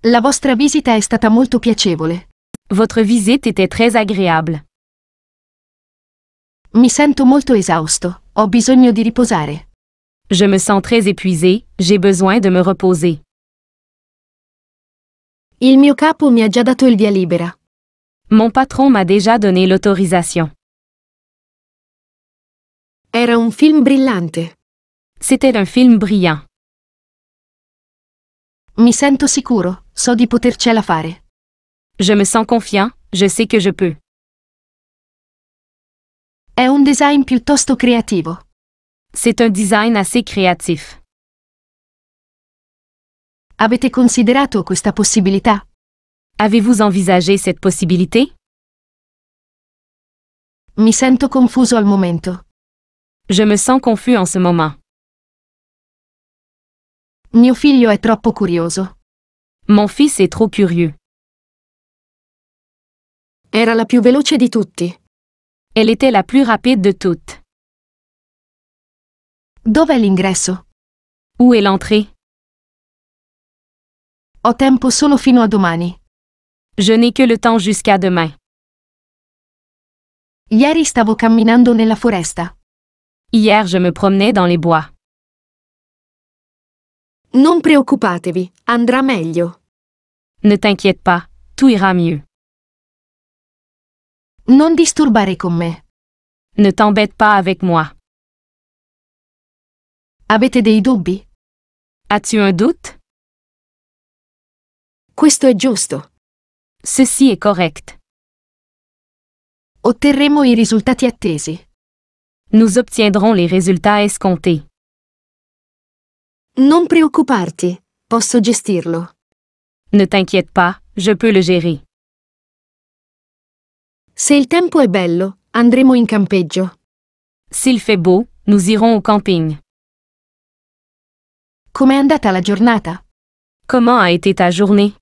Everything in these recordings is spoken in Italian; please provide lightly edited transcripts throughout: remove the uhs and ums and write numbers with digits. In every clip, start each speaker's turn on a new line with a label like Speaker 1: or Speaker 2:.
Speaker 1: La vostra visita è stata molto piacevole.
Speaker 2: Votre visite était très agréable.
Speaker 1: Mi sento molto esausto, ho bisogno di riposare.
Speaker 2: Je me sens très épuisé, j'ai besoin de me reposer.
Speaker 1: Il mio capo mi ha già dato il via libera.
Speaker 2: Mon patron m'a déjà donné l'autorisation.
Speaker 1: Era un film brillante.
Speaker 2: C'était un film brillant.
Speaker 1: Mi sento sicuro, so di potercela fare.
Speaker 2: Je me sens confiant, je sais que je peux.
Speaker 1: È un design piuttosto creativo.
Speaker 2: C'est un design assez créatif.
Speaker 1: Avete considerato questa possibilità?
Speaker 2: Avez-vous envisagé cette possibilité?
Speaker 1: Mi sento confuso al momento.
Speaker 2: Je me sens confus en ce moment.
Speaker 1: Mio figlio è troppo curioso.
Speaker 2: Mon fils est trop curieux.
Speaker 1: Era la più veloce di tutti.
Speaker 2: Elle était la plus rapide de toutes.
Speaker 1: Dov'è l'ingresso?
Speaker 2: Où est l'entrée?
Speaker 1: Ho tempo solo fino a domani.
Speaker 2: Je n'ai que le temps jusqu'à demain.
Speaker 1: Ieri stavo camminando nella foresta.
Speaker 2: Hier, je me promenais dans les bois.
Speaker 1: Non preoccupatevi, andrà meglio.
Speaker 2: Ne t'inquiète pas, tout ira mieux.
Speaker 1: Non disturbare con me.
Speaker 2: Ne t'embête pas avec moi.
Speaker 1: Avete dei dubbi?
Speaker 2: As-tu un doute?
Speaker 1: Questo è giusto.
Speaker 2: Ceci est correct.
Speaker 1: Otterremo i risultati attesi.
Speaker 2: Nous obtiendrons les résultats escomptés.
Speaker 1: Non preoccuparti, posso gestirlo.
Speaker 2: Ne t'inquiète pas, je peux le gérer.
Speaker 1: Se il tempo è bello, andremo in campeggio.
Speaker 2: S'il fait beau, nous irons au camping.
Speaker 1: Com'è andata la giornata?
Speaker 2: Comment a été ta journée?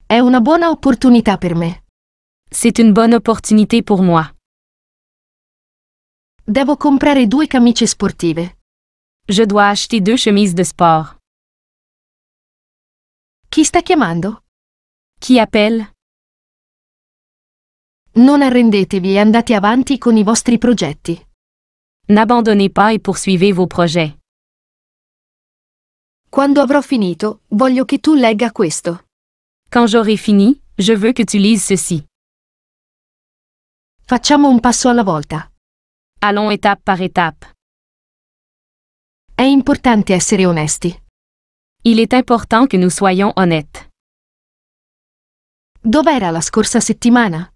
Speaker 1: È una buona opportunità per me.
Speaker 2: C'est une bonne opportunité pour moi.
Speaker 1: Devo comprare 2 camicie sportive.
Speaker 2: Je dois acheter 2 chemises de sport.
Speaker 1: Chi sta chiamando?
Speaker 2: Qui appelle?
Speaker 1: Non arrendetevi e andate avanti con i vostri progetti.
Speaker 2: N'abandonnez pas et poursuivez vos projets.
Speaker 1: Quando avrò finito, voglio che tu legga questo.
Speaker 2: Quand j'aurai fini, je veux que tu lises ceci.
Speaker 1: Facciamo un passo alla volta.
Speaker 2: Allons étape par étape.
Speaker 1: È importante essere onesti.
Speaker 2: Il est important que nous soyons honnêtes.
Speaker 1: Dov'era la scorsa settimana?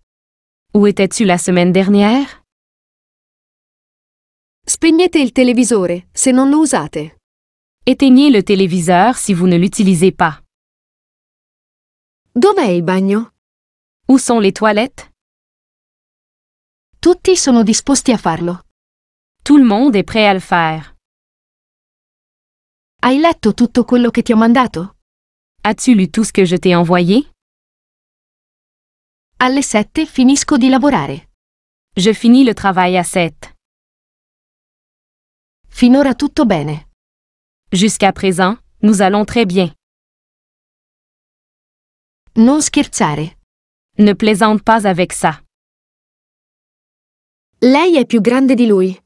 Speaker 2: Où étais-tu la semaine dernière?
Speaker 1: Spegnete il televisore, se non lo usate.
Speaker 2: Éteignez le téléviseur si vous ne l'utilisez pas.
Speaker 1: Dov'è il bagno?
Speaker 2: Où sont les toilettes?
Speaker 1: Tutti sono disposti a farlo.
Speaker 2: Tout le monde est prêt à le faire.
Speaker 1: Hai letto tutto quello che ti ho mandato?
Speaker 2: As-tu lu tout ce que je t'ai envoyé?
Speaker 1: Alle 7 finisco di lavorare.
Speaker 2: Je finis le travail à 7.
Speaker 1: Finora tutto bene.
Speaker 2: Jusqu'à présent, nous allons très bien.
Speaker 1: Non scherzare.
Speaker 2: Ne plaisante pas avec ça.
Speaker 1: Lei è più grande di lui.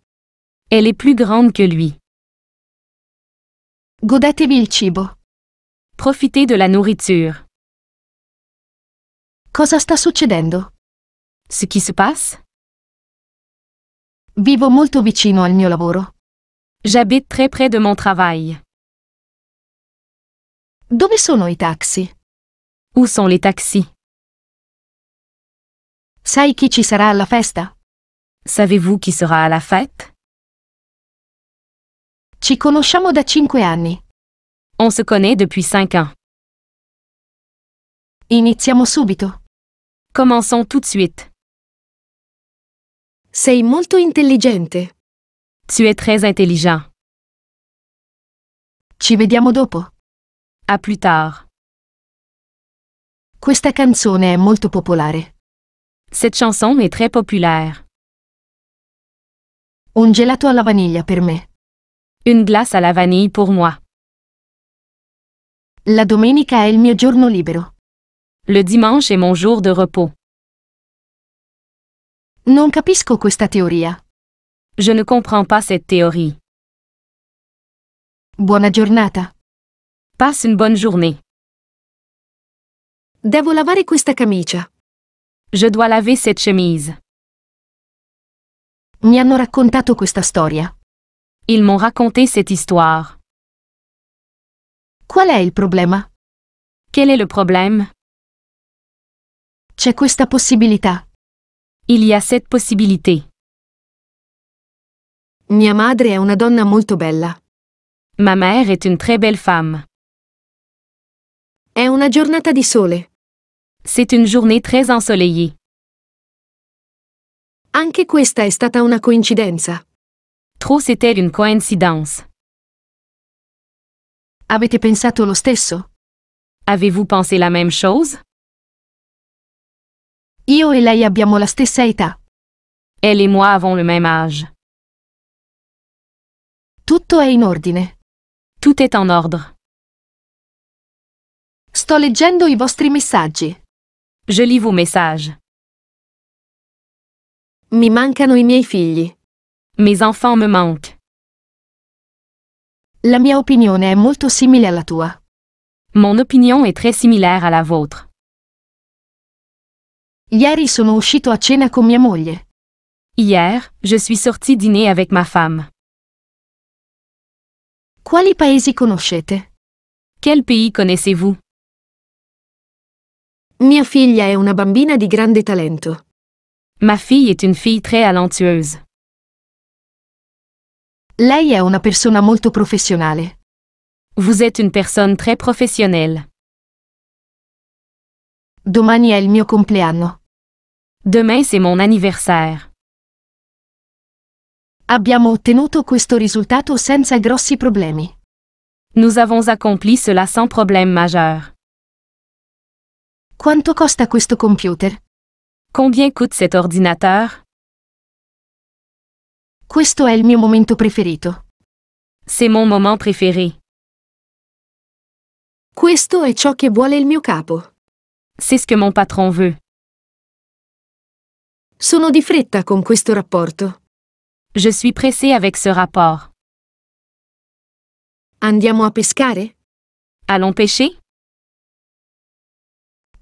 Speaker 2: Elle est plus grande que lui.
Speaker 1: Godetevi il cibo.
Speaker 2: Profitez de la nourriture.
Speaker 1: Cosa sta succedendo?
Speaker 2: Ce qui se passe?
Speaker 1: Vivo molto vicino al mio lavoro.
Speaker 2: J'habite très près de mon travail.
Speaker 1: Dove sono i taxi?
Speaker 2: Où sont les taxis?
Speaker 1: Sai chi ci sarà alla festa?
Speaker 2: Savez-vous qui sera à la fête?
Speaker 1: Ci conosciamo da 5 anni.
Speaker 2: On se connaît depuis 5 ans.
Speaker 1: Iniziamo subito.
Speaker 2: Commençons tout de suite.
Speaker 1: Sei molto intelligente.
Speaker 2: Tu es très intelligent.
Speaker 1: Ci vediamo dopo.
Speaker 2: À plus tard.
Speaker 1: Questa canzone è molto popolare.
Speaker 2: Cette chanson est très populaire.
Speaker 1: Un gelato alla vaniglia per me.
Speaker 2: Une glace à la vanille pour moi.
Speaker 1: La domenica è il mio giorno libero.
Speaker 2: Le dimanche est mon jour de repos.
Speaker 1: Non capisco questa teoria.
Speaker 2: Je ne comprends pas cette théorie.
Speaker 1: Buona giornata.
Speaker 2: Passe une bonne journée.
Speaker 3: Devo lavare questa camicia.
Speaker 2: Je dois laver cette chemise.
Speaker 1: Mi hanno raccontato questa storia.
Speaker 2: Ils m'ont raconté cette histoire.
Speaker 1: Qual è il problema?
Speaker 2: Quel est le problème?
Speaker 1: C'è questa possibilità.
Speaker 2: Il y a cette possibilité.
Speaker 3: Mia madre è una donna molto bella.
Speaker 2: Ma mère est une très belle femme.
Speaker 3: È una giornata di sole.
Speaker 2: C'est une journée très ensoleillée.
Speaker 3: Anche questa è stata una coincidenza.
Speaker 2: Trop c'était une coïncidence.
Speaker 1: Avete pensato lo stesso?
Speaker 2: Avez-vous pensé la même chose?
Speaker 1: Io e lei abbiamo la stessa età.
Speaker 2: Elle et moi avons le même âge.
Speaker 1: Tutto è in ordine.
Speaker 2: Tout est en ordre.
Speaker 1: Sto leggendo i vostri messaggi.
Speaker 2: Je lis vos messages.
Speaker 3: Mi mancano i miei figli.
Speaker 2: Mes enfants me manquent.
Speaker 1: La mia opinione è molto simile alla tua.
Speaker 2: Mon opinion est très similaire à la vôtre.
Speaker 1: Ieri sono uscito a cena con mia moglie.
Speaker 2: Hier, je suis sortie dîner avec ma femme.
Speaker 1: Quali paesi conoscete?
Speaker 2: Quel pays connaissez-vous?
Speaker 3: Mia figlia è una bambina di grande talento.
Speaker 2: Ma fille est une fille très talentueuse.
Speaker 1: Lei è una persona molto professionale.
Speaker 2: Vous êtes une personne très professionnelle.
Speaker 1: Domani è il mio compleanno.
Speaker 2: Demain c'est mon anniversaire.
Speaker 1: Abbiamo ottenuto questo risultato senza grossi problemi.
Speaker 2: Nous avons accompli cela sans problème majeur.
Speaker 1: Quanto costa questo computer?
Speaker 2: Combien coûte cet ordinateur?
Speaker 1: Questo è il mio momento preferito.
Speaker 2: C'est mon moment préféré.
Speaker 3: Questo è ciò che vuole il mio capo.
Speaker 2: C'est ce que mon patron veut.
Speaker 3: Sono di fretta con questo rapporto.
Speaker 2: Je suis pressée avec ce rapport.
Speaker 3: Andiamo a pescare?
Speaker 2: Allons pêcher?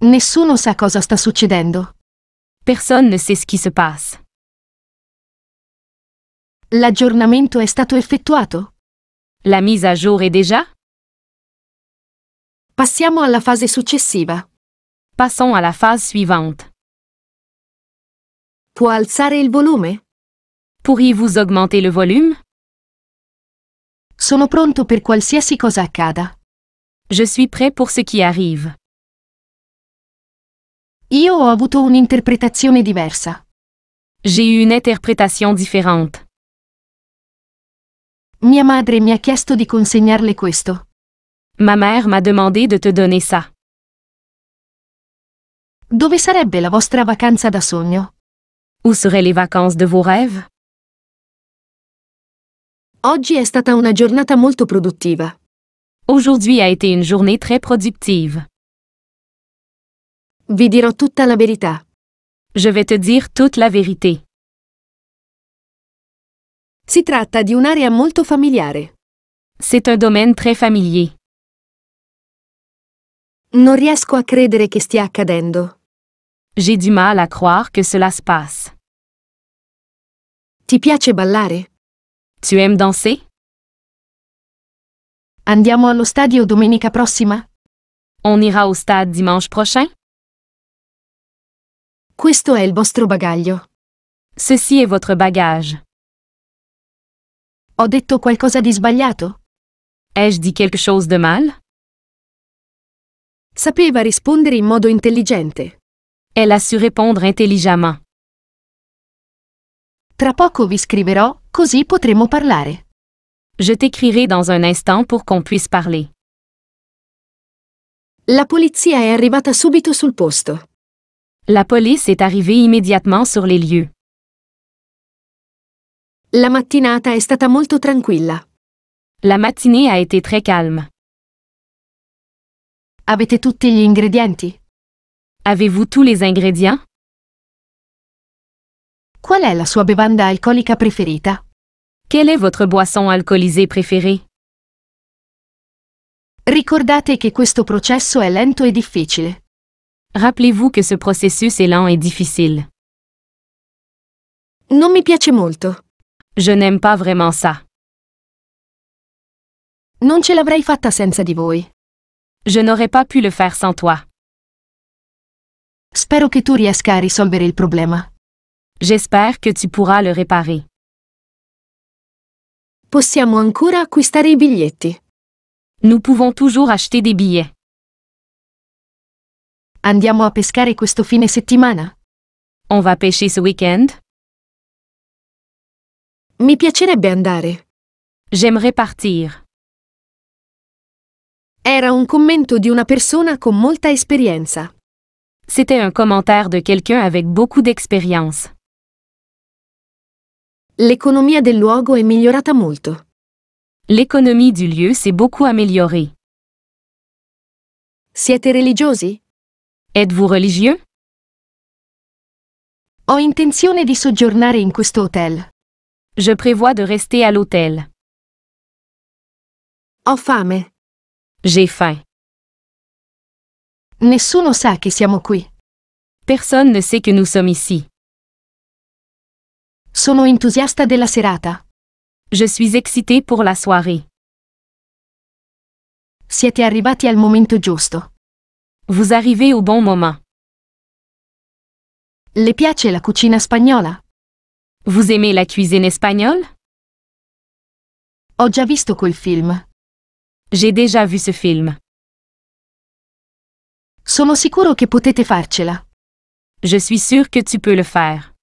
Speaker 1: Nessuno sa cosa sta succedendo.
Speaker 2: Personne ne sait ce qui se passe.
Speaker 1: L'aggiornamento è stato effettuato?
Speaker 2: La mise à jour est déjà?
Speaker 3: Passiamo alla fase successiva.
Speaker 2: Passons à la phase suivante.
Speaker 3: Può alzare il volume?
Speaker 2: Pourriez-vous augmenter le volume?
Speaker 1: Sono pronto per qualsiasi cosa accada.
Speaker 2: Je suis prêt pour ce qui arrive.
Speaker 1: Io ho avuto un'interpretazione diversa.
Speaker 2: J'ai eu une interprétation différente.
Speaker 1: Mia madre mi ha chiesto di consegnarle questo.
Speaker 2: Ma mère m'a demandé de te donner ça.
Speaker 1: Dove sarebbe la vostra vacanza da sogno?
Speaker 2: Où seraient les vacances de vos rêves?
Speaker 3: Oggi è stata una giornata molto produttiva.
Speaker 2: Aujourd'hui a été une journée très productive.
Speaker 3: Vi dirò tutta la verità.
Speaker 2: Je vais te dire toute la vérité.
Speaker 3: Si tratta di un'area molto familiare.
Speaker 2: C'est un domaine très familier.
Speaker 3: Non riesco a credere che stia accadendo.
Speaker 2: J'ai du mal à croire que cela se passe.
Speaker 3: Ti piace ballare?
Speaker 2: Tu aimes danser?
Speaker 1: Andiamo allo stadio domenica prossima?
Speaker 2: On ira au stade dimanche prochain?
Speaker 3: Questo è il vostro bagaglio.
Speaker 2: Ceci est votre bagage.
Speaker 1: Ho detto qualcosa di sbagliato?
Speaker 2: Ai-je dit quelque chose de mal?
Speaker 3: Sapeva rispondere in modo intelligente.
Speaker 2: Elle a su répondre intelligemment.
Speaker 1: Tra poco vi scriverò, così potremo parlare.
Speaker 2: Je t'écrirai dans un instant pour qu'on puisse parler.
Speaker 3: La polizia è arrivata subito sul posto.
Speaker 2: La police est arrivée immédiatement sur les lieux.
Speaker 3: La mattinata è stata molto tranquilla.
Speaker 2: La matinée a été très calme.
Speaker 1: Avete tutti gli ingredienti?
Speaker 2: Avez-vous tous les ingrédients?
Speaker 1: Qual è la sua bevanda alcolica preferita?
Speaker 2: Quelle est votre boisson alcoolisée préférée?
Speaker 1: Ricordate che questo processo è lento e difficile.
Speaker 2: Rappelez-vous que ce processus est lent et difficile.
Speaker 3: Non mi piace molto.
Speaker 2: Je n'aime pas vraiment ça.
Speaker 1: Non ce l'avrei fatta senza di voi.
Speaker 2: Je n'aurais pas pu le faire sans toi.
Speaker 1: Spero che tu riesca a risolvere il problema.
Speaker 2: J'espère que tu pourras le réparer.
Speaker 3: Possiamo ancora acquistare i biglietti.
Speaker 2: Nous pouvons toujours acheter des billets.
Speaker 1: Andiamo a pescare questo fine settimana?
Speaker 2: On va pêcher ce week-end?
Speaker 3: Mi piacerebbe andare.
Speaker 2: J'aimerais partir.
Speaker 3: Era un commento di una persona con molta esperienza.
Speaker 2: C'était un commentaire de quelqu'un avec beaucoup d'expérience.
Speaker 3: L'economia del luogo è migliorata molto.
Speaker 2: L'économie du lieu s'est beaucoup améliorée.
Speaker 3: Siete religiosi?
Speaker 2: Êtes-vous religieux?
Speaker 1: Ho intenzione di soggiornare in questo hotel.
Speaker 2: Je prévois de rester à l'hôtel.
Speaker 3: Ho fame.
Speaker 2: J'ai faim.
Speaker 1: Nessuno sa che siamo qui.
Speaker 2: Personne ne sait que nous sommes ici.
Speaker 1: Sono entusiasta della serata.
Speaker 2: Je suis excitée pour la soirée.
Speaker 1: Siete arrivati al momento giusto.
Speaker 2: Vous arrivez au bon moment.
Speaker 1: Le piace la cucina spagnola?
Speaker 2: Vous aimez la cuisine espagnole?
Speaker 1: Ho già visto quel film.
Speaker 2: J'ai déjà vu ce film.
Speaker 1: Sono sicuro che potete farcela.
Speaker 2: Je suis sûre que tu peux le faire.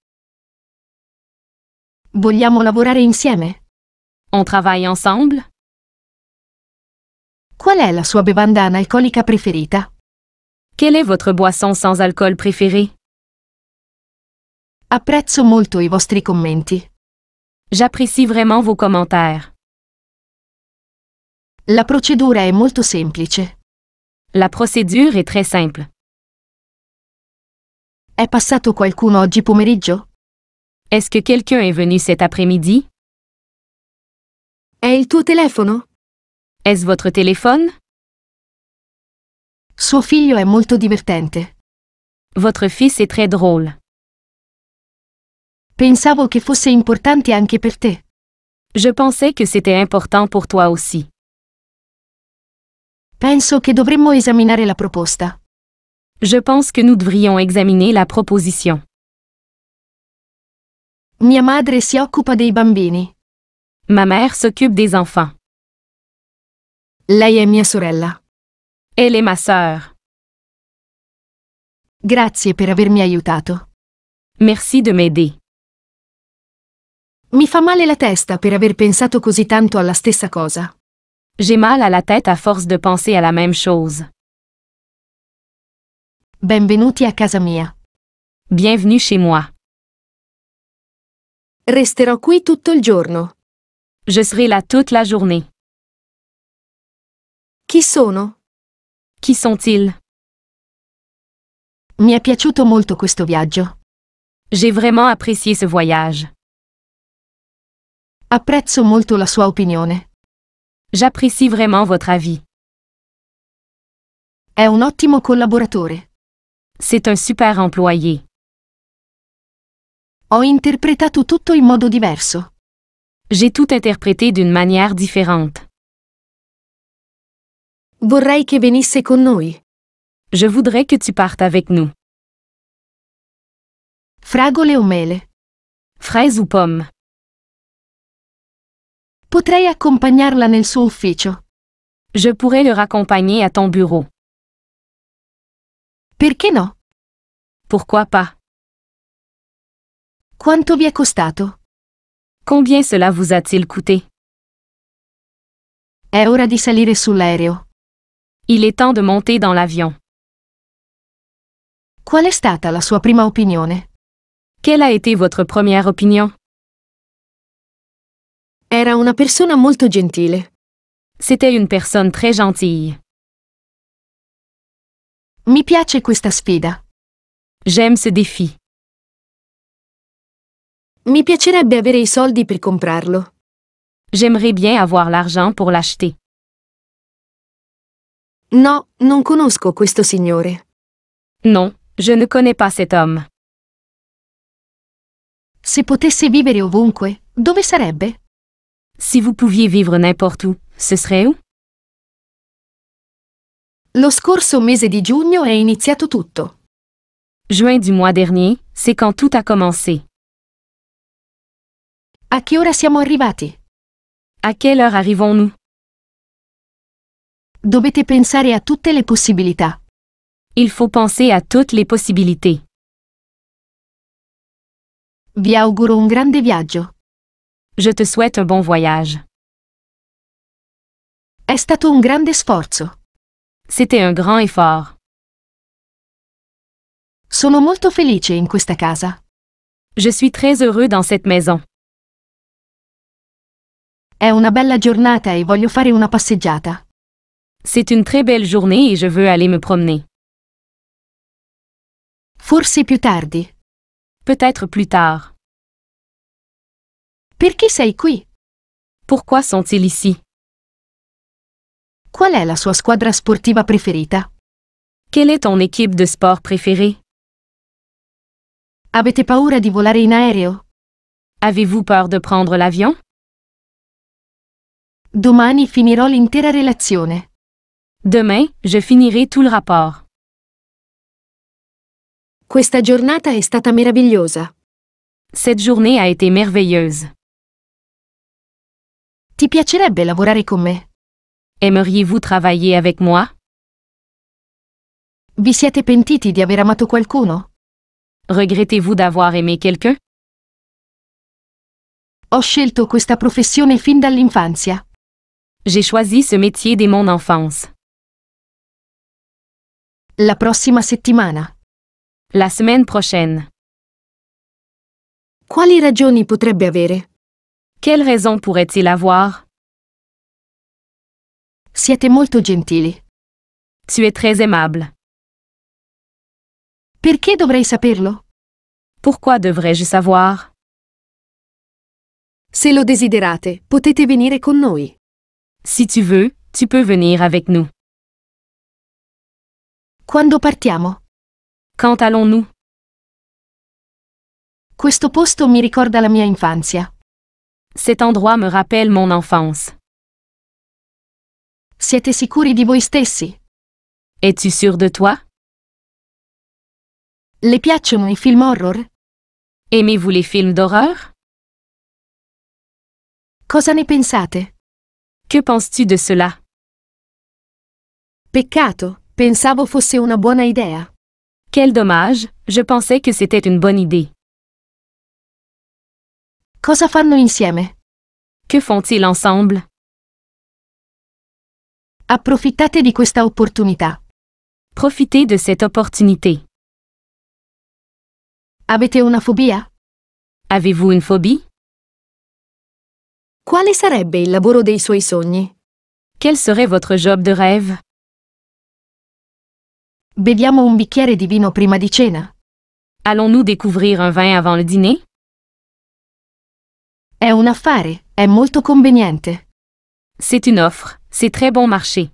Speaker 1: Vogliamo lavorare insieme?
Speaker 2: On travaille ensemble?
Speaker 1: Qual è la sua bevanda analcolica preferita?
Speaker 2: Quelle est votre boisson sans alcool préférée?
Speaker 1: Apprezzo molto i vostri commenti.
Speaker 2: J'apprécie vraiment vos commentaires.
Speaker 1: La procedura è molto semplice.
Speaker 2: La procédure est très simple.
Speaker 1: È passato qualcuno oggi pomeriggio?
Speaker 2: Est-ce que quelqu'un est venu cet après-midi?
Speaker 3: È il tuo telefono?
Speaker 2: Est-ce votre téléphone?
Speaker 1: Suo figlio è molto divertente.
Speaker 2: Votre fils est très drôle.
Speaker 1: Pensavo che fosse importante anche per te.
Speaker 2: Je pensais que c'était important pour toi aussi.
Speaker 1: Penso che dovremmo esaminare la proposta.
Speaker 2: Je pense que nous devrions examiner la proposition.
Speaker 1: Mia madre si occupa dei bambini.
Speaker 2: Ma mère s'occupe des enfants.
Speaker 3: Lei è mia sorella.
Speaker 2: Elle est ma sœur.
Speaker 1: Grazie per avermi aiutato.
Speaker 2: Merci de m'aider.
Speaker 3: Mi fa male la testa per aver pensato così tanto alla stessa cosa.
Speaker 2: J'ai mal à la tête à force de penser à la même chose.
Speaker 1: Benvenuti a casa mia.
Speaker 2: Bienvenue chez moi.
Speaker 3: Resterò qui tutto il giorno.
Speaker 2: Je serai là toute la journée.
Speaker 3: Chi sono?
Speaker 2: Qui sont-ils?
Speaker 1: Mi è piaciuto molto questo viaggio.
Speaker 2: J'ai vraiment apprécié ce voyage.
Speaker 1: Apprezzo molto la sua opinione.
Speaker 2: J'apprécie vraiment votre avis.
Speaker 1: È un ottimo collaboratore.
Speaker 2: C'est un super employé.
Speaker 1: Ho interpretato tutto in modo diverso.
Speaker 2: J'ai tout interprété d'une manière différente.
Speaker 3: Vorrei che venisse con noi.
Speaker 2: Je voudrais que tu partes avec nous.
Speaker 1: Fragole o mele?
Speaker 2: Fraises ou pommes?
Speaker 1: Potrei accompagnarla nel suo ufficio.
Speaker 2: Je pourrais le raccompagner à ton bureau.
Speaker 1: Perché no?
Speaker 2: Pourquoi pas?
Speaker 1: Quanto vi è costato?
Speaker 2: Combien cela vous a-t-il coûté?
Speaker 1: È ora di salire sull'aereo.
Speaker 2: Il est temps de monter dans l'avion.
Speaker 1: Qual è stata la sua prima opinione?
Speaker 2: Quelle a été votre première opinion?
Speaker 3: Era una persona molto gentile.
Speaker 2: C'était une personne très gentille.
Speaker 1: Mi piace questa sfida.
Speaker 2: J'aime ce défi.
Speaker 3: Mi piacerebbe avere i soldi per comprarlo.
Speaker 2: J'aimerais bien avoir l'argent pour l'acheter.
Speaker 3: No, non conosco questo signore.
Speaker 2: Non, je ne connais pas cet homme.
Speaker 1: Se potesse vivere ovunque, dove sarebbe?
Speaker 2: Si vous pouviez vivre n'importe où, ce serait où?
Speaker 3: Lo scorso mese di giugno è iniziato tutto.
Speaker 2: Juin du mois dernier, c'est quand tout a commencé.
Speaker 1: A che ora siamo arrivati?
Speaker 2: À quelle heure arrivons-nous?
Speaker 1: Dovete pensare a tutte le possibilità.
Speaker 2: Il faut penser à toutes les possibilités.
Speaker 1: Vi auguro un grande viaggio.
Speaker 2: Je te souhaite un bon voyage.
Speaker 1: È stato un grande sforzo.
Speaker 2: C'était un grand effort.
Speaker 1: Sono molto felice in questa casa.
Speaker 2: Je suis très heureux dans cette maison.
Speaker 1: È una bella giornata e voglio fare una passeggiata.
Speaker 2: C'est une très belle journée et je veux aller me promener.
Speaker 1: Forse più tardi.
Speaker 2: Peut-être plus tard.
Speaker 1: Perché sei qui?
Speaker 2: Pourquoi sont-ils ici?
Speaker 1: Qual è la sua squadra sportiva preferita?
Speaker 2: Quelle est ton équipe de sport préférée?
Speaker 1: Avete paura di volare in aereo?
Speaker 2: Avez-vous peur de prendre l'avion?
Speaker 1: Domani finirò l'intera relazione.
Speaker 2: Demain, je finirai tout le rapport.
Speaker 3: Questa giornata è stata meravigliosa.
Speaker 2: Cette journée a été merveilleuse.
Speaker 1: Ti piacerebbe lavorare con me?
Speaker 2: Aimeriez-vous travailler avec moi?
Speaker 1: Vi siete pentiti di aver amato qualcuno?
Speaker 2: Regrettez-vous d'avoir aimé quelqu'un?
Speaker 1: Ho scelto questa professione fin dall'infanzia.
Speaker 2: J'ai choisi ce métier dès mon enfance.
Speaker 1: La prossima settimana.
Speaker 2: La semaine prochaine.
Speaker 3: Quali ragioni potrebbe avere?
Speaker 2: Quelle raison pourrait-il avoir?
Speaker 1: Siete molto gentili.
Speaker 2: Tu es très aimable.
Speaker 1: Perché dovrei saperlo?
Speaker 2: Pourquoi devrais-je savoir?
Speaker 3: Se lo desiderate, potete venire con noi.
Speaker 2: Si tu veux, tu peux venir avec nous.
Speaker 1: Quando partiamo?
Speaker 2: Quand allons-nous?
Speaker 1: Questo posto mi ricorda la mia infanzia.
Speaker 2: Cet endroit me rappelle mon enfance.
Speaker 1: Siete sicuri di voi stessi?
Speaker 2: Es-tu sûr de toi?
Speaker 1: Le piacciono i film horror?
Speaker 2: Aimez-vous les films d'horreur?
Speaker 1: Cosa ne pensate?
Speaker 2: Que penses-tu de cela?
Speaker 3: Peccato, pensavo fosse una buona idea.
Speaker 2: Quel dommage, je pensais que c'était une bonne idée.
Speaker 1: Cosa fanno insieme?
Speaker 2: Que font-ils ensemble?
Speaker 1: Approfittate di questa opportunità.
Speaker 2: Profitez de cette opportunité.
Speaker 1: Avete una fobia?
Speaker 2: Avez-vous une phobie?
Speaker 3: Quale sarebbe il lavoro dei suoi sogni?
Speaker 2: Quel serait votre job de rêve?
Speaker 1: Beviamo un bicchiere di vino prima di cena?
Speaker 2: Allons-nous découvrir un vin avant le dîner?
Speaker 1: È un affare, è molto conveniente.
Speaker 2: C'est une offre, c'est très bon marché.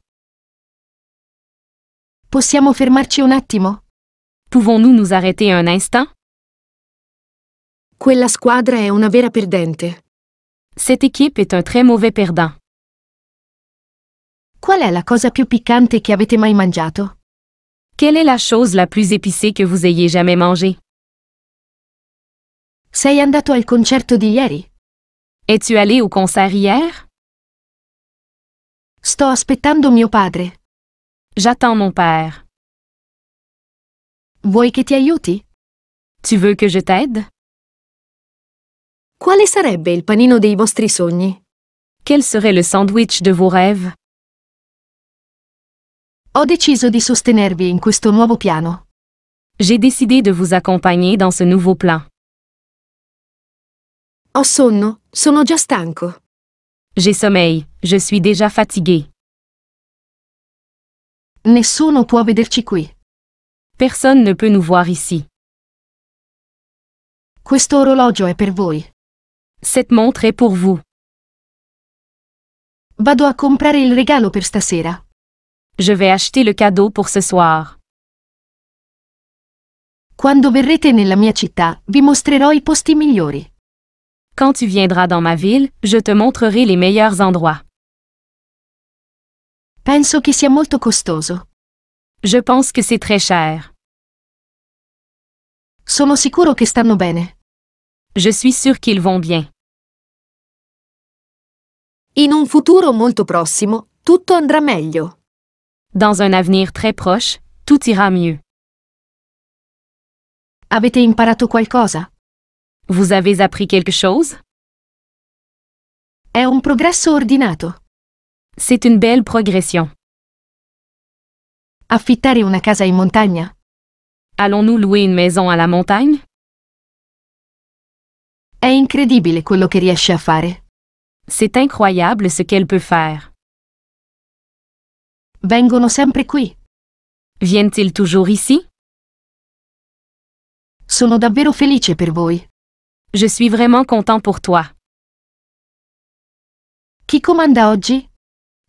Speaker 1: Possiamo fermarci un attimo?
Speaker 2: Pouvons-nous nous arrêter un instant?
Speaker 3: Quella squadra è una vera perdente.
Speaker 2: Cette équipe est un très mauvais perdant.
Speaker 1: Qual è la cosa più piccante che avete mai mangiato?
Speaker 2: Quelle est la chose la plus épicée que vous ayez jamais mangée?
Speaker 1: Sei andato al concerto di ieri?
Speaker 2: Es-tu allé au concert hier?
Speaker 1: Sto aspettando mio padre.
Speaker 2: J'attends mon père.
Speaker 1: Vuoi che ti aiuti?
Speaker 2: Tu veux que je t'aide?
Speaker 3: Quale sarebbe il panino dei vostri sogni?
Speaker 2: Quel serait le sandwich de vos rêves?
Speaker 1: Ho deciso di sostenervi in questo nuovo piano.
Speaker 2: J'ai décidé de vous accompagner dans ce nouveau plan.
Speaker 3: Ho sonno, sono già stanco.
Speaker 2: J'ai sommeil, je suis déjà fatigué.
Speaker 1: Nessuno può vederci qui.
Speaker 2: Personne ne peut nous voir ici.
Speaker 1: Questo orologio è per voi.
Speaker 2: Cette montre est pour vous.
Speaker 1: Vado a comprare il regalo per stasera.
Speaker 2: Je vais acheter le cadeau pour ce soir.
Speaker 1: Quando verrete nella mia città, vi mostrerò i posti migliori.
Speaker 2: Quand tu viendras dans ma ville, je te montrerai les meilleurs endroits.
Speaker 1: Penso che sia molto costoso.
Speaker 2: Je pense que c'est très cher.
Speaker 1: Sono sicuro che stanno bene.
Speaker 2: Je suis sûr qu'ils vont bien.
Speaker 3: In un futuro molto prossimo, tutto andrà meglio.
Speaker 2: Dans un avenir très proche, tout ira mieux.
Speaker 1: Avete imparato qualcosa?
Speaker 2: Vous avez appris quelque chose?
Speaker 1: È un progresso ordinato.
Speaker 2: C'est une belle progression.
Speaker 1: Affittare una casa in montagna?
Speaker 2: Allons-nous louer une maison à la montagne?
Speaker 1: È incredibile quello che riesce a fare.
Speaker 2: C'est incroyable ce qu'elle peut faire.
Speaker 1: Vengono sempre qui.
Speaker 2: Viennent-ils toujours ici?
Speaker 1: Sono davvero felice per voi.
Speaker 2: Je suis vraiment content pour toi.
Speaker 1: Chi comanda oggi?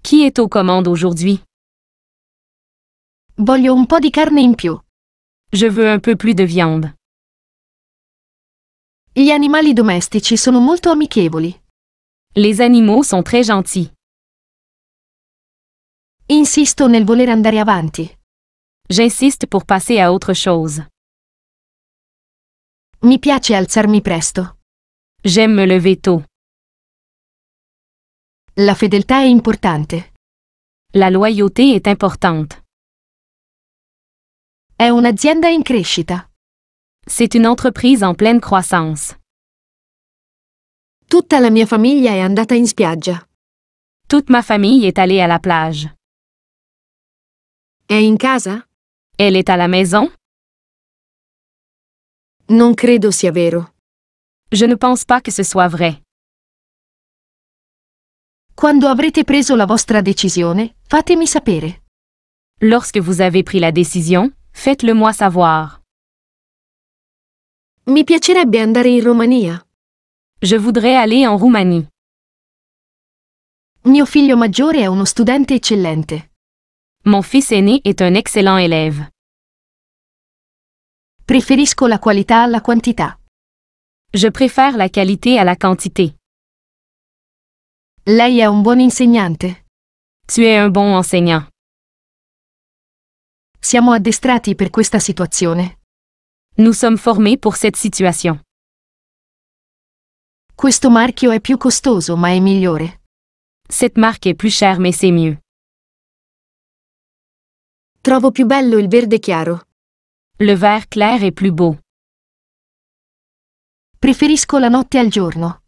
Speaker 2: Qui est aux commandes aujourd'hui?
Speaker 1: Voglio un po' di carne in più.
Speaker 2: Je veux un peu plus de viande.
Speaker 1: Gli animali domestici sono molto amichevoli.
Speaker 2: Les animaux sont très gentils.
Speaker 1: Insisto nel voler andare avanti.
Speaker 2: J'insiste pour passer à autre chose.
Speaker 1: Mi piace alzarmi presto.
Speaker 2: J'aime me lever tôt.
Speaker 1: La fedeltà è importante.
Speaker 2: La loyauté est importante.
Speaker 1: È un'azienda in crescita.
Speaker 2: C'est une entreprise en pleine croissance.
Speaker 3: Tutta la mia famiglia è andata in spiaggia.
Speaker 2: Toute ma famille est allée à la plage.
Speaker 3: È in casa?
Speaker 2: Elle est à la maison?
Speaker 3: Non credo sia vero.
Speaker 2: Je ne pense pas que ce soit vrai.
Speaker 1: Quando avrete preso la vostra decisione, fatemi sapere.
Speaker 2: Lorsque vous avez pris la décision, faites-le moi savoir.
Speaker 3: Mi piacerebbe andare in Romania.
Speaker 2: Je voudrais aller en Roumanie.
Speaker 1: Mio figlio maggiore è uno studente eccellente.
Speaker 2: Mon fils aîné est un excellent élève.
Speaker 1: Preferisco la qualità alla quantità.
Speaker 2: Je préfère la qualité à la quantité.
Speaker 1: Lei è un buon insegnante.
Speaker 2: Tu es un bon enseignant.
Speaker 1: Siamo addestrati per questa situazione.
Speaker 2: Nous sommes formés pour cette situation.
Speaker 1: Questo marchio è più costoso ma è migliore.
Speaker 2: Cette marque est plus chère mais c'est mieux.
Speaker 3: Trovo più bello il verde chiaro.
Speaker 2: Le vert clair est plus beau.
Speaker 1: Preferisco la notte al giorno.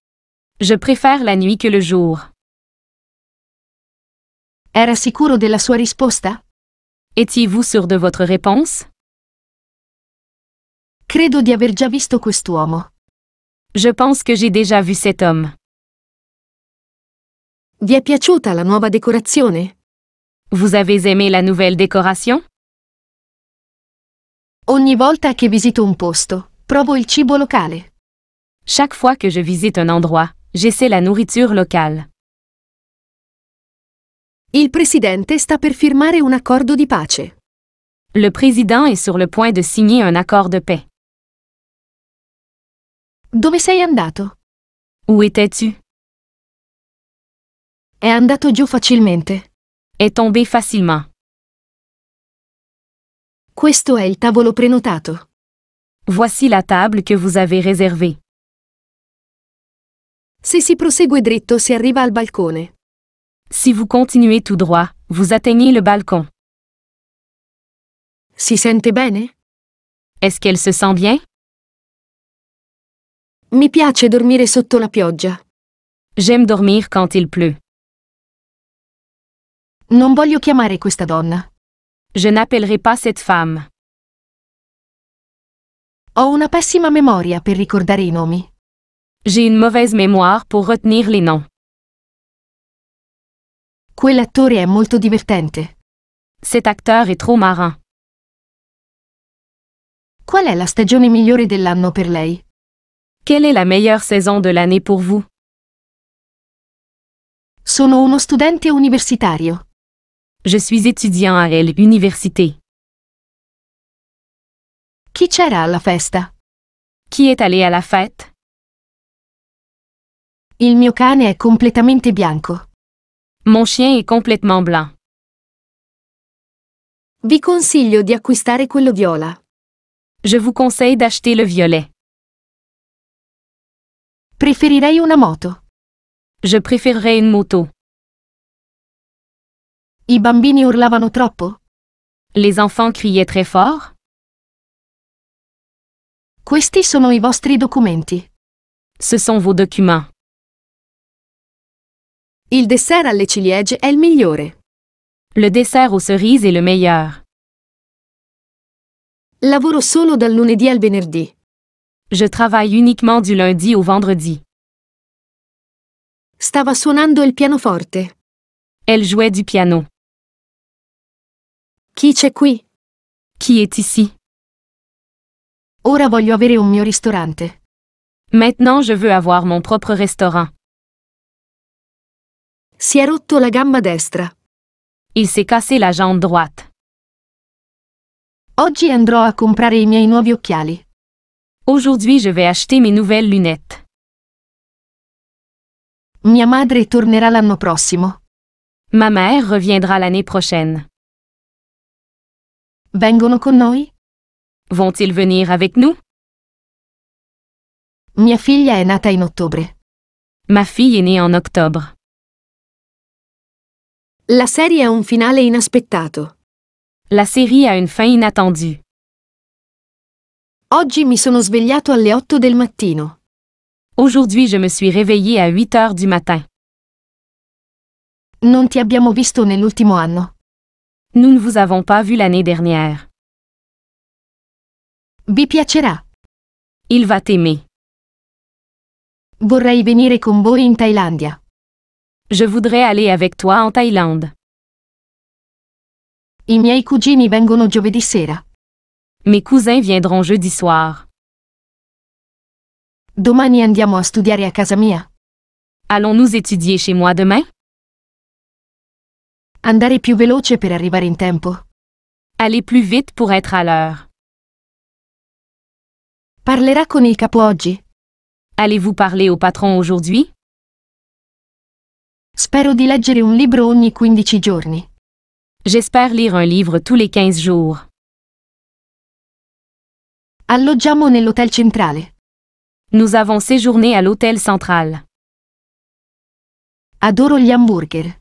Speaker 2: Je préfère la nuit que le jour.
Speaker 1: Era sicuro della sua risposta?
Speaker 2: Étiez-vous sûr de votre réponse?
Speaker 1: Credo di aver già visto quest'uomo.
Speaker 2: Je pense que j'ai déjà vu cet homme.
Speaker 3: Vi è piaciuta la nuova decorazione?
Speaker 2: Vous avez aimé la nouvelle décoration?
Speaker 1: Ogni volta che visito un posto, provo il cibo locale.
Speaker 2: Chaque fois que je visite un endroit, j'essaie la nourriture locale.
Speaker 3: Il presidente sta per firmare un accordo di pace.
Speaker 2: Le président est sur le point de signer un accord de paix.
Speaker 1: Dove sei andato?
Speaker 2: Où étais-tu?
Speaker 1: È andato giù facilmente.
Speaker 2: Est tombé facilement.
Speaker 3: Questo è il tavolo prenotato.
Speaker 2: Voici la table que vous avez réservée.
Speaker 3: Se si prosegue dritto si arriva al balcone.
Speaker 2: Si vous continuez tout droit, vous atteignez le balcon.
Speaker 3: Si sente bene?
Speaker 2: Est-ce qu'elle se sent bien?
Speaker 3: Mi piace dormire sotto la pioggia.
Speaker 2: J'aime dormir quand il pleut.
Speaker 1: Non voglio chiamare questa donna.
Speaker 2: Je n'appellerai pas cette femme.
Speaker 1: Ho una pessima memoria per ricordare i nomi.
Speaker 2: J'ai une mauvaise mémoire pour retenir les noms.
Speaker 1: Quell'attore è molto divertente.
Speaker 2: Cet acteur est trop marrant.
Speaker 1: Qual è la stagione migliore dell'anno per lei?
Speaker 2: Quelle est la meilleure saison de l'année pour vous?
Speaker 1: Sono uno studente universitario.
Speaker 2: Je suis étudiant à l'université.
Speaker 1: Chi c'era alla festa?
Speaker 2: Qui est allé à la fête?
Speaker 1: Il mio cane è completamente bianco.
Speaker 2: Mon chien est complètement blanc.
Speaker 3: Vi consiglio di acquistare quello viola.
Speaker 2: Je vous conseille d'acheter le violet.
Speaker 1: Preferirei una moto.
Speaker 2: Je préférerais une moto.
Speaker 1: I bambini urlavano troppo?
Speaker 2: Les enfants criaient très fort?
Speaker 1: Questi sono i vostri documenti.
Speaker 2: Ce sont vos documents.
Speaker 3: Il dessert alle ciliegie è il migliore.
Speaker 2: Le dessert aux cerises est le meilleur.
Speaker 3: Lavoro solo dal lunedì al venerdì.
Speaker 2: Je travaille uniquement du lundi au vendredi.
Speaker 3: Stava suonando il pianoforte.
Speaker 2: Elle jouait du piano.
Speaker 3: Chi c'è qui?
Speaker 2: Qui est ici?
Speaker 1: Ora voglio avere un mio ristorante.
Speaker 2: Maintenant je veux avoir mon propre restaurant.
Speaker 3: Si è rotto la gamba destra.
Speaker 2: Il s'est cassé la jambe droite.
Speaker 1: Oggi andrò a comprare i miei nuovi occhiali.
Speaker 2: Aujourd'hui je vais acheter mes nouvelles lunettes.
Speaker 1: Mia madre tornerà l'anno prossimo.
Speaker 2: Ma mère reviendra l'année prochaine.
Speaker 1: Vengono con noi?
Speaker 2: Vont-ils venir avec nous?
Speaker 1: Mia figlia è nata in ottobre.
Speaker 2: Ma fille est née en octobre.
Speaker 3: La serie ha un finale inaspettato.
Speaker 2: La série a une fin inattendue.
Speaker 3: Oggi mi sono svegliato alle 8 del mattino.
Speaker 2: Aujourd'hui je me suis réveillée à 8 heures du matin.
Speaker 1: Non ti abbiamo visto nell'ultimo anno.
Speaker 2: Nous ne vous avons pas vu l'année dernière.
Speaker 1: Vi piacerà.
Speaker 2: Il va t'aimer.
Speaker 1: Vorrei venire con voi in Thailandia.
Speaker 2: Je voudrais aller avec toi en Thaïlande.
Speaker 1: I miei cugini vengono giovedì sera.
Speaker 2: Mes cousins viendront jeudi soir.
Speaker 1: Domani andiamo a studiare a casa mia.
Speaker 2: Allons-nous étudier chez moi demain?
Speaker 1: Andare più veloce per arrivare in tempo.
Speaker 2: Aller plus vite pour être à l'heure.
Speaker 1: Parlerà con il capo oggi?
Speaker 2: Allez-vous parler au patron aujourd'hui?
Speaker 1: Spero di leggere un libro ogni 15 giorni.
Speaker 2: J'espère lire un livre tous les 15 jours.
Speaker 1: Alloggiamo nell'hotel centrale.
Speaker 2: Nous avons séjourné à l'hôtel central.
Speaker 1: Adoro gli hamburger.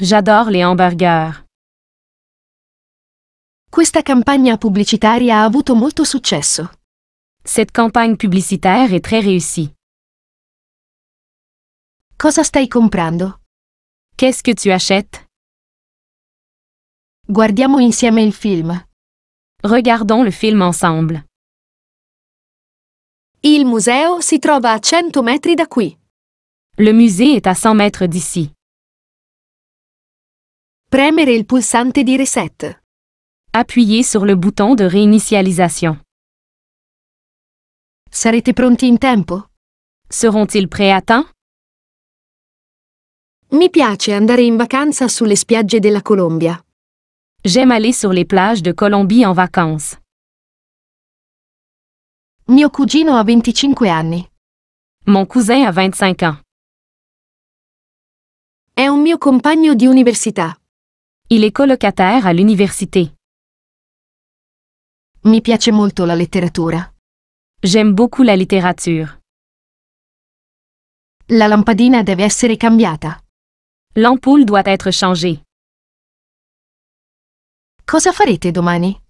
Speaker 2: J'adore les hamburgers.
Speaker 1: Questa campagna pubblicitaria ha avuto molto successo.
Speaker 2: Cette campagne publicitaire est très réussie.
Speaker 1: Cosa stai comprando?
Speaker 2: Qu'est-ce que tu achètes?
Speaker 1: Guardiamo insieme il film.
Speaker 2: Regardons le film ensemble.
Speaker 3: Il museo si trova a 100 metri da qui.
Speaker 2: Le musée est à 100 mètres d'ici.
Speaker 3: Premere il pulsante di reset.
Speaker 2: Appuyez sur le bouton de réinitialisation.
Speaker 1: Sarete pronti in tempo?
Speaker 2: Seront-ils prêts à temps?
Speaker 3: Mi piace andare in vacanza sulle spiagge della Colombia.
Speaker 2: J'aime aller sur les plages de Colombie en vacances.
Speaker 1: Mio cugino ha 25 anni.
Speaker 2: Mon cousin a 25 ans.
Speaker 3: È un mio compagno di università.
Speaker 2: Il est colocataire à l'université.
Speaker 1: Mi piace molto la letteratura.
Speaker 2: J'aime beaucoup la littérature.
Speaker 1: La lampadina deve essere cambiata.
Speaker 2: L'ampoule doit être changée.
Speaker 1: Cosa farete domani?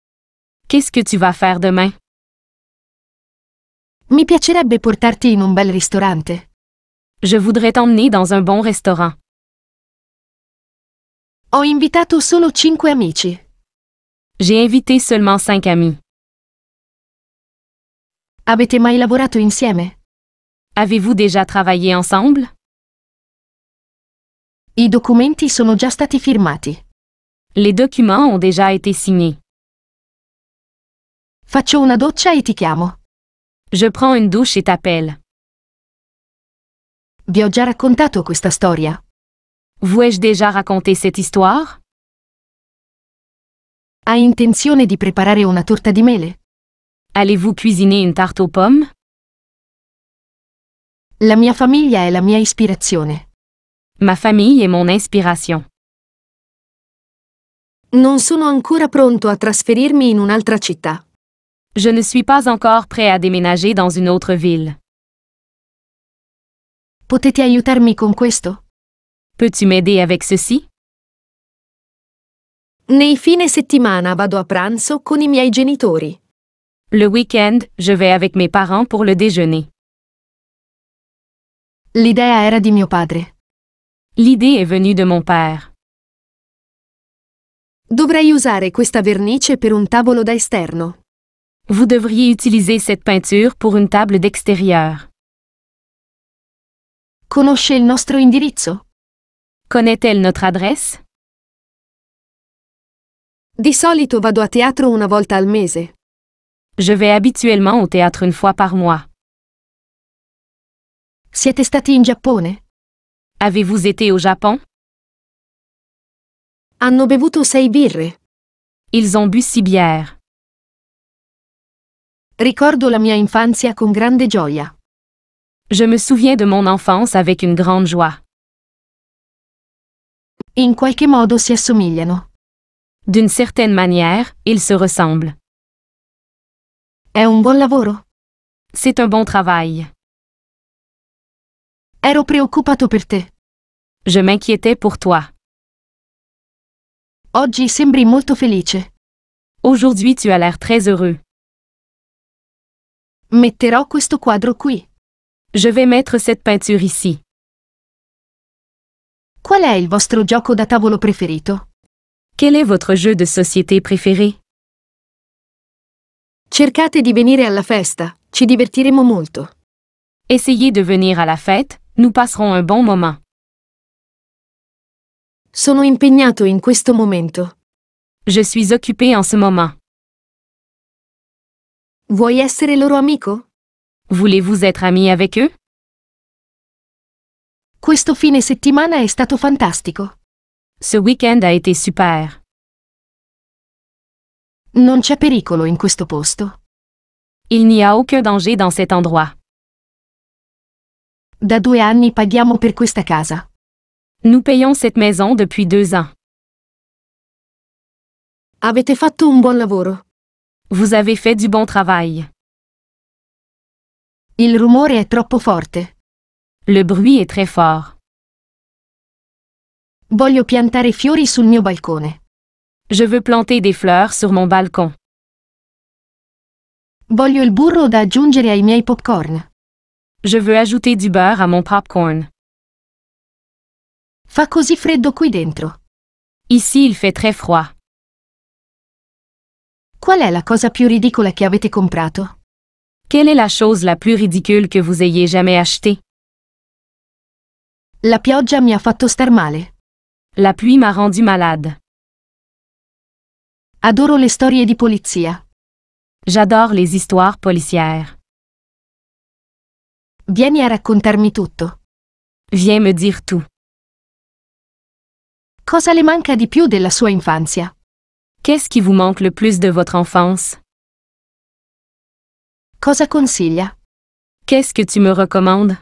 Speaker 2: Qu'est-ce que tu vas faire demain?
Speaker 1: Mi piacerebbe portarti in un bel ristorante.
Speaker 2: Je voudrais t'emmener dans un bon restaurant.
Speaker 1: Ho invitato solo 5 amici.
Speaker 2: J'ai invité seulement 5 amis.
Speaker 1: Avete mai lavorato insieme?
Speaker 2: Avez-vous déjà travaillé ensemble?
Speaker 1: I documenti sono già stati firmati.
Speaker 2: Les documents ont déjà été signés.
Speaker 1: Faccio una doccia e ti chiamo.
Speaker 2: Je prends une douche et t'appelle.
Speaker 1: Vi ho già raccontato questa storia.
Speaker 2: Vous ai-je déjà raconté cette histoire?
Speaker 1: Hai intenzione di preparare una torta di mele?
Speaker 2: Allez-vous cuisiner une tarte aux pommes?
Speaker 1: La mia famiglia è la mia ispirazione.
Speaker 2: Ma famille est mon inspiration.
Speaker 3: Non sono ancora pronto a trasferirmi in un'altra città.
Speaker 2: Je ne suis pas encore prêt à déménager dans une autre ville.
Speaker 1: Potete aiutarmi con questo?
Speaker 2: Peux-tu m'aider avec ceci?
Speaker 3: Nei fine settimana vado a pranzo con i miei genitori.
Speaker 2: Le week-end, je vais avec mes parents pour le déjeuner.
Speaker 1: L'idea era di mio padre.
Speaker 2: L'idée est venue de mon père.
Speaker 3: Dovrei usare questa vernice per un tavolo da esterno.
Speaker 2: Vous devriez utiliser cette peinture pour une table d'extérieur.
Speaker 1: Conosce il nostro indirizzo?
Speaker 2: Connaît-elle notre adresse?
Speaker 3: Di solito vado a teatro una volta al mese.
Speaker 2: Je vais habituellement au théâtre une fois par mois.
Speaker 1: Siete stati in Giappone?
Speaker 2: Avez-vous été au Japon?
Speaker 3: Hanno bevuto 6 birre.
Speaker 2: Ils ont bu 6 bières.
Speaker 1: Ricordo la mia infanzia con grande gioia.
Speaker 2: Je me souviens de mon enfance avec une grande joie.
Speaker 1: In qualche modo si assomigliano.
Speaker 2: D'une certaine manière, ils se ressemblent.
Speaker 1: È un buon lavoro?
Speaker 2: C'est un bon travail.
Speaker 1: Ero preoccupato per te.
Speaker 2: Je m'inquiétais pour toi.
Speaker 1: Oggi sembri molto felice.
Speaker 2: Aujourd'hui tu as l'air très heureux.
Speaker 1: Metterò questo quadro qui.
Speaker 2: Je vais mettre cette peinture ici.
Speaker 1: Qual è il vostro gioco da tavolo preferito?
Speaker 2: Quel est votre jeu de société préféré?
Speaker 3: Cercate di venire alla festa, ci divertiremo molto.
Speaker 2: Essayez de venir à la fête, nous passerons un bon moment.
Speaker 3: Sono impegnato in questo momento.
Speaker 2: Je suis occupé en ce moment.
Speaker 3: Vuoi essere loro amico?
Speaker 2: Voulez-vous être ami avec eux?
Speaker 1: Questo fine settimana è stato fantastico.
Speaker 2: Ce week-end a été super.
Speaker 1: Non c'è pericolo in questo posto.
Speaker 2: Il n'y a aucun danger dans cet endroit.
Speaker 1: Da 2 anni paghiamo per questa casa.
Speaker 2: Nous payons cette maison depuis 2 ans.
Speaker 3: Avete fatto un buon lavoro.
Speaker 2: Vous avez fait du bon travail.
Speaker 1: Il rumore è troppo forte.
Speaker 2: Le bruit est très fort.
Speaker 1: Voglio piantare fiori sul mio balcone.
Speaker 2: Je veux planter des fleurs sur mon balcon.
Speaker 1: Voglio il burro da aggiungere ai miei popcorn.
Speaker 2: Je veux ajouter du beurre à mon popcorn.
Speaker 1: Fa così freddo qui dentro.
Speaker 2: Ici il fait très froid.
Speaker 1: Qual è la cosa più ridicola che avete comprato?
Speaker 2: Quelle est la chose la plus ridicule que vous ayez jamais achetée?
Speaker 1: La pioggia mi ha fatto star male.
Speaker 2: La pluie m'a rendu malade.
Speaker 1: Adoro le storie di polizia.
Speaker 2: J'adore les histoires policières.
Speaker 1: Vieni a raccontarmi tutto.
Speaker 2: Viens me dire tout.
Speaker 1: Cosa le manca di più della sua infanzia?
Speaker 2: Qu'est-ce qui vous manque le plus de votre enfance?
Speaker 1: Cosa consiglia?
Speaker 2: Qu'est-ce que tu me recommandes?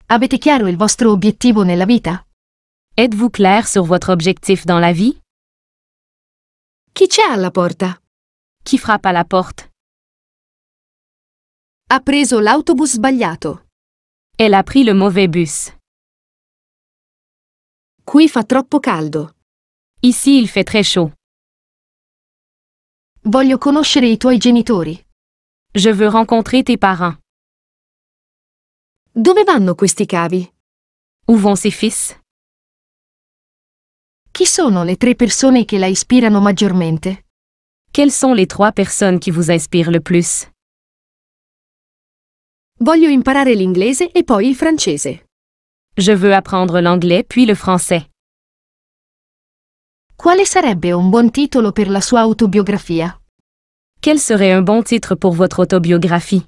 Speaker 1: Avete chiaro il vostro obiettivo nella vita?
Speaker 2: Êtes-vous clair sur votre objectif dans la vie?
Speaker 3: Chi c'è alla porta?
Speaker 2: Qui frappe à la porte?
Speaker 3: Ha preso l'autobus sbagliato.
Speaker 2: Elle a pris le mauvais bus.
Speaker 3: Qui fa troppo caldo.
Speaker 2: Ici il fait très chaud.
Speaker 1: Voglio conoscere i tuoi genitori.
Speaker 2: Je veux rencontrer tes parents.
Speaker 3: Dove vanno questi cavi?
Speaker 2: Où vont ses fils?
Speaker 1: Chi sono le 3 persone che la ispirano maggiormente?
Speaker 2: Quelles sont les 3 personnes qui vous inspirent le plus?
Speaker 3: Voglio imparare l'inglese e poi il francese.
Speaker 2: Je veux apprendre l'anglais puis le français.
Speaker 1: Quale sarebbe un buon titolo per la sua autobiografia?
Speaker 2: Quel serait un bon titre pour votre autobiographie?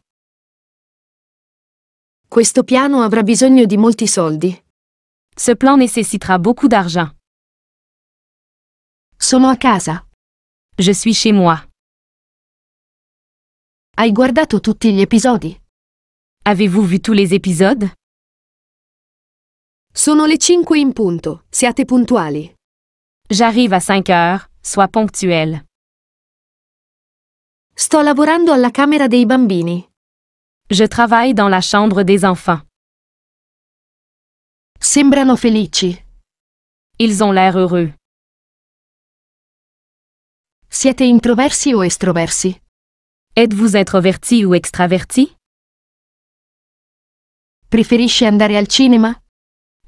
Speaker 3: Questo piano avrà bisogno di molti soldi.
Speaker 2: Ce plan nécessitera beaucoup d'argent.
Speaker 1: Sono a casa.
Speaker 2: Je suis chez moi.
Speaker 1: Hai guardato tutti gli episodi?
Speaker 2: Avez-vous vu tous les épisodes?
Speaker 3: Sono le 5 in punto, siate puntuali.
Speaker 2: J'arrive à 5 heures, sois ponctuel.
Speaker 3: Sto lavorando alla camera dei bambini.
Speaker 2: Je travaille dans la chambre des enfants.
Speaker 1: Sembrano felici.
Speaker 2: Ils ont l'air heureux.
Speaker 1: Siete introversi o estroversi?
Speaker 2: Êtes-vous introverti ou extraverti?
Speaker 1: Preferisce andare al cinema?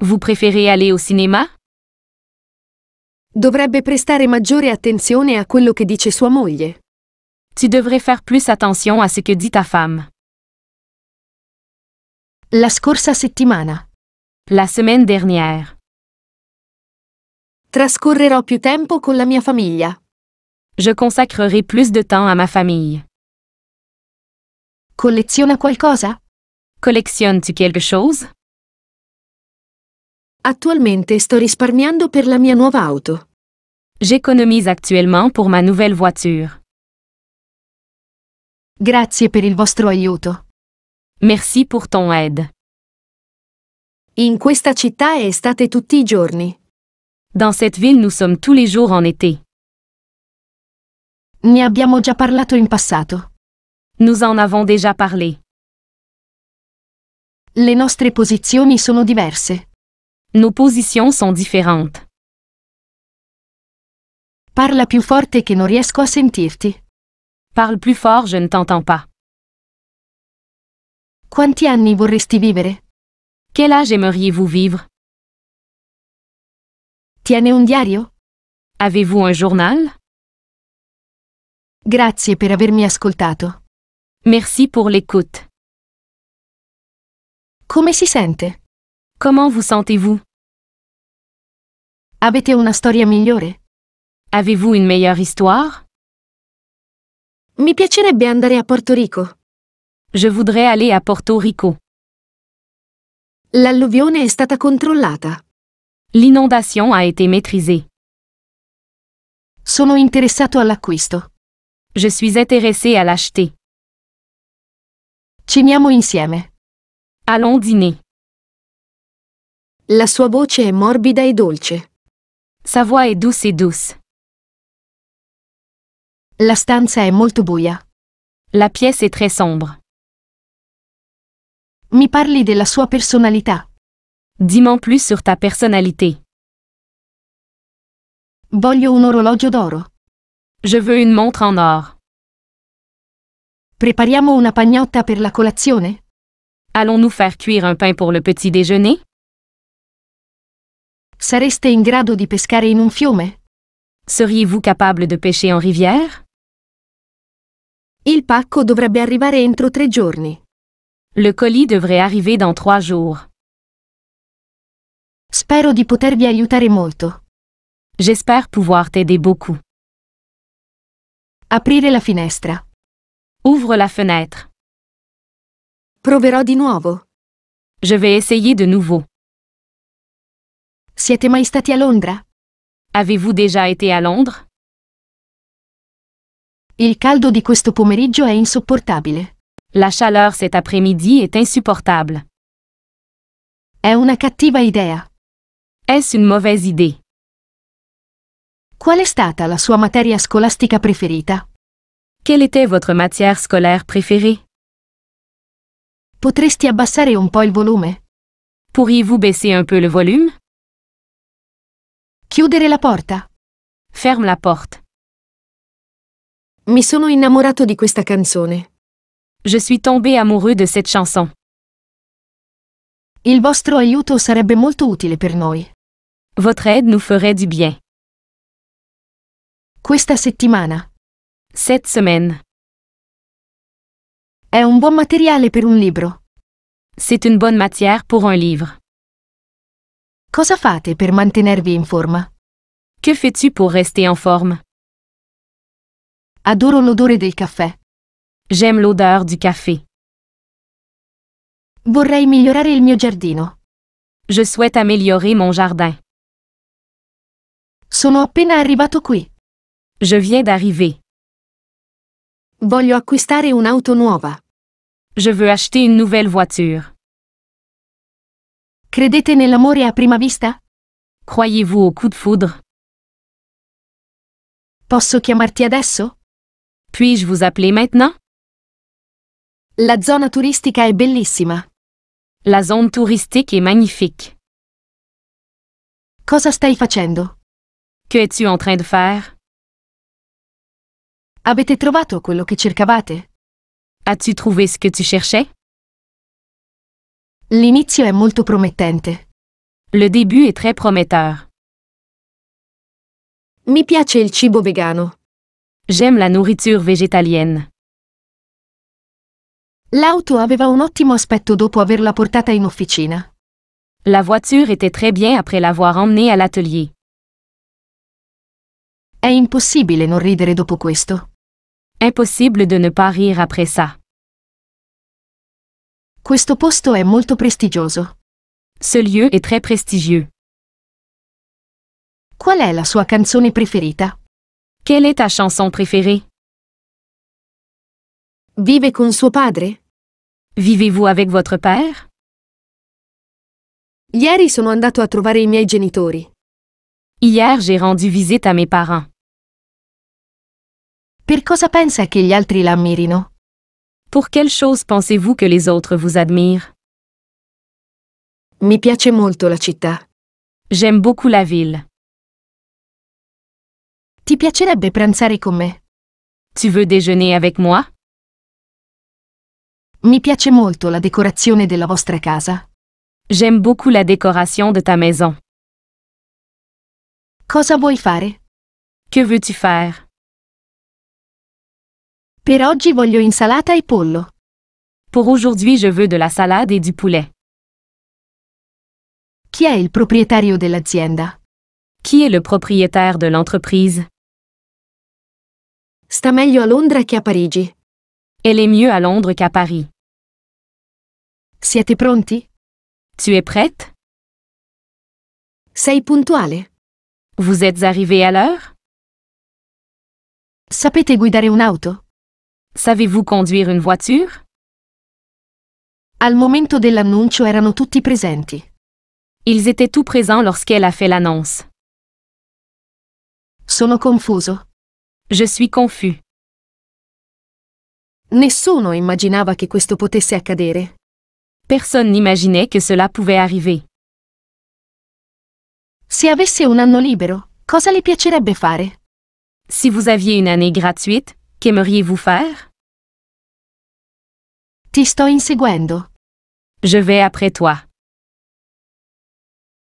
Speaker 2: Vous préférez aller au cinéma?
Speaker 3: Dovrebbe prestare maggiore attenzione a quello che dice sua moglie.
Speaker 2: Tu devrais faire plus attention à ce que dit ta femme.
Speaker 1: La scorsa settimana.
Speaker 2: La semaine dernière.
Speaker 3: Trascorrerò più tempo con la mia famiglia.
Speaker 2: Je consacrerai plus de temps à ma famille.
Speaker 1: Colleziona qualcosa?
Speaker 2: Collectionnes-tu quelque chose?
Speaker 3: Attualmente sto risparmiando per la mia nuova auto.
Speaker 2: J'économise actuellement pour ma nouvelle voiture.
Speaker 1: Grazie per il vostro aiuto.
Speaker 2: Merci pour ton aide.
Speaker 3: In questa città è estate tutti i giorni.
Speaker 2: Dans cette ville, nous sommes tous les jours en été.
Speaker 1: Ne abbiamo già parlato in passato.
Speaker 2: Nous en avons déjà parlé.
Speaker 1: Le nostre posizioni sono diverse.
Speaker 2: Nos positions sont différentes.
Speaker 1: Parla più forte che non riesco a sentirti.
Speaker 2: Parle plus fort, je ne t'entends pas.
Speaker 1: Quanti anni vorresti vivere?
Speaker 2: Quel âge aimeriez-vous vivre?
Speaker 1: Tiene un diario?
Speaker 2: Avez-vous un journal?
Speaker 1: Grazie per avermi ascoltato.
Speaker 2: Merci pour l'écoute.
Speaker 1: Come si sente?
Speaker 2: Comment vous sentez-vous?
Speaker 1: Avete una storia migliore?
Speaker 2: Avez-vous une meilleure histoire?
Speaker 3: Mi piacerebbe andare a Porto Rico.
Speaker 2: Je voudrais aller à Porto Rico.
Speaker 3: L'alluvione è stata controllata.
Speaker 2: L'inondation a été maîtrisée.
Speaker 1: Sono interessato all'acquisto.
Speaker 2: Je suis intéressé à l'acheter.
Speaker 1: Ceniamo insieme.
Speaker 2: Allons dîner.
Speaker 3: La sua voce è morbida e dolce.
Speaker 2: Sa voix est douce et douce.
Speaker 1: La stanza è molto buia.
Speaker 2: La pièce est très sombre.
Speaker 1: Mi parli della sua personalità.
Speaker 2: Dis-moi plus sur ta personnalité.
Speaker 1: Voglio un orologio d'oro.
Speaker 2: Je veux une montre en or.
Speaker 1: Prepariamo una pagnotta per la colazione?
Speaker 2: Allons-nous faire cuire un pain pour le petit déjeuner?
Speaker 1: Sareste in grado di pescare in un fiume?
Speaker 2: Seriez-vous capable de pêcher en rivière?
Speaker 3: Il pacco dovrebbe arrivare entro 3 giorni.
Speaker 2: Le colis devrait arriver dans 3 jours.
Speaker 1: Spero di potervi aiutare molto.
Speaker 2: J'espère pouvoir t'aider beaucoup.
Speaker 1: Aprire la finestra.
Speaker 2: Ouvre la fenêtre.
Speaker 3: Proverò di nuovo.
Speaker 2: Je vais essayer de nouveau.
Speaker 1: Siete mai stati a Londra?
Speaker 2: Avez-vous déjà été à Londres?
Speaker 1: Il caldo di questo pomeriggio è insopportabile.
Speaker 2: La chaleur cet après-midi est insupportable.
Speaker 1: È una cattiva idea.
Speaker 2: Est-ce une mauvaise idée?
Speaker 1: Qual è stata la sua materia scolastica preferita?
Speaker 2: Quelle était votre matière scolaire préférée?
Speaker 1: Potresti abbassare un po' il volume?
Speaker 2: Pourriez-vous baisser un peu le volume?
Speaker 1: Chiudere la porta.
Speaker 2: Ferme la porte.
Speaker 3: Mi sono innamorato di questa canzone.
Speaker 2: Je suis tombé amoureux de cette chanson.
Speaker 1: Il vostro aiuto sarebbe molto utile per noi.
Speaker 2: Votre aide nous ferait du bien.
Speaker 1: Questa settimana.
Speaker 2: Cette semaine.
Speaker 1: È un buon materiale per un libro.
Speaker 2: C'est une bonne matière pour un livre.
Speaker 1: Cosa fate per mantenervi in forma?
Speaker 2: Que fais-tu pour rester en forme?
Speaker 1: Adoro l'odore del caffè.
Speaker 2: J'aime l'odeur du café.
Speaker 1: Vorrei migliorare il mio giardino.
Speaker 2: Je souhaite améliorer mon jardin.
Speaker 1: Sono appena arrivato qui.
Speaker 2: Je viens d'arriver.
Speaker 3: Voglio acquistare un'auto nuova.
Speaker 2: Je veux acheter une nouvelle voiture.
Speaker 1: Credete nell'amore a prima vista?
Speaker 2: Croyez-vous au coup de foudre?
Speaker 1: Posso chiamarti adesso?
Speaker 2: Puis-je vous appeler maintenant?
Speaker 3: La zona turistica è bellissima.
Speaker 2: La zone touristique est magnifique.
Speaker 1: Cosa stai facendo?
Speaker 2: Que es-tu en train de faire?
Speaker 1: Avete trovato quello che cercavate?
Speaker 2: As-tu trouvé ce que tu cherchais?
Speaker 1: L'inizio è molto promettente.
Speaker 2: Le début est très prometteur.
Speaker 3: Mi piace il cibo vegano.
Speaker 2: J'aime la nourriture végétalienne.
Speaker 1: L'auto aveva un ottimo aspetto dopo averla portata in officina.
Speaker 2: La voiture était très bien après l'avoir emmenée à l'atelier.
Speaker 1: È impossibile non ridere dopo questo.
Speaker 2: Impossible de ne pas rire après ça.
Speaker 1: Questo posto è molto prestigioso.
Speaker 2: Ce lieu est très prestigieux.
Speaker 1: Qual è la sua canzone preferita?
Speaker 2: Quelle est ta chanson préférée?
Speaker 3: Vive con suo padre?
Speaker 2: Vivez-vous avec votre père?
Speaker 3: Ieri sono andato a trovare i miei genitori.
Speaker 2: Hier, j'ai rendu visite à mes parents.
Speaker 1: Per cosa pensa che gli altri la ammirino?
Speaker 2: Pour quelle chose pensez-vous que les autres vous admirent?
Speaker 3: Mi piace molto la città.
Speaker 2: J'aime beaucoup la ville.
Speaker 1: Ti piacerebbe pranzare con me?
Speaker 2: Tu veux déjeuner avec moi?
Speaker 1: Mi piace molto la decorazione della vostra casa.
Speaker 2: J'aime beaucoup la décoration de ta maison.
Speaker 1: Cosa vuoi fare?
Speaker 2: Que veux-tu faire?
Speaker 1: Per oggi voglio insalata e pollo.
Speaker 2: Pour aujourd'hui, je veux de la salade et du poulet.
Speaker 1: Chi è il proprietario dell'azienda?
Speaker 2: Qui est le propriétaire de l'entreprise?
Speaker 3: Sta meglio a Londra che a Parigi.
Speaker 2: Elle est mieux à Londres qu'à Paris.
Speaker 1: Siete pronti?
Speaker 2: Tu es prête?
Speaker 3: Sei puntuale?
Speaker 2: Vous êtes arrivé à l'heure?
Speaker 1: Sapete guidare un'auto?
Speaker 2: Savez-vous conduire une voiture?
Speaker 1: Al momento dell'annuncio erano tutti presenti.
Speaker 2: Ils étaient tout présents lorsqu'elle a fait l'annonce.
Speaker 1: Sono confuso.
Speaker 2: Je suis confus.
Speaker 3: Nessuno immaginava che questo potesse accadere.
Speaker 2: Personne n'imaginait que cela pouvait arriver.
Speaker 1: Se avesse un anno libero, cosa le piacerebbe fare?
Speaker 2: Si vous aviez une année gratuite, qu'aimeriez-vous faire?
Speaker 1: Ti sto inseguendo.
Speaker 2: Je vais après toi.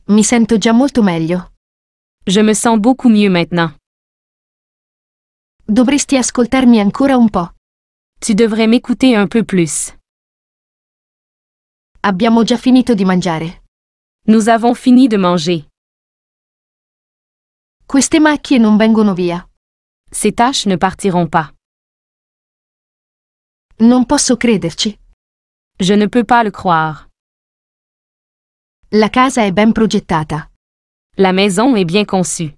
Speaker 1: Mi sento già molto meglio.
Speaker 2: Je me sens beaucoup mieux maintenant.
Speaker 1: Dovresti ascoltarmi ancora un po'.
Speaker 2: Tu devrais m'écouter un peu plus.
Speaker 1: Abbiamo già finito di mangiare.
Speaker 2: Nous avons fini de manger.
Speaker 1: Queste macchie non vengono via.
Speaker 2: Ces taches ne partiront pas.
Speaker 1: Non posso crederci.
Speaker 2: Je ne peux pas le croire.
Speaker 1: La casa è ben progettata.
Speaker 2: La maison est bien conçue.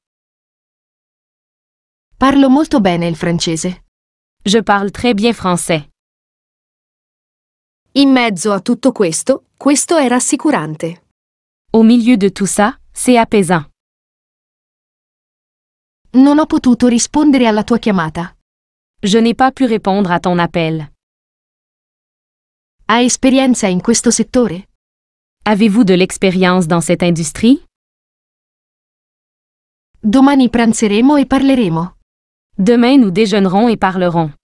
Speaker 1: Parlo molto bene il francese.
Speaker 2: Je parle très bien français.
Speaker 3: In mezzo a tutto questo è rassicurante.
Speaker 2: Au milieu de tout ça, c'est apaisant.
Speaker 1: Non ho potuto rispondere alla tua chiamata.
Speaker 2: Je n'ai pas pu répondre à ton appel.
Speaker 1: Hai esperienza in questo settore?
Speaker 2: Avez-vous de l'expérience dans cette industrie?
Speaker 1: Domani pranzeremo e parleremo.
Speaker 2: Demain nous déjeunerons et parlerons.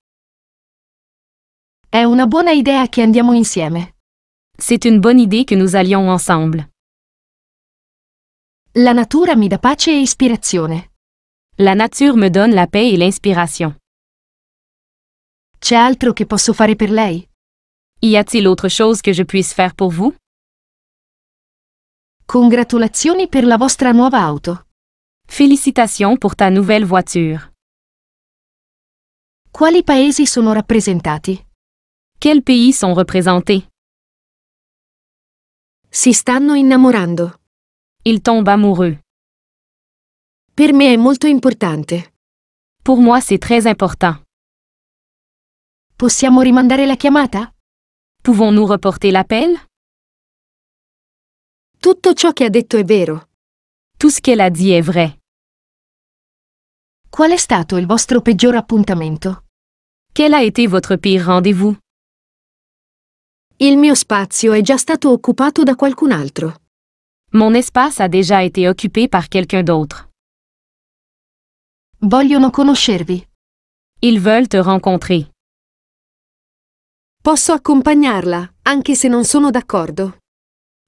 Speaker 1: È una buona idea che andiamo insieme.
Speaker 2: C'est une bonne idée que nous allions ensemble.
Speaker 1: La natura mi dà pace e ispirazione.
Speaker 2: La nature me donne la paix et l'inspiration.
Speaker 1: C'è altro che posso fare per lei?
Speaker 2: Y a-t-il autre chose que je puisse faire pour vous?
Speaker 1: Congratulazioni per la vostra nuova auto.
Speaker 2: Félicitations pour ta nouvelle voiture.
Speaker 1: Quali paesi sono rappresentati?
Speaker 2: Quels pays sont représentés?
Speaker 3: Si stanno innamorando.
Speaker 2: Ils tombent amoureux.
Speaker 3: Per me è molto importante.
Speaker 2: Pour moi, c'est très important.
Speaker 1: Possiamo rimandare la chiamata?
Speaker 2: Pouvons-nous reporter l'appel?
Speaker 3: Tutto ciò che ha detto è vero.
Speaker 2: Tout ce qu'elle a dit est vrai.
Speaker 1: Qual è stato il vostro peggior appuntamento?
Speaker 2: Quel a été votre pire rendez-vous?
Speaker 3: Il mio spazio è già stato occupato da qualcun altro.
Speaker 2: Mon espace a déjà été occupé par quelqu'un d'autre.
Speaker 1: Vogliono conoscervi.
Speaker 2: Ils veulent te rencontrer.
Speaker 3: Posso accompagnarla, anche se non sono d'accordo.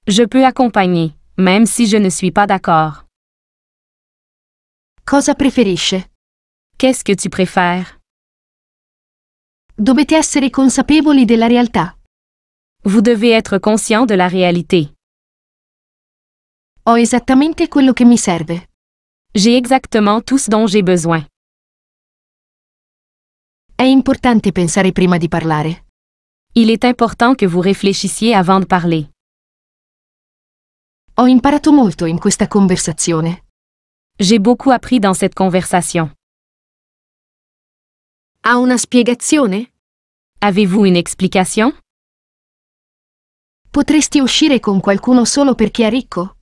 Speaker 2: Je peux accompagner, même si je ne suis pas d'accord.
Speaker 1: Cosa preferisce?
Speaker 2: Qu'est-ce que tu préfères?
Speaker 1: Dovete essere consapevoli della realtà.
Speaker 2: Vous devez être conscient de la réalité.
Speaker 1: Ho esattamente quello che mi serve.
Speaker 2: J'ai exactement tout ce dont j'ai besoin.
Speaker 1: È importante pensare prima di parlare.
Speaker 2: Il est important que vous réfléchissiez avant de parler.
Speaker 1: Ho imparato molto in questa conversazione.
Speaker 2: J'ai beaucoup appris dans cette conversation.
Speaker 3: Ha una spiegazione?
Speaker 2: Avez-vous une explication?
Speaker 1: Potresti uscire con qualcuno solo perché è ricco?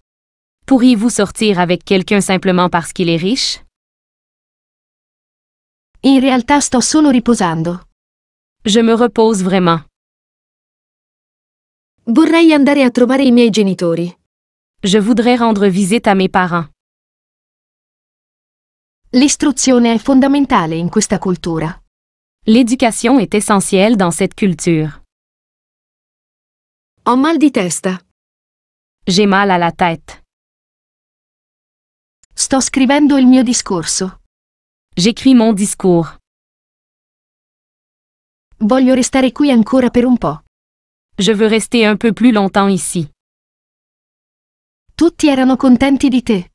Speaker 2: Pourriez-vous sortir avec quelqu'un simplement parce qu'il est riche?
Speaker 1: In realtà sto solo riposando.
Speaker 2: Je me repose vraiment.
Speaker 3: Vorrei andare a trovare i miei genitori.
Speaker 2: Je voudrais rendre visite à mes parents.
Speaker 1: L'istruzione è fondamentale in questa cultura.
Speaker 2: L'éducation est essentielle dans cette culture.
Speaker 3: Ho mal di testa.
Speaker 2: J'ai mal à la tête.
Speaker 1: Sto scrivendo il mio discorso.
Speaker 2: J'écris mon discours.
Speaker 1: Voglio restare qui ancora per un po'.
Speaker 2: Je veux rester un peu plus longtemps ici.
Speaker 1: Tutti erano contenti di te.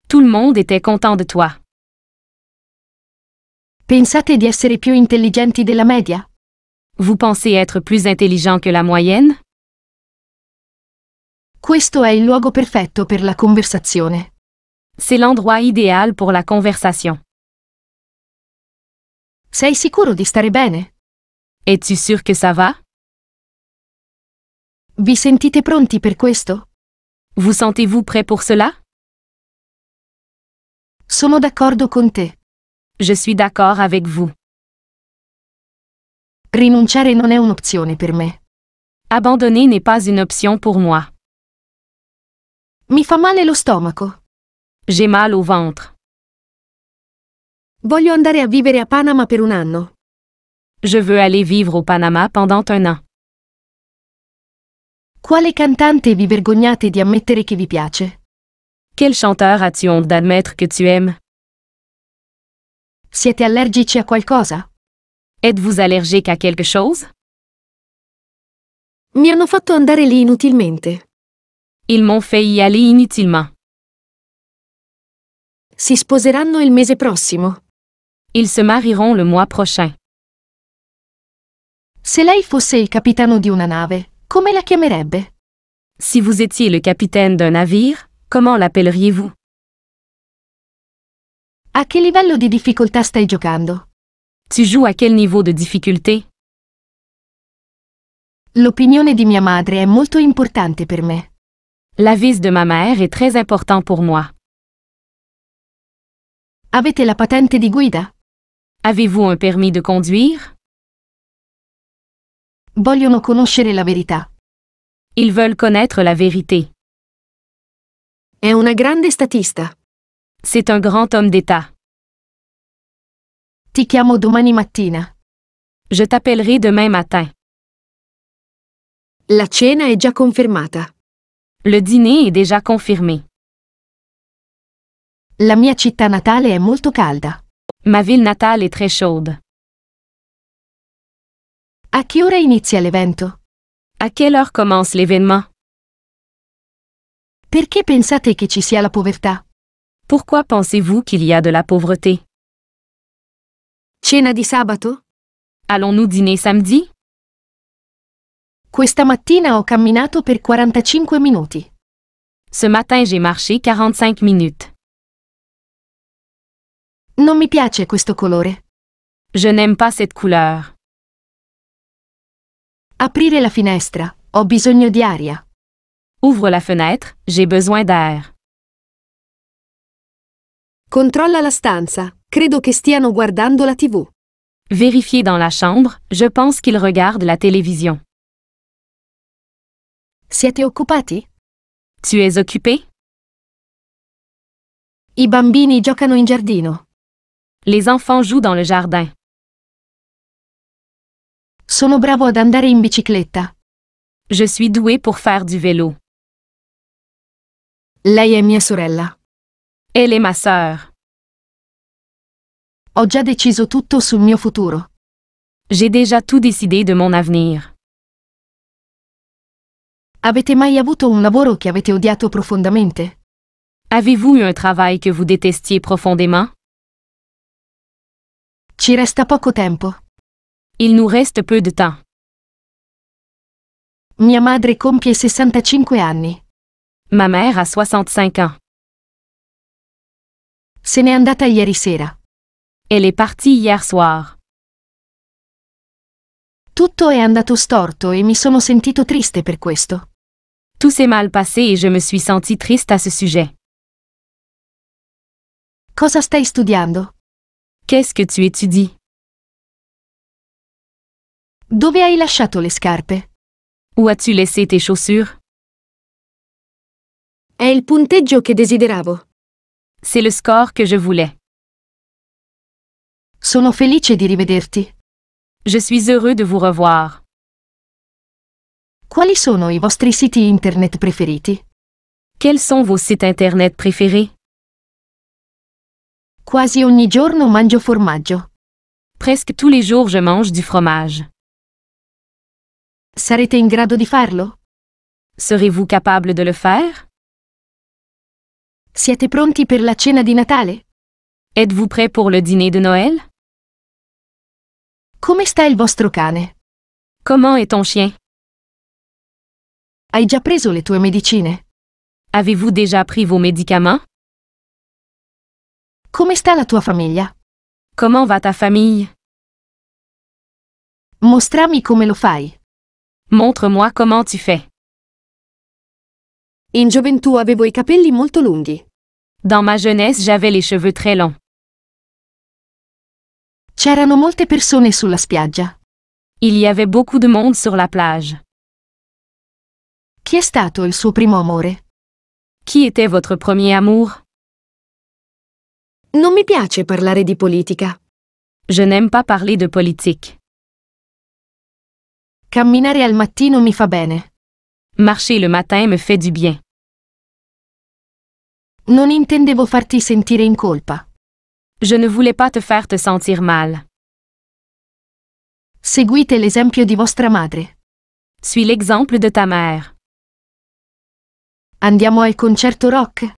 Speaker 2: Tout le monde était content de toi.
Speaker 1: Pensate di essere più intelligenti della media?
Speaker 2: Vous pensez être plus intelligent que la moyenne?
Speaker 1: Questo è il luogo perfetto per la conversazione.
Speaker 2: C'est l'endroit idéal pour la conversation.
Speaker 1: Sei sicuro di stare bene?
Speaker 2: Es-tu sûr que ça va?
Speaker 1: Vi sentite pronti per questo?
Speaker 2: Vous sentez-vous prêt pour cela?
Speaker 1: Sono d'accordo con te.
Speaker 2: Je suis d'accord avec vous.
Speaker 1: Rinunciare non è un'opzione per me.
Speaker 2: Abandonner n'est pas une option pour moi.
Speaker 1: Mi fa male lo stomaco.
Speaker 2: J'ai mal au ventre.
Speaker 3: Voglio andare a vivere a Panama per un anno.
Speaker 2: Je veux aller vivre au Panama pendant un an.
Speaker 1: Quale cantante vi vergognate di ammettere che vi piace?
Speaker 2: Quel chanteur as-tu honte d'admettre que tu aimes?
Speaker 1: Siete allergici a qualcosa?
Speaker 2: Êtes-vous allergique à quelque chose?
Speaker 3: Mi hanno fatto andare lì inutilmente.
Speaker 2: Ils m'ont fait y aller inutilement.
Speaker 3: Si sposeranno il mese prossimo.
Speaker 2: Ils se marieront le mois prochain.
Speaker 1: Se lei fosse il capitano di una nave, come la chiamerebbe?
Speaker 2: Si vous étiez le capitaine d'un navire, comment l'appelleriez-vous?
Speaker 1: A che livello di difficoltà stai giocando?
Speaker 2: Tu joues à quel niveau de difficulté?
Speaker 1: L'opinione di mia madre è molto importante per me.
Speaker 2: L'avis de ma mère est très important pour moi.
Speaker 1: Avete la patente di guida?
Speaker 2: Avez-vous un permis de conduire?
Speaker 1: Vogliono conoscere la verità.
Speaker 2: Ils veulent connaître la vérité.
Speaker 3: È una grande statista.
Speaker 2: C'est un grand homme d'État.
Speaker 1: Ti chiamo domani mattina.
Speaker 2: Je t'appellerai demain matin.
Speaker 3: La cena è già confermata.
Speaker 2: Le dîner est déjà confirmé.
Speaker 1: La mia città natale è molto calda.
Speaker 2: Ma ville natale est très chaude.
Speaker 1: A che ora inizia l'evento?
Speaker 2: À quelle heure commence l'événement?
Speaker 1: Perché pensate che ci sia la povertà?
Speaker 2: Pourquoi pensez-vous qu'il y a de la pauvreté?
Speaker 3: cena di sabato?
Speaker 2: Allons-nous dîner samedi?
Speaker 1: Questa mattina ho camminato per 45 minuti.
Speaker 2: Ce matin j'ai marché 45 minutes.
Speaker 1: Non mi piace questo colore.
Speaker 2: Je n'aime pas cette couleur.
Speaker 1: Aprire la finestra. Ho bisogno di aria.
Speaker 2: Ouvre la fenêtre, j'ai besoin d'air.
Speaker 3: Controlla la stanza. Credo che stiano guardando la TV.
Speaker 2: Vérifiez dans la chambre, je pense qu'ils regardent la télévision.
Speaker 1: Siete occupati?
Speaker 2: Tu es occupé?
Speaker 1: I bambini giocano in giardino.
Speaker 2: Les enfants jouent dans le jardin.
Speaker 1: Sono bravo ad andare in bicicletta.
Speaker 2: Je suis doué pour faire du vélo.
Speaker 1: Lei è mia sorella.
Speaker 2: Elle est ma sœur.
Speaker 1: Ho già deciso tutto sul mio futuro.
Speaker 2: J'ai déjà tout décidé de mon avenir.
Speaker 1: Avete mai avuto un lavoro che avete odiato profondamente?
Speaker 2: Avez-vous eu un travail que vous détestiez profondément?
Speaker 1: Ci resta poco tempo.
Speaker 2: Il nous reste peu de temps.
Speaker 1: Mia madre compie 65 anni.
Speaker 2: Ma mère a 65 ans.
Speaker 1: Se n'è andata ieri sera.
Speaker 2: Elle est partie hier soir.
Speaker 1: Tutto è andato storto e mi sono sentito triste per questo.
Speaker 2: Tout s'est mal passé et je me suis sentie triste à ce sujet.
Speaker 1: Cosa stai studiando?
Speaker 2: Qu'est-ce que tu étudies?
Speaker 1: Dove hai lasciato le scarpe?
Speaker 2: Où as-tu laissé tes chaussures?
Speaker 3: È il punteggio che desideravo.
Speaker 2: C'est le score que je voulais.
Speaker 1: Sono felice di rivederti.
Speaker 2: Je suis heureux de vous revoir.
Speaker 1: Quali sono i vostri siti internet preferiti?
Speaker 2: Quels sont vos sites internet préférés?
Speaker 1: Quasi ogni giorno mangio formaggio.
Speaker 2: Presque tous les jours je mange du fromage.
Speaker 1: Sarete in grado di farlo?
Speaker 2: Serez-vous capable de le faire?
Speaker 1: Siete pronti per la cena di Natale?
Speaker 2: Êtes-vous prêt pour le dîner de Noël?
Speaker 1: Come sta il vostro cane?
Speaker 2: Comment est ton chien?
Speaker 1: Hai già preso le tue medicine?
Speaker 2: Avez-vous déjà pris vos médicaments?
Speaker 1: Come sta la tua famiglia?
Speaker 2: Comment va ta famille?
Speaker 1: Mostrami come lo fai.
Speaker 2: Montre-moi comment tu fais.
Speaker 3: In gioventù avevo i capelli molto lunghi.
Speaker 2: Dans ma jeunesse, j'avais les cheveux très longs.
Speaker 1: C'erano molte persone sulla spiaggia.
Speaker 2: Il y avait beaucoup de monde sur la plage.
Speaker 1: Chi è stato il suo primo amore?
Speaker 2: Qui était votre premier amour?
Speaker 3: Non mi piace parlare di politica.
Speaker 2: Je n'aime pas parler de politique.
Speaker 1: Camminare al mattino mi fa bene.
Speaker 2: Marcher le matin me fait du bien.
Speaker 1: Non intendevo farti sentire in colpa.
Speaker 2: Je ne voulais pas te faire te sentir mal.
Speaker 1: Seguite l'esempio di vostra madre.
Speaker 2: Suis l'exemple de ta mère.
Speaker 1: Andiamo al concerto rock?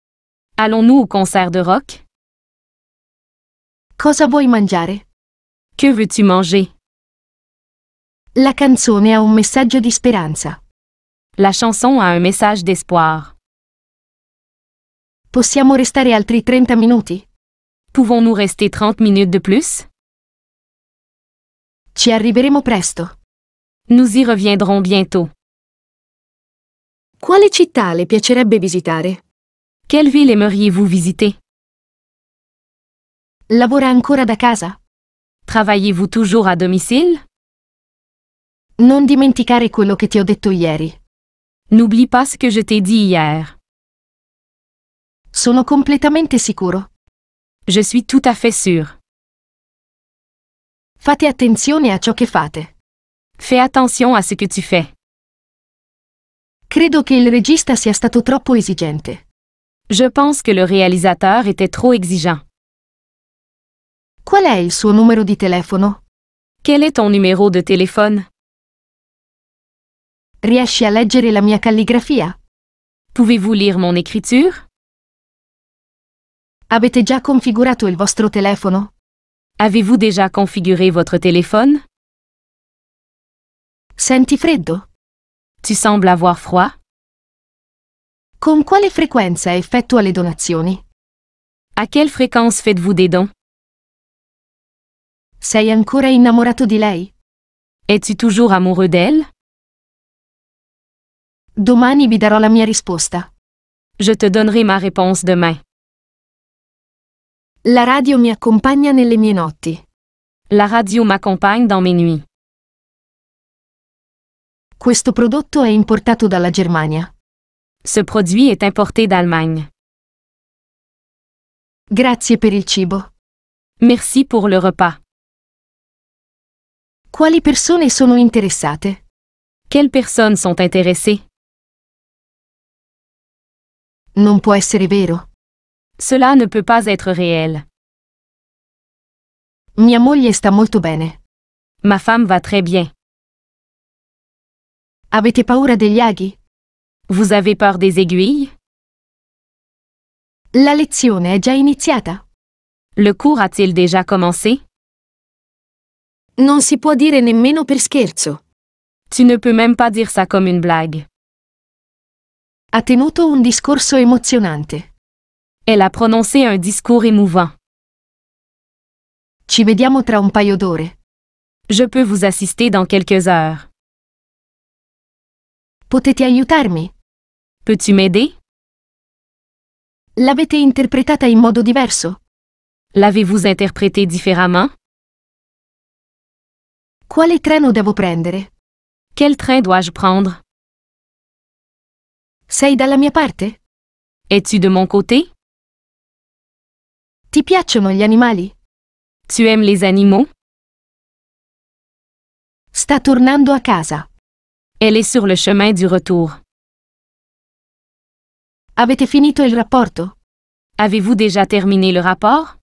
Speaker 2: Allons-nous au concert de rock?
Speaker 1: Cosa vuoi mangiare?
Speaker 2: Que veux-tu manger?
Speaker 1: La canzone ha un messaggio di speranza.
Speaker 2: La chanson a un message d'espoir.
Speaker 1: Possiamo restare altri 30 minuti?
Speaker 2: Pouvons-nous rester 30 minutes de plus?
Speaker 1: Ci arriveremo presto.
Speaker 2: Nous y reviendrons bientôt.
Speaker 3: Quale città le piacerebbe visitare?
Speaker 2: Quelle ville aimeriez-vous visiter?
Speaker 1: Lavora ancora da casa?
Speaker 2: Travaillez-vous toujours à domicile?
Speaker 1: Non dimenticare quello che ti ho detto ieri.
Speaker 2: N'oublie pas ce que je t'ai dit hier.
Speaker 1: Sono completamente sicuro.
Speaker 2: Je suis tout à fait sûr.
Speaker 1: Fate attenzione a ciò che fate.
Speaker 2: Fais attention à ce que tu fais.
Speaker 1: Credo che il regista sia stato troppo esigente.
Speaker 2: Je pense que le réalisateur était trop exigeant.
Speaker 1: Qual è il suo numero di telefono?
Speaker 2: Quel est ton numéro de téléphone?
Speaker 1: Riesci a leggere la mia calligrafia?
Speaker 2: Pouvez-vous lire mon écriture?
Speaker 1: Avete già configurato il vostro telefono?
Speaker 2: Avez-vous déjà configuré votre téléphone?
Speaker 3: Senti freddo?
Speaker 2: Tu sembles avoir froid?
Speaker 3: Con quale frequenza effettua le donazioni?
Speaker 2: À quelle fréquence faites-vous des dons?
Speaker 3: Sei ancora innamorato di lei?
Speaker 2: Es-tu toujours amoureux d'elle?
Speaker 3: Domani vi darò la mia risposta.
Speaker 2: Je te donnerai ma réponse demain.
Speaker 3: La radio mi accompagna nelle mie notti.
Speaker 2: La radio m'accompagne dans mes nuits.
Speaker 3: Questo prodotto è importato dalla Germania.
Speaker 2: Ce produit est importé d'Allemagne.
Speaker 3: Grazie per il cibo.
Speaker 2: Merci pour le repas.
Speaker 3: Quali persone sono interessate?
Speaker 2: Quelles personnes sont intéressées?
Speaker 3: Non può essere vero.
Speaker 2: Cela ne peut pas être réel.
Speaker 3: Mia moglie sta molto bene.
Speaker 2: Ma femme va très bien.
Speaker 3: Avete paura degli aghi?
Speaker 2: Vous avez peur des aiguilles?
Speaker 3: La lezione è già iniziata?
Speaker 2: Le cours a-t-il déjà commencé?
Speaker 3: Non si può dire nemmeno per scherzo.
Speaker 2: Tu ne peux même pas dire ça comme une blague.
Speaker 3: Ha tenuto un discorso emozionante.
Speaker 2: Elle a prononcé un discours émouvant.
Speaker 3: Ci vediamo tra un paio d'ore.
Speaker 2: Je peux vous assister dans quelques heures.
Speaker 3: Potete aiutarmi?
Speaker 2: Peux-tu m'aider?
Speaker 3: L'avete interpretata in modo diverso?
Speaker 2: L'avez-vous interprété différemment?
Speaker 3: Quale treno devo prendere?
Speaker 2: Quel train dois-je prendre?
Speaker 3: Sei dalla mia parte?
Speaker 2: Es-tu de mon côté?
Speaker 3: Ti piacciono gli animali?
Speaker 2: Tu aimes les animaux?
Speaker 3: Sta tornando a casa.
Speaker 2: Elle est sur le chemin du retour.
Speaker 3: Avete finito il rapporto?
Speaker 2: Avez-vous déjà terminé le rapport?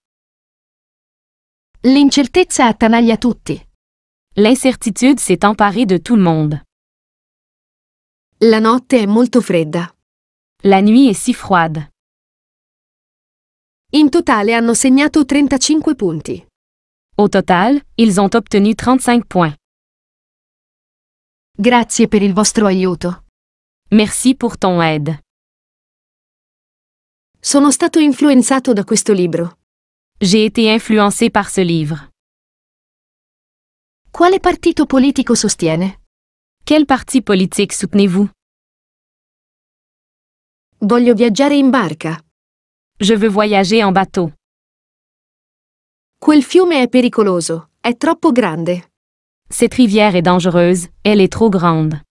Speaker 3: L'incertezza attanaglia tutti.
Speaker 2: L'incertitude s'est emparée de tout le monde.
Speaker 3: La notte è molto fredda.
Speaker 2: La nuit est si froide.
Speaker 3: In totale hanno segnato 35 punti.
Speaker 2: Au total, ils ont obtenu 35 points.
Speaker 3: Grazie per il vostro aiuto.
Speaker 2: Merci pour ton aide.
Speaker 3: Sono stato influenzato da questo libro.
Speaker 2: J'ai été influencé par ce livre.
Speaker 3: Quale partito politico sostiene?
Speaker 2: Quel parti politique soutenez-vous?
Speaker 3: Voglio viaggiare in barca.
Speaker 2: Je veux voyager en bateau.
Speaker 3: Quel fiume è pericoloso, è troppo grande.
Speaker 2: Cette rivière est dangereuse, elle est trop grande.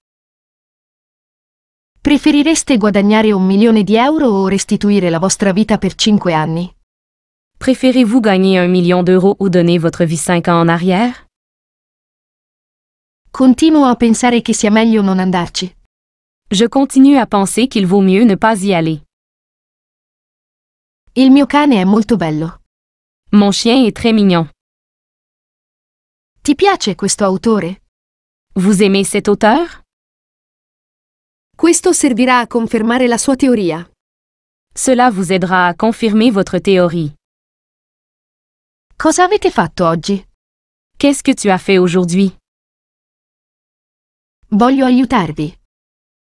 Speaker 3: Preferireste guadagnare 1 milione di euro o restituire la vostra vita per 5 anni?
Speaker 2: Préférez-vous gagner 1 million d'euros ou donner votre vie 5 ans en arrière?
Speaker 3: Continuo a pensare che sia meglio non andarci.
Speaker 2: Je continue à penser qu'il vaut mieux ne pas y aller.
Speaker 3: Il mio cane è molto bello.
Speaker 2: Mon chien est très mignon.
Speaker 3: Ti piace questo autore?
Speaker 2: Vous aimez cet auteur?
Speaker 3: Questo servirà a confermare la sua teoria.
Speaker 2: Cela vous aidera à confirmer votre théorie.
Speaker 3: Cosa avete fatto oggi?
Speaker 2: Qu'est-ce que tu as fait aujourd'hui?
Speaker 3: Voglio aiutarvi.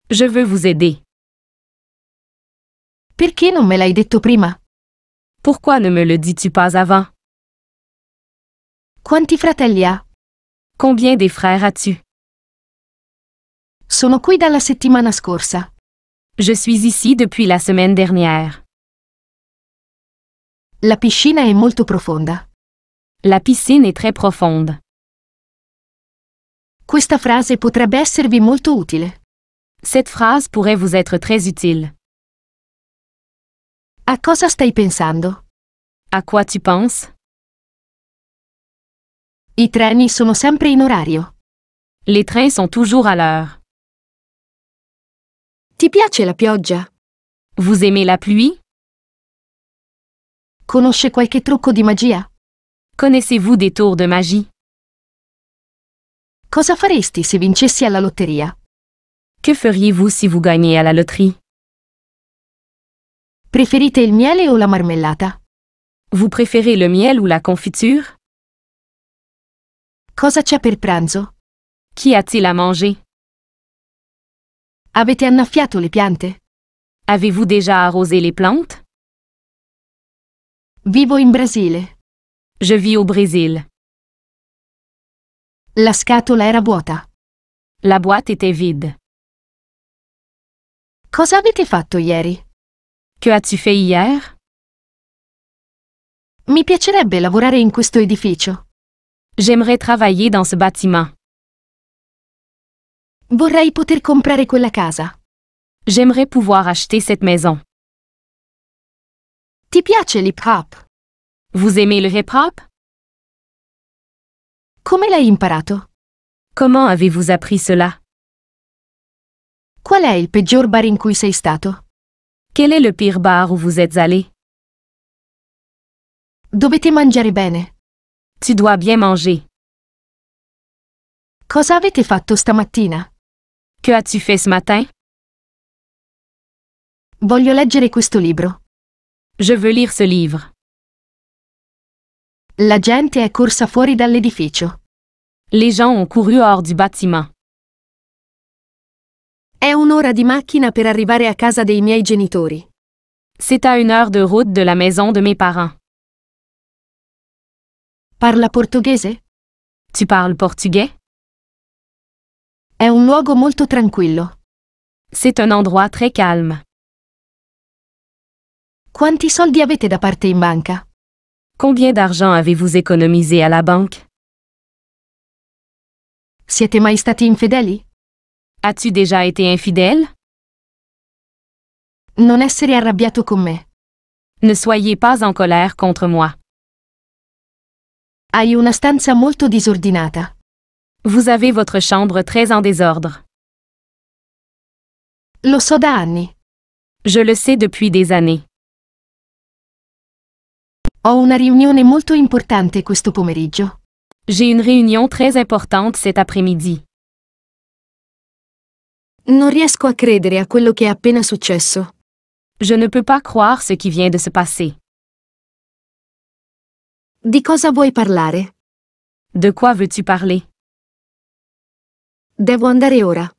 Speaker 2: Je veux vous aider.
Speaker 3: Perché non me l'hai detto prima?
Speaker 2: Pourquoi ne me le dis-tu pas avant?
Speaker 3: Quanti fratelli ha?
Speaker 2: Combien des frères as-tu?
Speaker 3: Sono qui dalla settimana scorsa.
Speaker 2: Je suis ici depuis la semaine dernière.
Speaker 3: La piscina è molto profonda.
Speaker 2: La piscine est très profonde.
Speaker 3: Questa frase potrebbe esservi molto utile.
Speaker 2: Cette phrase pourrait vous être très utile.
Speaker 3: A cosa stai pensando?
Speaker 2: À quoi tu penses?
Speaker 3: I treni sono sempre in orario.
Speaker 2: Les trains sont toujours à l'heure.
Speaker 3: Ti piace la pioggia?
Speaker 2: Vous aimez la pluie?
Speaker 3: Conosce qualche trucco di magia?
Speaker 2: Connaissez-vous des tours de magie?
Speaker 3: Cosa faresti se vincessi alla lotteria?
Speaker 2: Que feriez-vous si vous gagnez à la loterie?
Speaker 3: Preferite il miele o la marmellata?
Speaker 2: Vous préférez le miel ou la confiture?
Speaker 1: Cosa c'è per pranzo?
Speaker 2: Qu'y a-t-il à manger?
Speaker 1: Avete annaffiato le piante?
Speaker 2: Avez-vous déjà arrosé les plantes?
Speaker 1: Vivo in Brasile.
Speaker 2: Je vis au Brésil.
Speaker 1: La scatola era vuota.
Speaker 2: La boîte était vide.
Speaker 1: Cosa avete fatto ieri?
Speaker 2: Que as-tu fait hier?
Speaker 1: Mi piacerebbe lavorare in questo edificio.
Speaker 2: J'aimerais travailler dans ce bâtiment.
Speaker 1: Vorrei poter comprare quella casa.
Speaker 2: J'aimerais pouvoir acheter cette maison.
Speaker 1: Ti piace l'hip hop?
Speaker 2: Vous aimez le hip-hop?
Speaker 1: Come l'hai imparato?
Speaker 2: Comment avez-vous appris cela?
Speaker 1: Qual è il peggior bar in cui sei stato?
Speaker 2: Quel est le pire bar où vous êtes allé?
Speaker 1: Dovete mangiare bene.
Speaker 2: Tu dois bien manger.
Speaker 1: Cosa avete fatto stamattina?
Speaker 2: Que as-tu fait ce matin?
Speaker 1: Voglio leggere questo libro.
Speaker 2: Je veux lire ce livre.
Speaker 1: La gente è corsa fuori dall'edificio.
Speaker 2: Les gens ont couru hors du bâtiment.
Speaker 3: È un'ora di macchina per arrivare a casa dei miei genitori.
Speaker 2: C'est à 1 heure de route de la maison de mes parents.
Speaker 1: Parla portoghese?
Speaker 2: Tu parles portugais?
Speaker 1: È un luogo molto tranquillo.
Speaker 2: C'est un endroit très calme.
Speaker 1: Quanti soldi avete da parte in banca?
Speaker 2: Combien d'argent avez-vous économisé à la banque?
Speaker 1: Siete mai stati infedeli?
Speaker 2: As-tu déjà été infidèle?
Speaker 1: Non essere arrabbiato con me.
Speaker 2: Ne soyez pas en colère contre moi.
Speaker 1: Hai una stanza molto disordinata.
Speaker 2: Vous avez votre chambre très en désordre.
Speaker 1: Lo so da anni.
Speaker 2: Je le sais depuis des années.
Speaker 1: Ho una riunione molto importante questo pomeriggio.
Speaker 2: J'ai une réunion très importante cet après-midi.
Speaker 3: Non riesco a credere a quello che è appena successo.
Speaker 2: Je ne peux pas croire ce qui vient de se passer.
Speaker 3: Di cosa vuoi parlare?
Speaker 2: De quoi veux-tu parler?
Speaker 3: Devo andare ora.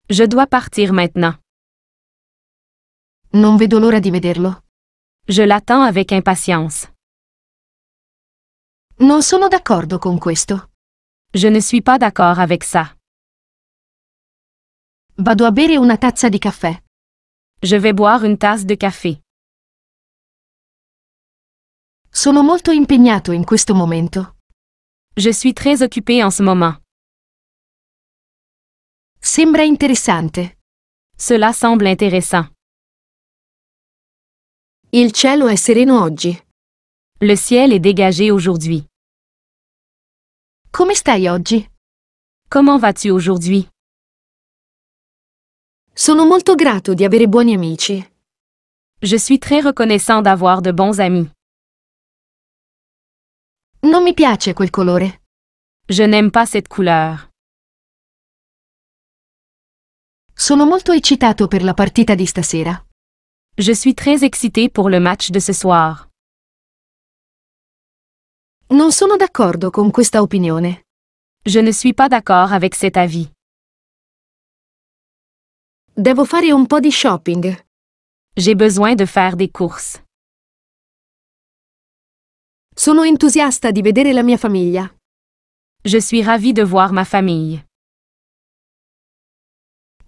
Speaker 2: Je dois partir maintenant.
Speaker 1: Non vedo l'ora di vederlo.
Speaker 2: Je l'attends avec impatience.
Speaker 1: Non sono d'accordo con questo.
Speaker 2: Je ne suis pas d'accord avec ça.
Speaker 1: Vado a bere una tazza di caffè.
Speaker 2: Je vais boire une tasse de café.
Speaker 1: Sono molto impegnato in questo momento.
Speaker 2: Je suis très occupé en ce moment.
Speaker 1: Sembra interessante.
Speaker 2: Cela semble intéressant.
Speaker 3: Il cielo è sereno oggi.
Speaker 2: Le ciel est dégagé aujourd'hui.
Speaker 1: Come stai oggi?
Speaker 2: Comment vas-tu aujourd'hui?
Speaker 3: Sono molto grato di avere buoni amici.
Speaker 2: Je suis très reconnaissant d'avoir de bons amis.
Speaker 1: Non mi piace quel colore.
Speaker 2: Je n'aime pas cette couleur.
Speaker 1: Sono molto eccitato per la partita di stasera.
Speaker 2: Je suis très excité pour le match de ce soir.
Speaker 3: Non sono d'accordo con questa opinione.
Speaker 2: Je ne suis pas d'accord avec cet avis.
Speaker 3: Devo fare un po' di shopping.
Speaker 2: J'ai besoin de faire des courses.
Speaker 3: Sono entusiasta di vedere la mia famiglia.
Speaker 2: Je suis ravie de voir ma famille.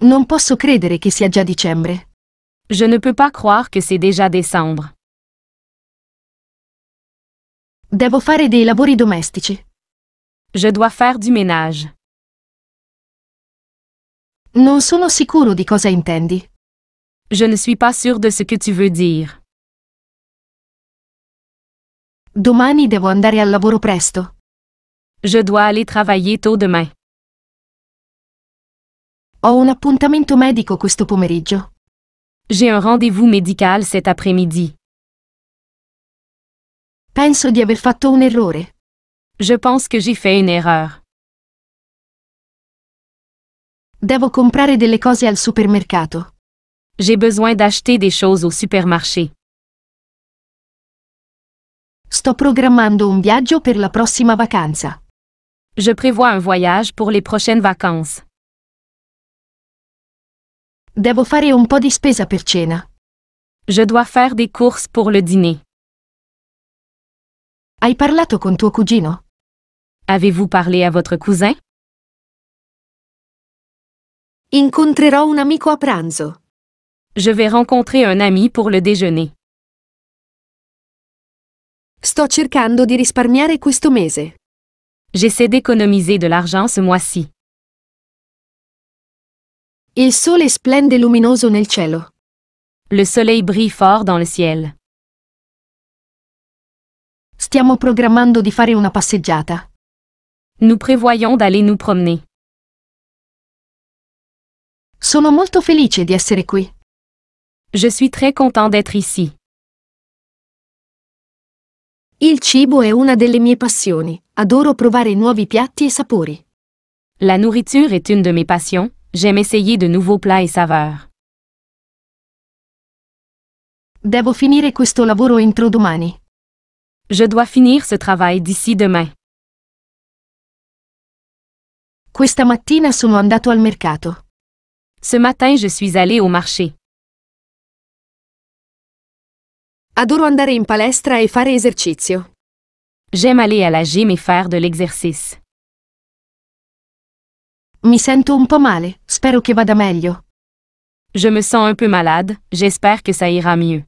Speaker 1: Non posso credere che sia già dicembre.
Speaker 2: Je ne peux pas croire que c'est déjà décembre.
Speaker 1: Devo fare dei lavori domestici.
Speaker 2: Je dois faire du ménage.
Speaker 1: Non sono sicuro di cosa intendi.
Speaker 2: Je ne suis pas sûre de ce que tu veux dire.
Speaker 1: Domani devo andare al lavoro presto.
Speaker 2: Je dois aller travailler tôt demain.
Speaker 1: Ho un appuntamento medico questo pomeriggio.
Speaker 2: J'ai un rendez-vous médical cet après-midi.
Speaker 1: Penso di aver fatto un errore.
Speaker 2: Je pense que j'ai fait une erreur.
Speaker 1: Devo comprare delle cose al supermercato.
Speaker 2: J'ai besoin d'acheter des choses au supermarché.
Speaker 1: Sto programmando un viaggio per la prossima vacanza.
Speaker 2: Je prévois un voyage pour les prochaines vacances.
Speaker 1: Devo fare un po' di spesa per cena.
Speaker 2: Je dois faire des courses pour le dîner.
Speaker 1: Hai parlato con tuo cugino?
Speaker 2: Avez-vous parlé à votre cousin?
Speaker 3: Incontrerò un amico a pranzo.
Speaker 2: Je vais rencontrer un ami pour le déjeuner.
Speaker 3: Sto cercando di risparmiare questo mese.
Speaker 2: J'essaie d'économiser de l'argent ce mois-ci.
Speaker 3: Il sole splende luminoso nel cielo.
Speaker 2: Le soleil brille fort dans le ciel.
Speaker 1: Stiamo programmando di fare una passeggiata.
Speaker 2: Nous prévoyons d'aller nous promener.
Speaker 1: Sono molto felice di essere qui.
Speaker 2: Je suis très content d'être ici.
Speaker 3: Il cibo è una delle mie passioni. Adoro provare nuovi piatti e sapori.
Speaker 2: La nourriture est une de mes passions. J'aime essayer de nouveaux plats et saveurs.
Speaker 1: Devo finire questo lavoro entro domani.
Speaker 2: Je dois finir ce travail d'ici demain.
Speaker 1: Questa mattina sono andato al mercato.
Speaker 2: Ce matin, je suis allé au marché.
Speaker 3: Adoro andare in palestra e fare esercizio.
Speaker 2: J'aime aller à la gym et faire de l'exercice.
Speaker 1: Mi sento un po' male, spero che vada meglio.
Speaker 2: Je me sens un peu malade, j'espère que ça ira mieux.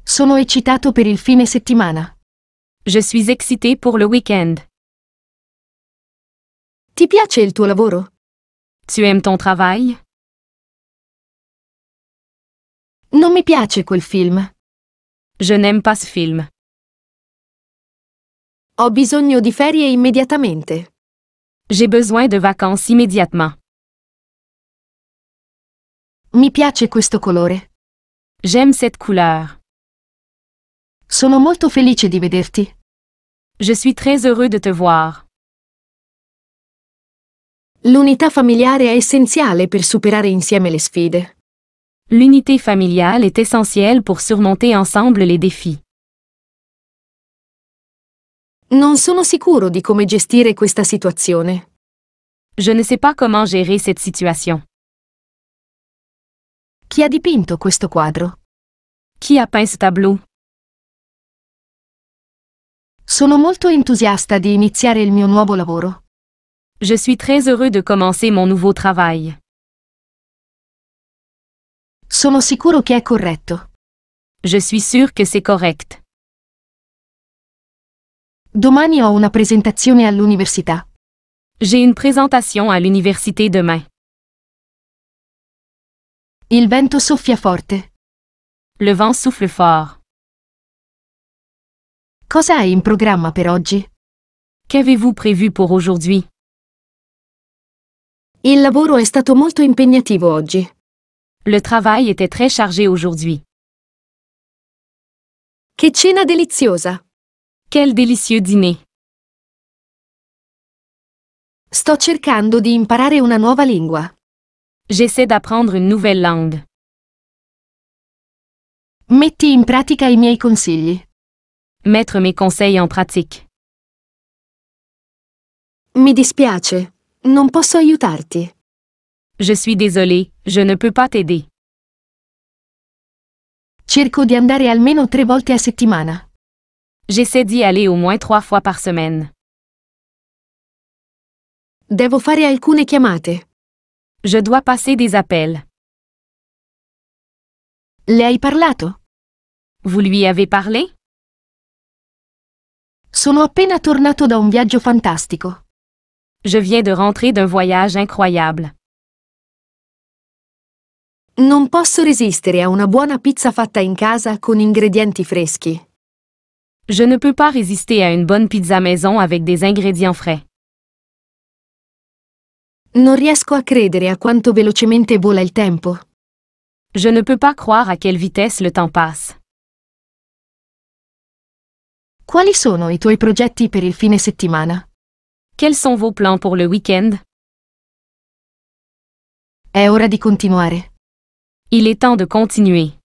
Speaker 1: Sono eccitato per il fine settimana.
Speaker 2: Je suis excitée pour le week-end.
Speaker 3: Ti piace il tuo lavoro?
Speaker 2: Tu aimes ton travail?
Speaker 1: Non mi piace quel film.
Speaker 2: Je n'aime pas ce film.
Speaker 3: Ho bisogno di ferie immediatamente.
Speaker 2: J'ai besoin de vacances immédiatement.
Speaker 1: Mi piace questo colore.
Speaker 2: J'aime cette couleur.
Speaker 1: Sono molto felice di vederti.
Speaker 2: Je suis très heureux de te voir.
Speaker 3: L'unità familiare è essenziale per superare insieme le sfide.
Speaker 2: L'unité familiale est essentielle pour surmonter ensemble les défis.
Speaker 3: Non sono sicuro di come gestire questa situazione.
Speaker 2: Je ne sais pas comment gérer cette situation.
Speaker 1: Chi ha dipinto questo quadro?
Speaker 2: Qui a peint ce tableau?
Speaker 1: Sono molto entusiasta di iniziare il mio nuovo lavoro.
Speaker 2: Je suis très heureux de commencer mon nouveau travail.
Speaker 1: Sono sicuro che è corretto.
Speaker 2: Je suis sûr que c'est correct.
Speaker 1: Domani ho una presentazione all'università.
Speaker 2: J'ai une présentation à l'université demain.
Speaker 1: Il vento soffia forte.
Speaker 2: Le vent souffle fort.
Speaker 1: Cosa hai in programma per oggi?
Speaker 2: Qu'avez-vous prévu pour aujourd'hui?
Speaker 3: Il lavoro è stato molto impegnativo oggi.
Speaker 2: Le travail était très chargé aujourd'hui.
Speaker 3: Che cena deliziosa!
Speaker 2: Quel délicieux dîner!
Speaker 3: Sto cercando di imparare una nuova lingua.
Speaker 2: J'essaie d'apprendre une nouvelle langue.
Speaker 1: Metti in pratica i miei consigli.
Speaker 2: Mettre mes conseils en pratique.
Speaker 3: Mi dispiace, non posso aiutarti.
Speaker 2: Je suis désolé, je ne peux pas t'aider.
Speaker 1: Cerco di andare almeno 3 volte a settimana.
Speaker 2: J'essaie d'y aller au moins 3 fois par semaine.
Speaker 3: Devo fare alcune chiamate.
Speaker 2: Je dois passer des appels.
Speaker 1: Le hai parlato?
Speaker 2: Vous lui avez parlé?
Speaker 1: Sono appena tornato da un viaggio fantastico.
Speaker 2: Je viens de rentrer d'un voyage incroyable.
Speaker 3: Non posso resistere a una buona pizza fatta in casa con ingredienti freschi.
Speaker 2: Je ne peux pas résister à une bonne pizza maison avec des ingrédients frais.
Speaker 3: Non riesco a credere a quanto velocemente vola il tempo.
Speaker 2: Je ne peux pas croire à quelle vitesse le temps passe.
Speaker 1: Quali sono i tuoi progetti per il fine settimana?
Speaker 2: Quels sont vos plans pour le week-end?
Speaker 1: È ora di continuare.
Speaker 2: Il est temps de continuer.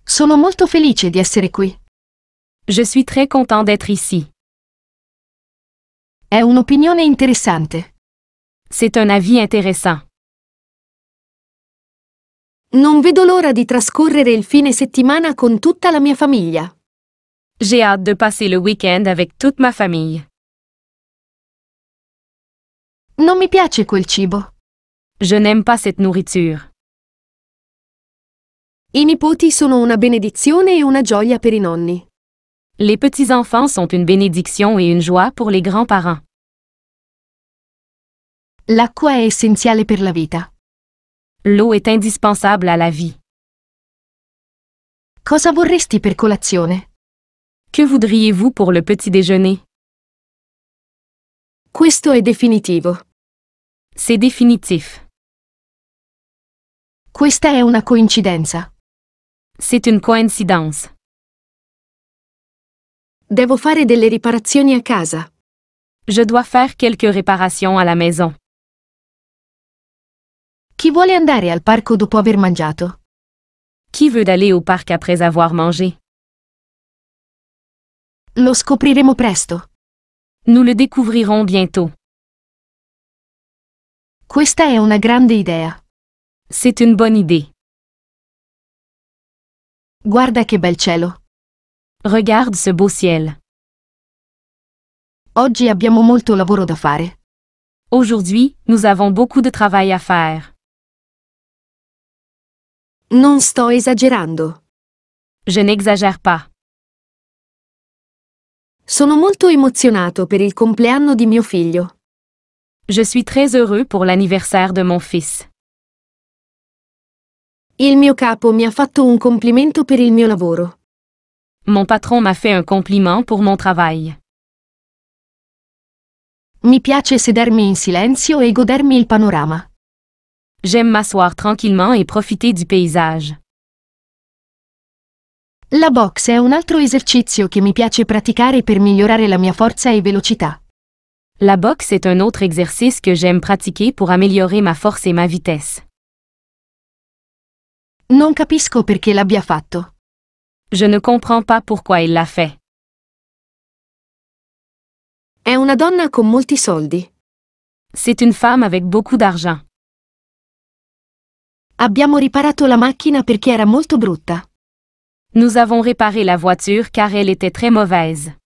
Speaker 1: Sono molto felice di essere qui.
Speaker 2: Je suis très content d'être ici.
Speaker 1: È un'opinione interessante.
Speaker 2: C'est un avis intéressant.
Speaker 3: Non vedo l'ora di trascorrere il fine settimana con tutta la mia famiglia.
Speaker 2: J'ai hâte de passer le week-end avec toute ma famille.
Speaker 1: Non mi piace quel cibo.
Speaker 2: Je n'aime pas cette nourriture.
Speaker 3: I nipoti sono una benedizione e una gioia per i nonni.
Speaker 2: Les petits-enfants sont une bénédiction et une joie pour les grands-parents.
Speaker 1: L'acqua è essenziale per la vita.
Speaker 2: L'eau est indispensable à la vie.
Speaker 1: Cosa vorresti per colazione?
Speaker 2: Que voudriez-vous pour le petit déjeuner?
Speaker 3: Questo è definitivo.
Speaker 2: C'est définitif.
Speaker 1: Questa è una coincidenza.
Speaker 2: C'est une coïncidence.
Speaker 3: Devo fare delle riparazioni a casa.
Speaker 2: Je dois faire quelques réparations à la maison.
Speaker 1: Chi vuole andare al parco dopo aver mangiato?
Speaker 2: Qui veut aller au parc après avoir mangé?
Speaker 1: Lo scopriremo presto.
Speaker 2: Nous le découvrirons bientôt.
Speaker 1: Questa è una grande idea.
Speaker 2: C'est une bonne idée.
Speaker 1: Guarda che bel cielo.
Speaker 2: Regarde ce beau ciel.
Speaker 1: Oggi abbiamo molto lavoro da fare.
Speaker 2: Aujourd'hui, nous avons beaucoup de travail à faire.
Speaker 3: Non sto esagerando.
Speaker 2: Je n'exagère pas.
Speaker 3: Sono molto emozionato per il compleanno di mio figlio.
Speaker 2: Je suis très heureux pour l'anniversaire de mon fils.
Speaker 3: Il mio capo mi ha fatto un complimento per il mio lavoro.
Speaker 2: Mon patron m'a fait un compliment pour mon travail.
Speaker 1: Mi piace sedermi in silenzio e godermi il panorama.
Speaker 2: J'aime m'asseoir tranquillement et profiter du paysage.
Speaker 1: La boxe è un altro esercizio che mi piace praticare per migliorare la mia forza e velocità.
Speaker 2: La boxe est un autre exercice que j'aime pratiquer pour améliorer ma force et ma vitesse.
Speaker 1: Non capisco perché l'abbia fatto.
Speaker 2: Je ne comprends pas pourquoi il l'a fait.
Speaker 3: È una donna con molti soldi.
Speaker 2: C'est une femme avec beaucoup d'argent.
Speaker 3: Abbiamo riparato la macchina perché era molto brutta.
Speaker 2: Nous avons réparé la voiture car elle était très mauvaise.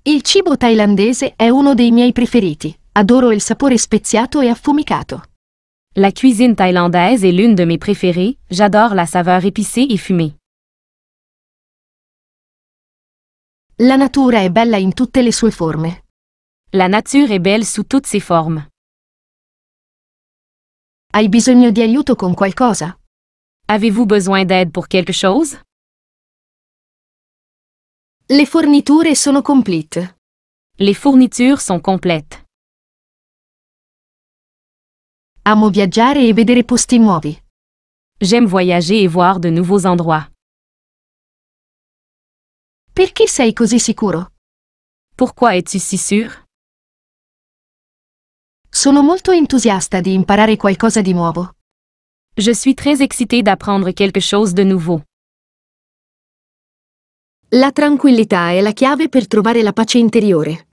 Speaker 1: Il cibo thailandese è uno dei miei preferiti. Adoro il sapore speziato e affumicato.
Speaker 2: La cuisine thaïlandaise est l'une de mes préférées, j'adore la saveur épicée et fumée.
Speaker 1: La natura è bella in tutte le sue forme.
Speaker 2: La nature est belle sous toutes ses formes.
Speaker 1: Hai bisogno di aiuto con qualcosa?
Speaker 2: Avez-vous besoin d'aide pour quelque chose?
Speaker 3: Le forniture sono complete.
Speaker 2: Les fournitures sont complètes.
Speaker 1: Amo viaggiare e vedere posti nuovi.
Speaker 2: J'aime voyager et voir de nouveaux endroits.
Speaker 1: Perché sei così sicuro?
Speaker 2: Pourquoi es-tu si sûr?
Speaker 1: Sono molto entusiasta di imparare qualcosa di nuovo.
Speaker 2: Je suis très excitée d'apprendre quelque chose de nouveau.
Speaker 3: La tranquillità è la chiave per trovare la pace interiore.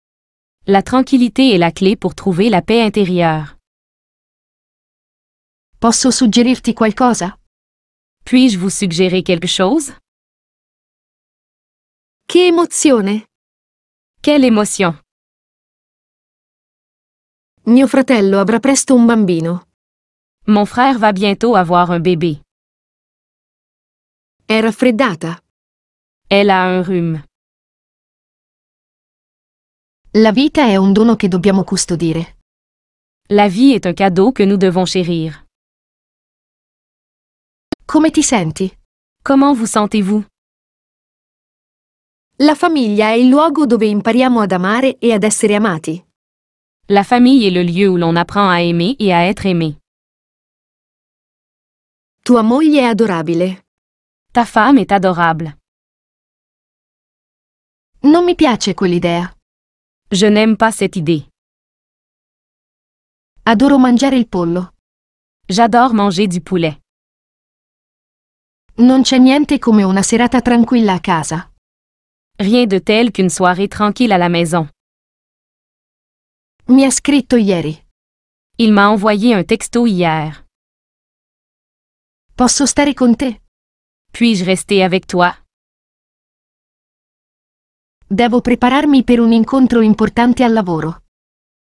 Speaker 2: La tranquillité est la clé pour trouver la paix intérieure.
Speaker 1: Posso suggerirti qualcosa?
Speaker 2: Puis-je vous suggérer quelque chose?
Speaker 3: Che emozione!
Speaker 2: Quelle émotion!
Speaker 3: Mio fratello avrà presto un bambino.
Speaker 2: Mon frère va bientôt avoir un bébé.
Speaker 3: È raffreddata.
Speaker 2: Elle a un rhume.
Speaker 1: La vita è un dono che dobbiamo custodire.
Speaker 2: La vie est un cadeau que nous devons chérir.
Speaker 1: Come ti senti?
Speaker 2: Comment vous sentez-vous?
Speaker 3: La famiglia è il luogo dove impariamo ad amare e ad essere amati.
Speaker 2: La famille est le lieu où l'on apprend à aimer et à être aimé.
Speaker 3: Tua moglie è adorabile.
Speaker 2: Ta femme est adorable.
Speaker 1: Non mi piace quell'idea.
Speaker 2: Je n'aime pas cette idée.
Speaker 1: Adoro mangiare il pollo.
Speaker 2: J'adore manger du poulet.
Speaker 1: Non c'è niente come una serata tranquilla a casa.
Speaker 2: Rien de tel qu'une soirée tranquille à la maison.
Speaker 1: Mi ha scritto ieri.
Speaker 2: Il m'a envoyé un texto hier.
Speaker 1: Posso stare con te?
Speaker 2: Puis-je rester avec toi?
Speaker 1: Devo prepararmi per un incontro importante al lavoro.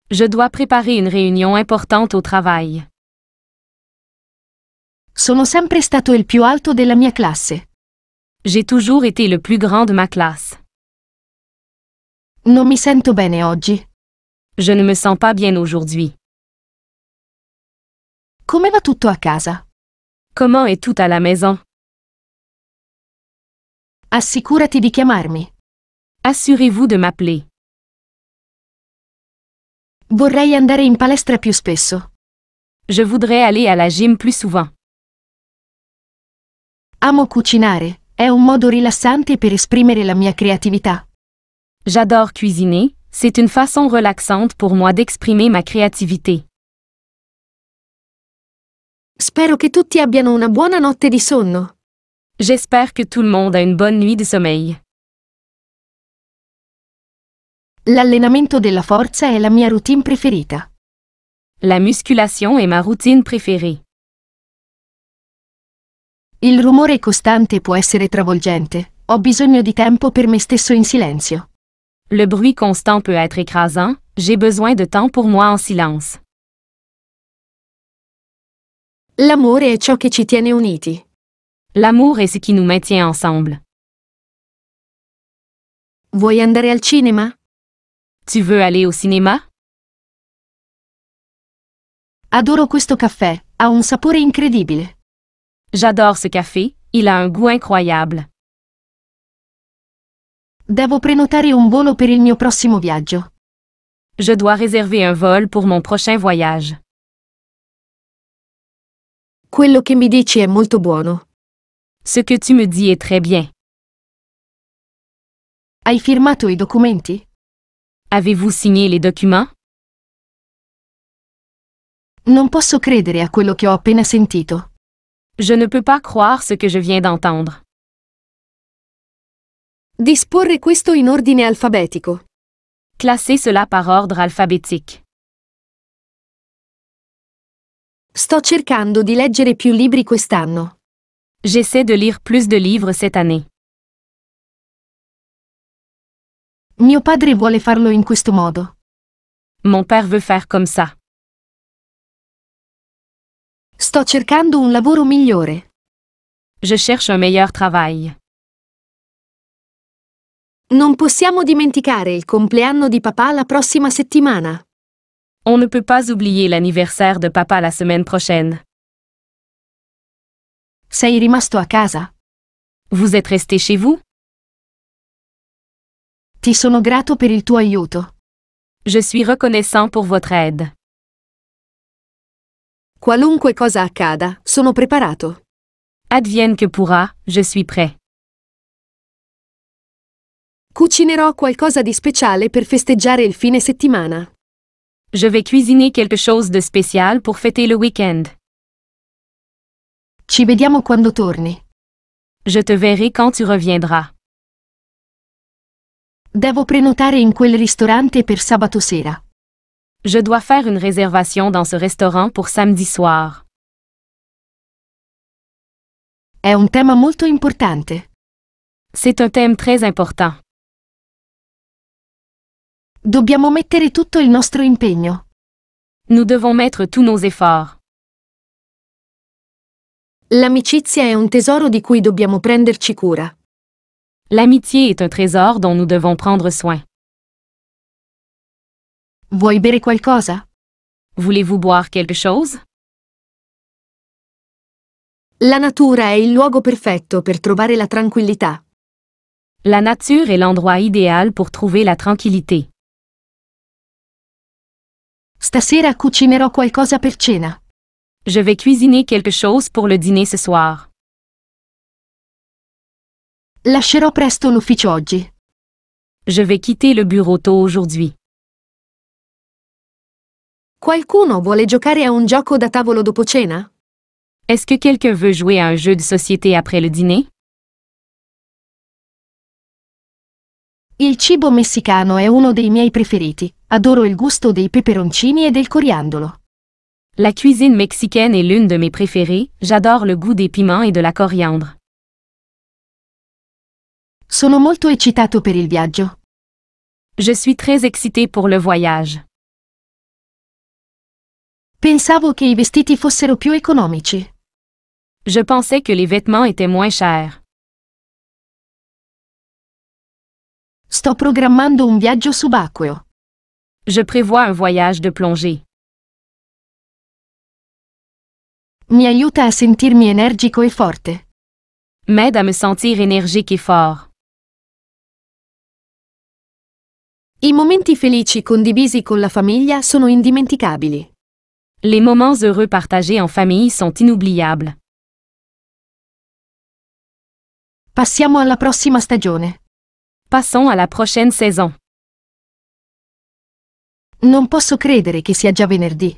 Speaker 2: Je dois préparer une réunion importante au travail.
Speaker 1: Sono sempre stato il più alto della mia classe.
Speaker 2: J'ai toujours été le plus grand de ma classe.
Speaker 1: Non mi sento bene oggi.
Speaker 2: Je ne me sens pas bien aujourd'hui.
Speaker 1: Come va tutto a casa?
Speaker 2: Comment est tout à la maison?
Speaker 1: Assicurati di chiamarmi.
Speaker 2: Assurez-vous de m'appeler.
Speaker 1: Vorrei andare in palestra più spesso.
Speaker 2: Je voudrais aller à la gym plus souvent.
Speaker 1: Amo cucinare, è un modo rilassante per esprimere la mia creatività.
Speaker 2: J'adore cuisiner, c'est une façon relaxante pour moi d'exprimer ma créativité.
Speaker 3: Spero che tutti abbiano una buona notte di sonno.
Speaker 2: J'espère que tout le monde a une bonne nuit de sommeil.
Speaker 1: L'allenamento della forza è la mia routine preferita.
Speaker 2: La musculation est ma routine préférée.
Speaker 1: Il rumore costante può essere travolgente. Ho bisogno di tempo per me stesso in silenzio.
Speaker 2: Le bruit constant peut être écrasant, j'ai besoin de temps pour moi en silence.
Speaker 3: L'amore è ciò che ci tiene uniti.
Speaker 2: L'amour est ce qui nous maintient ensemble.
Speaker 3: Vuoi andare al cinema?
Speaker 2: Tu veux aller au cinéma?
Speaker 1: Adoro questo caffè, ha un sapore incredibile.
Speaker 2: J'adore ce café, il a un goût incroyable.
Speaker 1: Devo prenotare un volo per il mio prossimo viaggio.
Speaker 2: Je dois réserver un vol pour mon prochain voyage.
Speaker 3: Quello che mi dici è molto buono.
Speaker 2: Ce que tu me dis est très bien.
Speaker 1: Hai firmato i documenti?
Speaker 2: Avez-vous signé les documents?
Speaker 1: Non posso credere a quello che ho appena sentito.
Speaker 2: Je ne peux pas croire ce que je viens d'entendre.
Speaker 3: Disporre questo in ordine alfabetico.
Speaker 2: Classez cela par ordre alphabétique.
Speaker 3: Sto cercando di leggere più libri quest'anno.
Speaker 2: J'essaie de lire plus de livres cette année.
Speaker 1: Mio padre vuole farlo in questo modo.
Speaker 2: Mon père veut faire comme ça.
Speaker 3: Sto cercando un lavoro migliore.
Speaker 2: Je cherche un meilleur travail.
Speaker 3: Non possiamo dimenticare il compleanno di papà la prossima settimana.
Speaker 2: On ne peut pas oublier l'anniversaire de papa la semaine prochaine.
Speaker 1: Sei rimasto a casa?
Speaker 2: Vous êtes resté chez vous?
Speaker 1: Ti sono grato per il tuo aiuto.
Speaker 2: Je suis reconnaissant pour votre aide.
Speaker 3: Qualunque cosa accada, sono preparato.
Speaker 2: Advienne que pourra, je suis prêt.
Speaker 3: Cucinerò qualcosa di speciale per festeggiare il fine settimana.
Speaker 2: Je vais cuisiner quelque chose de spécial pour fêter le week-end.
Speaker 1: Ci vediamo quando torni.
Speaker 2: Je te verrai quand tu reviendras.
Speaker 1: Devo prenotare in quel ristorante per sabato sera.
Speaker 2: Je dois faire une réservation dans ce restaurant pour samedi soir.
Speaker 1: È un tema molto importante.
Speaker 2: C'est un thème très important.
Speaker 1: Dobbiamo mettere tutto il nostro impegno.
Speaker 2: Nous devons mettre tous nos efforts.
Speaker 3: L'amicizia è un tesoro di cui dobbiamo prenderci cura.
Speaker 2: L'amitié est un trésor dont nous devons prendre soin.
Speaker 1: Vuoi bere qualcosa?
Speaker 2: Voulez-vous boire quelque chose?
Speaker 3: La natura è il luogo perfetto per trovare la tranquillità.
Speaker 2: La nature est l'endroit idéal pour trouver la tranquillité.
Speaker 1: Stasera cucinerò qualcosa per cena.
Speaker 2: Je vais cuisiner quelque chose pour le dîner ce soir.
Speaker 1: Lascerò presto l'ufficio oggi.
Speaker 2: Je vais quitter le bureau tôt aujourd'hui.
Speaker 3: Qualcuno vuole giocare a un gioco da tavolo dopo cena?
Speaker 2: Est-ce que quelqu'un veut jouer à un jeu de société après le dîner?
Speaker 1: Il cibo messicano è uno dei miei preferiti. Adoro il gusto dei peperoncini e del coriandolo.
Speaker 2: La cuisine mexicaine est l'une de mes préférées, j'adore le goût des piments et de la coriandre.
Speaker 1: Sono molto eccitato per il viaggio.
Speaker 2: Je suis très excitée pour le voyage.
Speaker 1: Pensavo che i vestiti fossero più economici.
Speaker 2: Je pensais que les vêtements étaient moins chers.
Speaker 1: Sto programmando un viaggio subacqueo.
Speaker 2: Je prévois un voyage de plongée.
Speaker 1: Mi aiuta a sentirmi energico e forte.
Speaker 2: M'aide à me sentir énergique et fort.
Speaker 3: I momenti felici condivisi con la famiglia sono indimenticabili.
Speaker 2: Les moments heureux partagés en famille sont inoubliables.
Speaker 1: Passiamo alla prossima stagione.
Speaker 2: Passons à la prochaine saison.
Speaker 1: Non posso credere che sia già venerdì.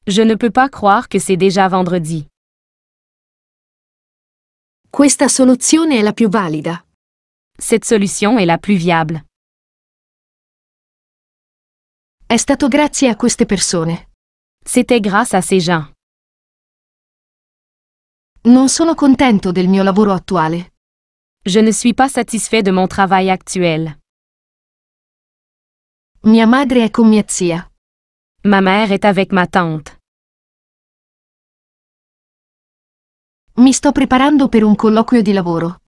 Speaker 2: Je ne peux pas croire que c'est déjà vendredi.
Speaker 3: Questa soluzione è la più valida.
Speaker 2: Cette solution est la plus viable.
Speaker 1: È stato grazie a queste persone.
Speaker 2: C'était grâce à ces gens.
Speaker 1: Non sono contento del mio lavoro attuale.
Speaker 2: Je ne suis pas satisfait de mon travail actuel.
Speaker 1: Mia madre è con mia zia.
Speaker 2: Ma mère est avec ma tante.
Speaker 1: Mi sto preparando per un colloquio di lavoro.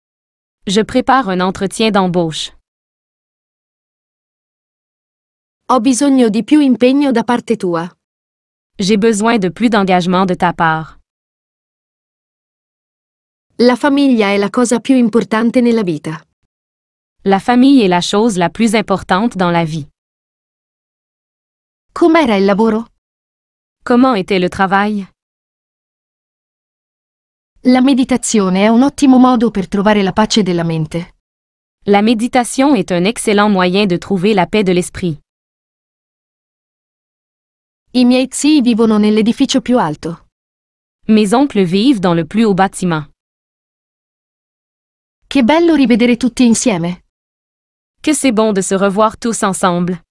Speaker 2: Je prépare un entretien d'embauche.
Speaker 3: Ho bisogno di più impegno da parte tua.
Speaker 2: J'ai besoin de plus d'engagement de ta part.
Speaker 3: La famiglia è la cosa più importante nella vita.
Speaker 2: La famille est la chose la plus importante dans la vie.
Speaker 1: Com'era il lavoro?
Speaker 2: Comment était le travail?
Speaker 1: La meditazione è un ottimo modo per trovare la pace della mente.
Speaker 2: La méditation est un excellent moyen de trouver la paix de l'esprit.
Speaker 1: I miei zii vivono nell'edificio più alto.
Speaker 2: Mes oncles vivent dans le plus haut bâtiment.
Speaker 1: Che bello rivedere tutti insieme.
Speaker 2: Que c'est bon de se revoir tous ensemble.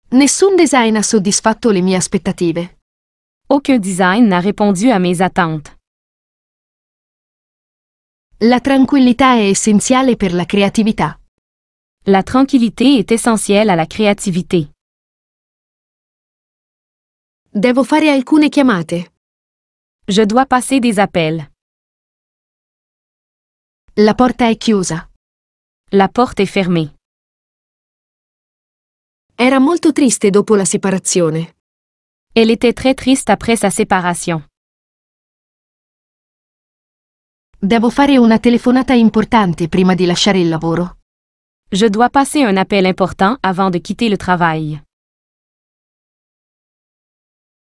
Speaker 1: Nessun design ha soddisfatto le mie aspettative.
Speaker 2: Aucun design n'a répondu à mes attentes.
Speaker 1: La tranquillità è essenziale per la creatività.
Speaker 2: La tranquillité est essentielle à la créativité.
Speaker 3: Devo fare alcune chiamate.
Speaker 2: Je dois passer des appels.
Speaker 1: La porta è chiusa.
Speaker 2: La porte est fermée.
Speaker 3: Era molto triste dopo la separazione.
Speaker 2: Elle était très triste après sa séparation.
Speaker 1: Devo fare una telefonata importante prima di lasciare il lavoro.
Speaker 2: Je dois passer un appel important avant de quitter le travail.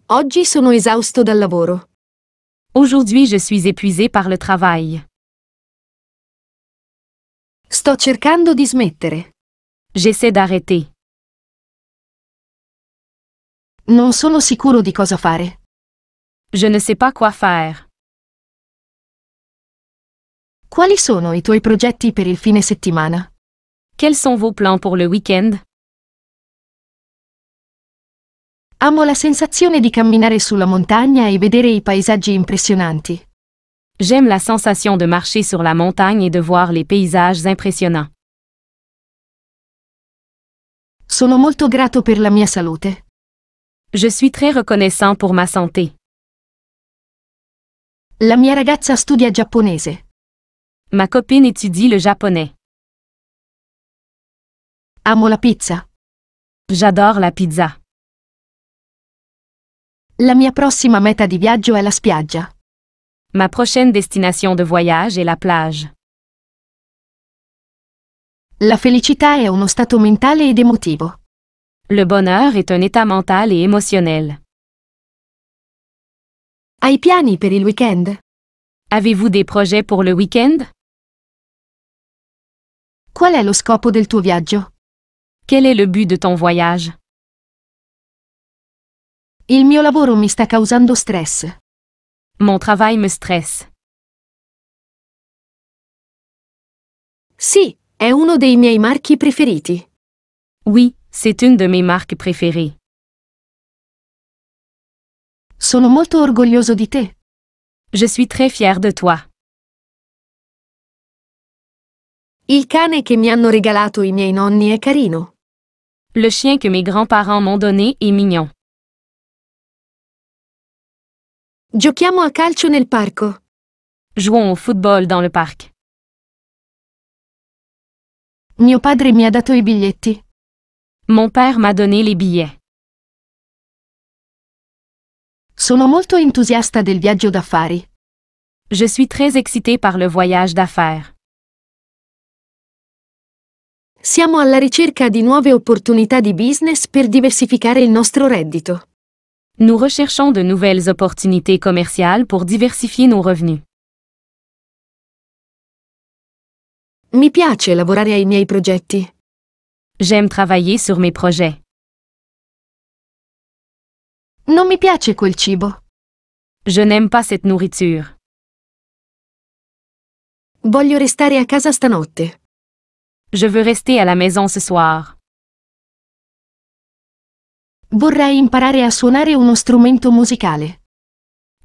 Speaker 3: Oggi sono esausto dal lavoro.
Speaker 2: Aujourd'hui, je suis épuisée par le travail.
Speaker 3: Sto cercando di smettere.
Speaker 2: J'essaie d'arrêter.
Speaker 1: Non sono sicuro di cosa fare.
Speaker 2: Je ne sais pas quoi faire.
Speaker 1: Quali sono i tuoi progetti per il fine settimana?
Speaker 2: Quels sont vos plans pour le week-end?
Speaker 1: Amo la sensazione di camminare sulla montagna e vedere i paesaggi impressionanti.
Speaker 2: J'aime la sensation de marcher sur la montagne et de voir les paysages impressionnants.
Speaker 1: Sono molto grato per la mia salute.
Speaker 2: Je suis très reconnaissant pour ma santé.
Speaker 1: La mia ragazza studia giapponese.
Speaker 2: Ma copine étudie le japonais.
Speaker 1: Amo la pizza.
Speaker 2: J'adore la pizza.
Speaker 1: La mia prossima meta di viaggio è la spiaggia.
Speaker 2: Ma prochaine destination de voyage est la plage.
Speaker 1: La felicità è uno stato mentale ed emotivo.
Speaker 2: Le bonheur est un état mental et émotionnel.
Speaker 3: Hai piani per il weekend?
Speaker 2: Avez-vous des projets pour le week-end?
Speaker 1: Qual è lo scopo del tuo viaggio?
Speaker 2: Quel est le but de ton voyage?
Speaker 1: Il mio lavoro mi sta causando stress.
Speaker 2: Mon travail me stresse.
Speaker 3: Sì, è uno dei miei marchi preferiti.
Speaker 2: Oui, c'est une de mes marques préférées.
Speaker 1: Sono molto orgoglioso di te.
Speaker 2: Je suis très fière de toi.
Speaker 3: Il cane che mi hanno regalato i miei nonni è carino.
Speaker 2: Le chien que mes grands-parents m'ont donné est mignon.
Speaker 3: Giochiamo a calcio nel parco.
Speaker 2: Jouons au football dans le parc.
Speaker 1: Mio padre mi ha dato i biglietti.
Speaker 2: Mon père m'a donné les billets.
Speaker 1: Sono molto entusiasta del viaggio d'affari.
Speaker 2: Je suis très excitée par le voyage d'affaires.
Speaker 3: Siamo alla ricerca di nuove opportunità di business per diversificare il nostro reddito.
Speaker 2: Nous recherchons de nouvelles opportunités commerciales pour diversifier nos revenus.
Speaker 3: Mi piace lavorare ai miei progetti.
Speaker 2: J'aime travailler sur mes projets.
Speaker 1: Non mi piace quel cibo.
Speaker 2: Je n'aime pas cette nourriture.
Speaker 3: Voglio restare a casa stanotte.
Speaker 2: Je veux rester à la maison ce soir.
Speaker 1: Vorrei imparare a suonare uno strumento musicale.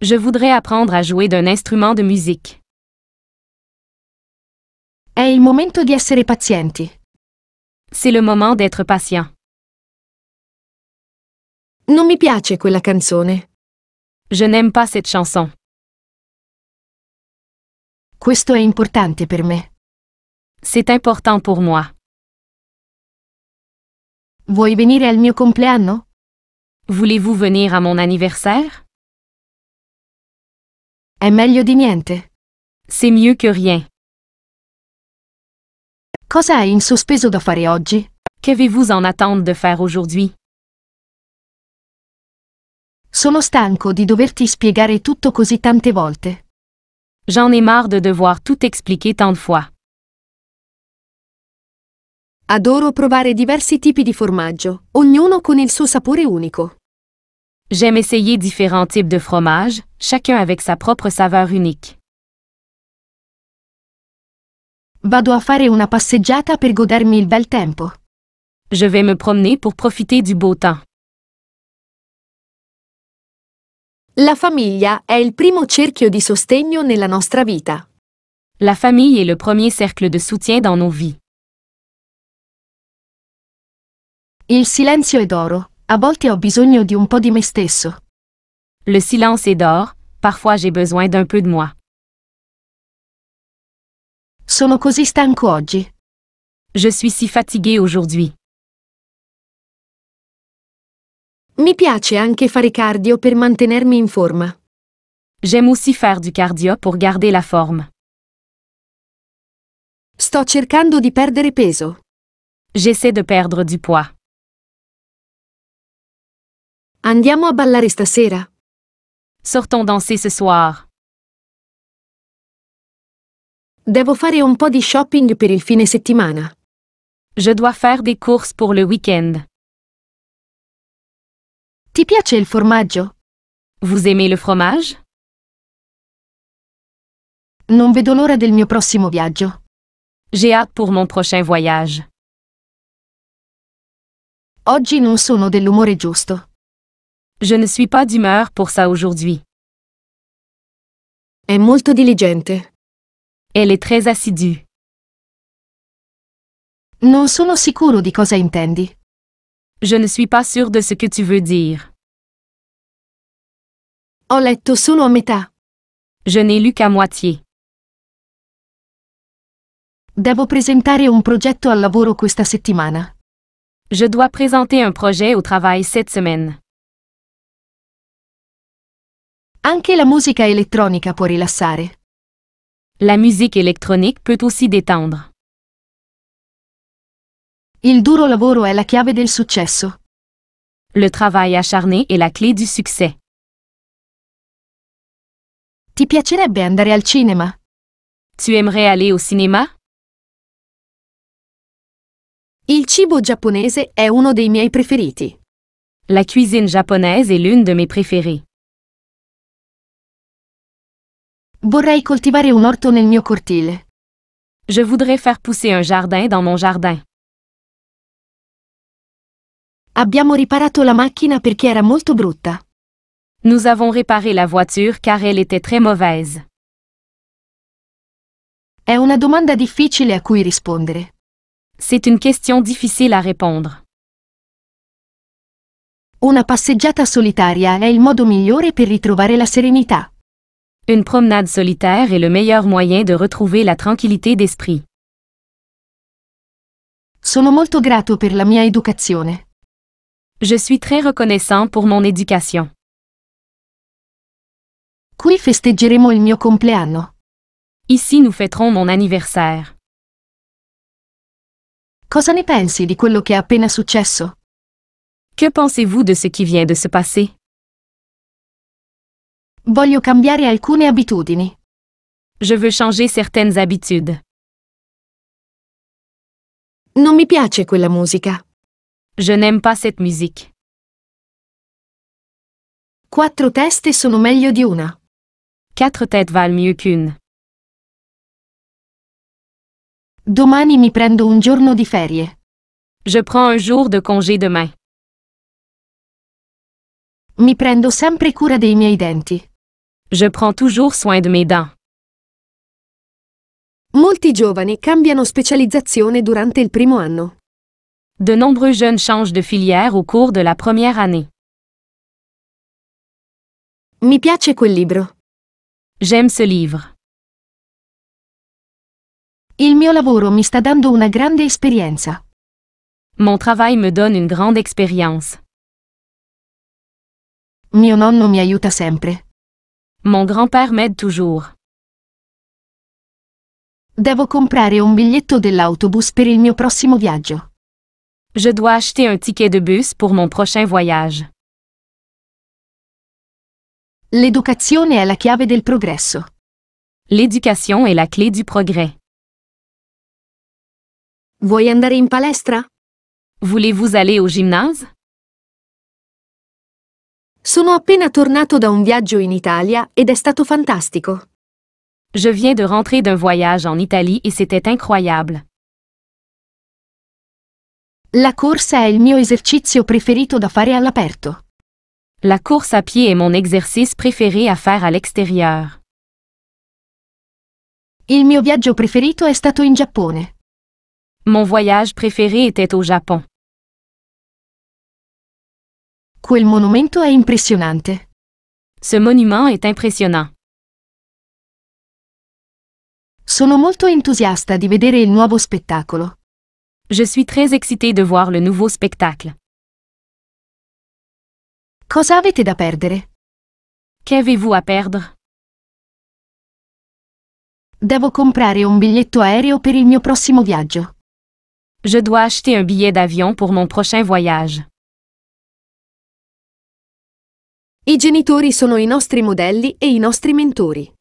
Speaker 2: Je voudrais apprendre à jouer d'un instrument de musique.
Speaker 1: È il momento di essere pazienti.
Speaker 2: C'est le moment d'être patient.
Speaker 3: Non mi piace quella canzone.
Speaker 2: Je n'aime pas cette chanson.
Speaker 1: Questo è importante per me.
Speaker 2: C'est important pour moi.
Speaker 1: Vuoi venire al mio compleanno?
Speaker 2: Voulez-vous venir à mon anniversaire?
Speaker 1: È meglio di niente.
Speaker 2: C'est mieux que rien.
Speaker 1: Cosa hai in sospeso da fare oggi?
Speaker 2: Qu'avez-vous en attente de faire aujourd'hui?
Speaker 1: Sono stanco di doverti spiegare tutto così tante volte.
Speaker 2: J'en ai marre de devoir tout expliquer tant de fois.
Speaker 3: Adoro provare diversi tipi di formaggio, ognuno con il suo sapore unico.
Speaker 2: J'aime essayer différents types de fromages, chacun avec sa propre saveur unique.
Speaker 1: Vado a fare una passeggiata per godermi il bel tempo.
Speaker 2: Je vais me promener pour profiter du beau temps.
Speaker 3: La famiglia è il primo cerchio di sostegno nella nostra vita.
Speaker 2: La famille est le premier cercle de soutien dans nos vies.
Speaker 1: Il silenzio è d'oro, a volte ho bisogno di un po' di me stesso.
Speaker 2: Le silence est d'or, parfois j'ai besoin d'un peu de moi.
Speaker 1: Sono così stanco oggi.
Speaker 2: Je suis si fatiguée aujourd'hui.
Speaker 3: Mi piace anche fare cardio per mantenermi in forma.
Speaker 2: J'aime aussi faire du cardio pour garder la forme.
Speaker 3: Sto cercando di perdere peso.
Speaker 2: J'essaie de perdre du poids.
Speaker 3: Andiamo a ballare stasera?
Speaker 2: Sortons danser ce soir.
Speaker 3: Devo fare un po' di shopping per il fine settimana.
Speaker 2: Je dois faire des courses pour le week-end.
Speaker 1: Ti piace il formaggio?
Speaker 2: Vous aimez le fromage?
Speaker 1: Non vedo l'ora del mio prossimo viaggio.
Speaker 2: J'ai hâte pour mon prochain voyage.
Speaker 1: Oggi non sono dell'umore giusto.
Speaker 2: Je ne suis pas d'humeur pour ça aujourd'hui.
Speaker 3: È molto diligente.
Speaker 2: Elle est très assidue.
Speaker 1: Non sono sicuro di cosa intendi.
Speaker 2: Je ne suis pas sûre de ce que tu veux dire.
Speaker 3: Ho letto solo a metà.
Speaker 2: Je n'ai lu qu'à moitié.
Speaker 1: Devo presentare un progetto al lavoro questa settimana.
Speaker 2: Je dois présenter un projet au travail cette semaine.
Speaker 1: Anche la musica elettronica può rilassare.
Speaker 2: La musique électronique peut aussi détendre.
Speaker 1: Il duro lavoro è la chiave del successo.
Speaker 2: Le travail acharné est la clé du succès.
Speaker 1: Ti piacerebbe andare al cinema?
Speaker 2: Tu aimerais aller au cinéma?
Speaker 3: Il cibo giapponese è uno dei miei preferiti.
Speaker 2: La cuisine japonaise est l'une de mes préférées.
Speaker 1: Vorrei coltivare un orto nel mio cortile.
Speaker 2: Je voudrais faire pousser un jardin dans mon jardin.
Speaker 1: Abbiamo riparato la macchina perché era molto brutta.
Speaker 2: Nous avons réparé la voiture car elle était très mauvaise.
Speaker 1: È una domanda difficile a cui rispondere.
Speaker 2: C'est une question difficile à répondre.
Speaker 1: Una passeggiata solitaria è il modo migliore per ritrovare la serenità.
Speaker 2: Une promenade solitaire est le meilleur moyen de retrouver la tranquillité d'esprit.
Speaker 1: Sono molto grato per la mia educazione.
Speaker 2: Je suis très reconnaissant pour mon éducation.
Speaker 1: Qui festeggeremo il mio compleanno.
Speaker 2: Ici nous fêterons mon anniversaire.
Speaker 1: Cosa ne pensi di quello che è appena successo?
Speaker 2: Que pensez-vous de ce qui vient de se passer?
Speaker 1: Voglio cambiare alcune abitudini.
Speaker 2: Je veux changer certaines habitudes.
Speaker 1: Non mi piace quella musica.
Speaker 2: Je n'aime pas cette musique.
Speaker 1: 4 teste sono meglio di una.
Speaker 2: 4 têtes valent mieux qu'une.
Speaker 1: Domani mi prendo un giorno di ferie.
Speaker 2: Je prends un jour de congé demain.
Speaker 1: Mi prendo sempre cura dei miei denti.
Speaker 2: Je prends toujours soin de mes dents.
Speaker 3: Molti giovani cambiano specializzazione durante il primo anno.
Speaker 2: De nombreux jeunes changent de filière au cours de la première année.
Speaker 3: Mi piace quel libro.
Speaker 2: J'aime ce livre.
Speaker 1: Il mio lavoro mi sta dando una grande esperienza.
Speaker 2: Mon travail me donne une grande expérience.
Speaker 1: Mio nonno mi aiuta sempre.
Speaker 2: Mon grand-père m'aide toujours.
Speaker 1: Devo comprare un biglietto dell'autobus per il mio prossimo viaggio.
Speaker 2: Je dois acheter un ticket de bus pour mon prochain voyage.
Speaker 1: L'educazione è la chiave del progresso.
Speaker 2: L'éducation est la clé du progrès.
Speaker 3: Vuoi andare in palestra?
Speaker 2: Voulez-vous aller au gymnase?
Speaker 3: Sono appena tornato da un viaggio in Italia ed è stato fantastico.
Speaker 2: Je viens de rentrer d'un voyage en Italie et c'était incroyable.
Speaker 1: La corsa è il mio esercizio preferito da fare all'aperto.
Speaker 2: La course à pied est mon exercice préféré à faire à l'extérieur.
Speaker 1: Il mio viaggio preferito è stato in Giappone.
Speaker 2: Mon voyage préféré était au Japon.
Speaker 1: Quel monumento è impressionante.
Speaker 2: Ce monument est impressionnant.
Speaker 1: Sono molto entusiasta di vedere il nuovo spettacolo.
Speaker 2: Je suis très excitée de voir le nouveau spectacle.
Speaker 1: Cosa avete da perdere?
Speaker 2: Qu'avez-vous à perdre?
Speaker 1: Devo comprare un biglietto aereo per il mio prossimo viaggio.
Speaker 2: Je dois acheter un billet d'avion pour mon prochain voyage.
Speaker 3: I genitori sono i nostri modelli e i nostri mentori.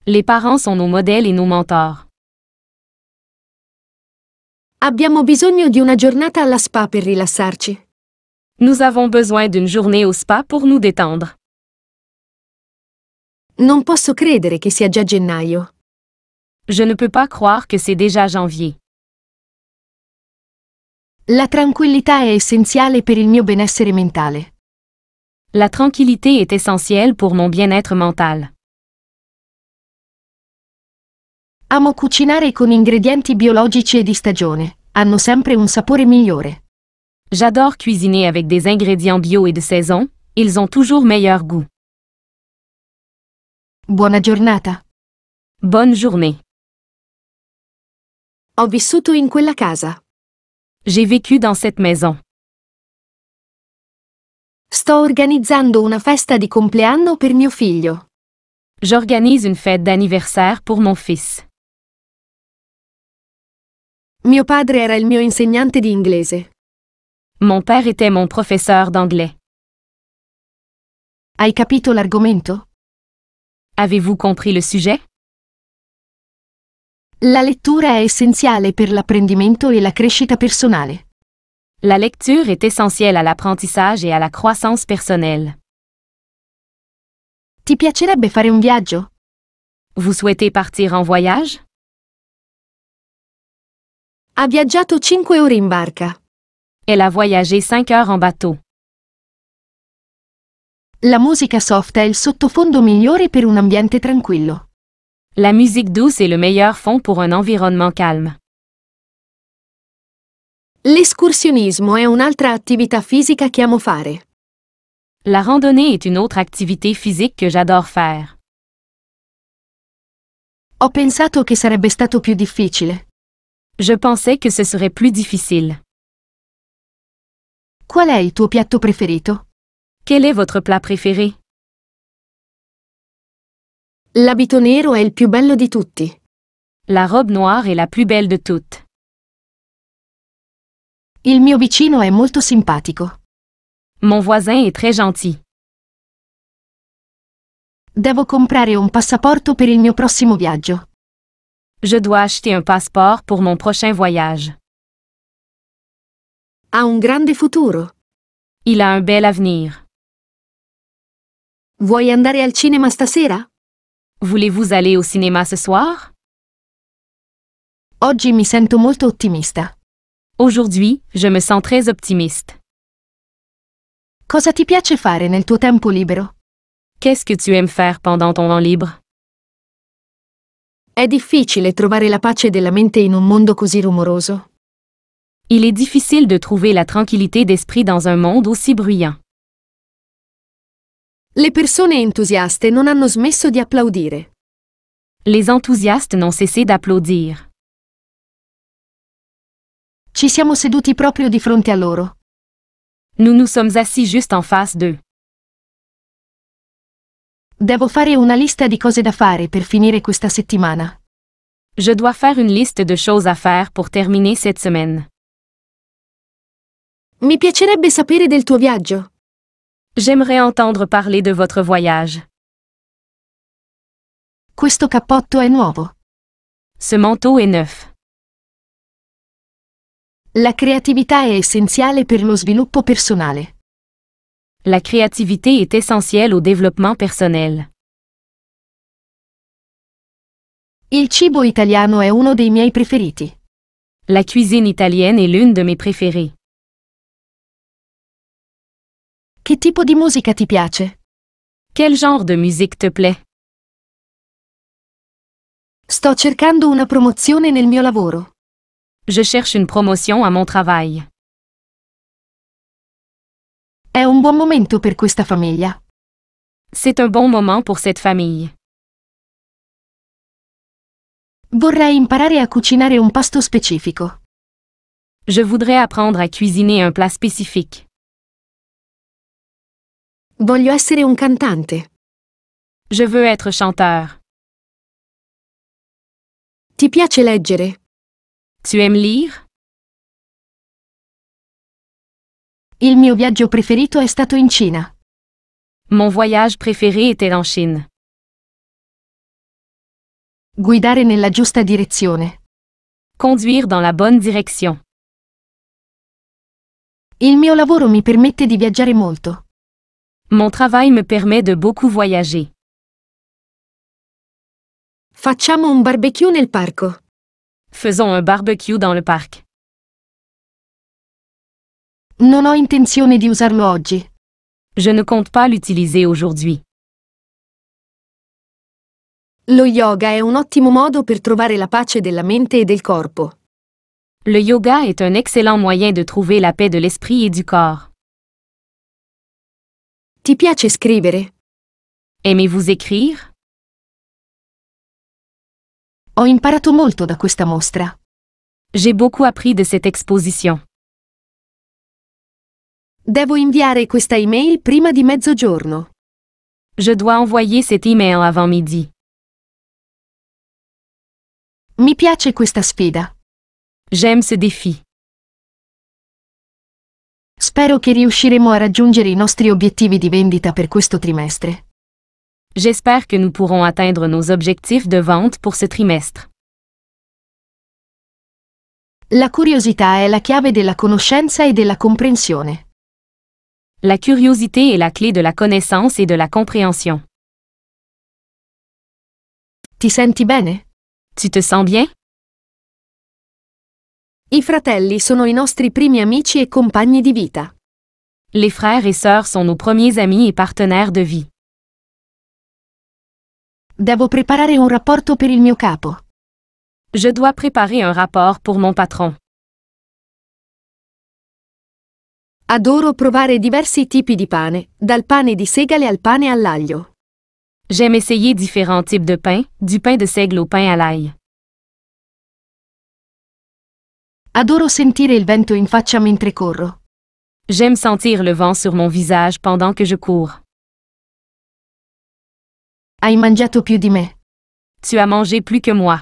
Speaker 2: Les parents sont nos modèles et nos mentors.
Speaker 3: Abbiamo bisogno di una giornata alla spa per rilassarci.
Speaker 2: Nous avons besoin d'une journée au spa pour nous détendre.
Speaker 3: Non posso credere che sia già gennaio.
Speaker 2: Je ne peux pas croire que c'est déjà janvier.
Speaker 1: La tranquillità è essenziale per il mio benessere mentale.
Speaker 2: La tranquillité est essentielle pour mon bien-être mental.
Speaker 1: Amo cucinare con ingredienti biologici e di stagione. Hanno sempre un sapore migliore.
Speaker 2: J'adore cuisiner avec des ingrédients bio et de saison, ils ont toujours meilleur goût.
Speaker 1: Buona giornata.
Speaker 2: Bonne journée.
Speaker 3: Ho vissuto in quella casa.
Speaker 2: J'ai vécu dans cette maison.
Speaker 3: Sto organizzando una festa di compleanno per mio figlio.
Speaker 2: J'organise une fête d'anniversaire pour mon fils.
Speaker 3: Mio padre era il mio insegnante di inglese.
Speaker 2: Mon père était mon professeur d'anglais.
Speaker 1: Hai capito l'argomento?
Speaker 2: Avez-vous compris le sujet?
Speaker 1: La lettura è essenziale per l'apprendimento e la crescita personale.
Speaker 2: La lecture est essentielle à l'apprentissage et à la croissance personnelle.
Speaker 1: Ti piacerebbe fare un viaggio?
Speaker 2: Vous souhaitez partir en voyage?
Speaker 3: Ha viaggiato 5 ore in barca.
Speaker 2: Elle a voyagé 5 heures en bateau.
Speaker 1: La musica soft è il sottofondo migliore per un ambiente tranquillo.
Speaker 2: La musique douce est le meilleur fond pour un environnement calme.
Speaker 3: L'escursionismo è un'altra attività fisica che amo fare.
Speaker 2: La randonnée est une autre activité physique que j'adore faire.
Speaker 1: Ho pensato che sarebbe stato più difficile.
Speaker 2: Je pensais que ce serait plus difficile.
Speaker 1: Qual è il tuo piatto preferito?
Speaker 2: Quel est votre plat préféré?
Speaker 3: L'abito nero è il più bello di tutti.
Speaker 2: La robe noire est la plus belle de toutes.
Speaker 1: Il mio vicino è molto simpatico.
Speaker 2: Mon voisin est très gentil.
Speaker 1: Devo comprare un passaporto per il mio prossimo viaggio.
Speaker 2: Je dois acheter un passeport pour mon prochain voyage.
Speaker 3: Ha un grande futuro.
Speaker 2: Il a un bel avenir.
Speaker 3: Vuoi andare al cinema stasera?
Speaker 2: Voulez-vous aller au cinéma ce soir?
Speaker 1: Oggi mi sento molto ottimista.
Speaker 2: Aujourd'hui, je me sens très optimiste.
Speaker 1: Cosa ti piace fare nel tuo tempo libero?
Speaker 2: Qu'est-ce que tu aimes faire pendant ton temps libre?
Speaker 3: È difficile trovare la pace della mente in un mondo così rumoroso.
Speaker 2: Il est difficile de trouver la tranquillité d'esprit dans un monde aussi bruyant.
Speaker 3: Le persone entusiaste non hanno smesso di applaudire.
Speaker 2: Les enthousiastes n'ont cessé d'applaudir.
Speaker 1: Ci siamo seduti proprio di fronte a loro.
Speaker 2: Nous nous sommes assis juste en face d'eux.
Speaker 1: Devo fare una lista di cose da fare per finire questa settimana.
Speaker 2: Je dois faire une liste de choses à faire pour terminer cette semaine.
Speaker 3: Mi piacerebbe sapere del tuo viaggio.
Speaker 2: J'aimerais entendre parler de votre voyage.
Speaker 1: Questo cappotto è nuovo.
Speaker 2: Ce manteau est neuf.
Speaker 1: La creatività è essenziale per lo sviluppo personale.
Speaker 2: La créativité est essentielle au développement personnel.
Speaker 1: Il cibo italiano è uno dei miei preferiti.
Speaker 2: La cuisine italienne est l'une de mes préférées.
Speaker 1: Che tipo di musica ti piace?
Speaker 2: Quel genre de musique te plaît?
Speaker 1: Sto cercando una promozione nel mio lavoro.
Speaker 2: Je cherche une promotion à mon travail.
Speaker 1: È un buon momento per questa famiglia.
Speaker 2: C'est un bon moment pour cette famille.
Speaker 1: Vorrei imparare a cucinare un pasto specifico.
Speaker 2: Je voudrais apprendre à cuisiner un plat spécifique.
Speaker 3: Voglio essere un cantante.
Speaker 2: Je veux être chanteur.
Speaker 3: Ti piace leggere?
Speaker 2: Tu aimes lire?
Speaker 1: Il mio viaggio preferito è stato in Cina.
Speaker 2: Mon voyage préféré était en Chine.
Speaker 1: Guidare nella giusta direzione.
Speaker 2: Conduire dans la bonne direction.
Speaker 1: Il mio lavoro mi permette di viaggiare molto.
Speaker 2: Mon travail me permet de beaucoup voyager.
Speaker 3: Facciamo un barbecue nel parco.
Speaker 2: Faisons un barbecue dans le parc.
Speaker 1: Non ho intenzione di usarlo oggi.
Speaker 2: Je ne compte pas l'utiliser aujourd'hui.
Speaker 3: Lo yoga è un ottimo modo per trovare la pace della mente e del corpo.
Speaker 2: Le yoga est un excellent moyen de trouver la paix de l'esprit et du corps.
Speaker 3: Ti piace scrivere?
Speaker 2: Aimez-vous écrire?
Speaker 1: Ho imparato molto da questa mostra.
Speaker 2: J'ai beaucoup appris de cette exposition.
Speaker 3: Devo inviare questa email prima di mezzogiorno.
Speaker 2: Je dois envoyer cet email avant midi.
Speaker 1: Mi piace questa sfida.
Speaker 2: J'aime ce défi.
Speaker 1: Spero che riusciremo a raggiungere i nostri obiettivi di vendita per questo trimestre.
Speaker 2: J'espère que nous pourrons atteindre nos objectifs de vente pour ce trimestre.
Speaker 1: La curiosità è la chiave della conoscenza e della comprensione.
Speaker 2: La curiosité est la clé de la connaissance et de la compréhension.
Speaker 1: Ti senti bene?
Speaker 2: Tu te sens bien?
Speaker 3: I fratelli sono i nostri primi amici e compagni di vita.
Speaker 2: Les frères et sœurs sont nos premiers amis et partenaires de vie.
Speaker 1: Devo preparare un rapporto per il mio capo.
Speaker 2: Je dois préparer un rapport pour mon patron.
Speaker 3: Adoro provare diversi tipi di pane, dal pane di segale al pane all'aglio.
Speaker 2: J'aime essayer différents types de pain, du pain de seigle au pain à l'ail.
Speaker 1: Adoro sentire il vento in faccia mentre corro.
Speaker 2: J'aime sentir le vent sur mon visage pendant que je cours.
Speaker 1: Hai mangiato più di me.
Speaker 2: Tu as mangé plus que moi.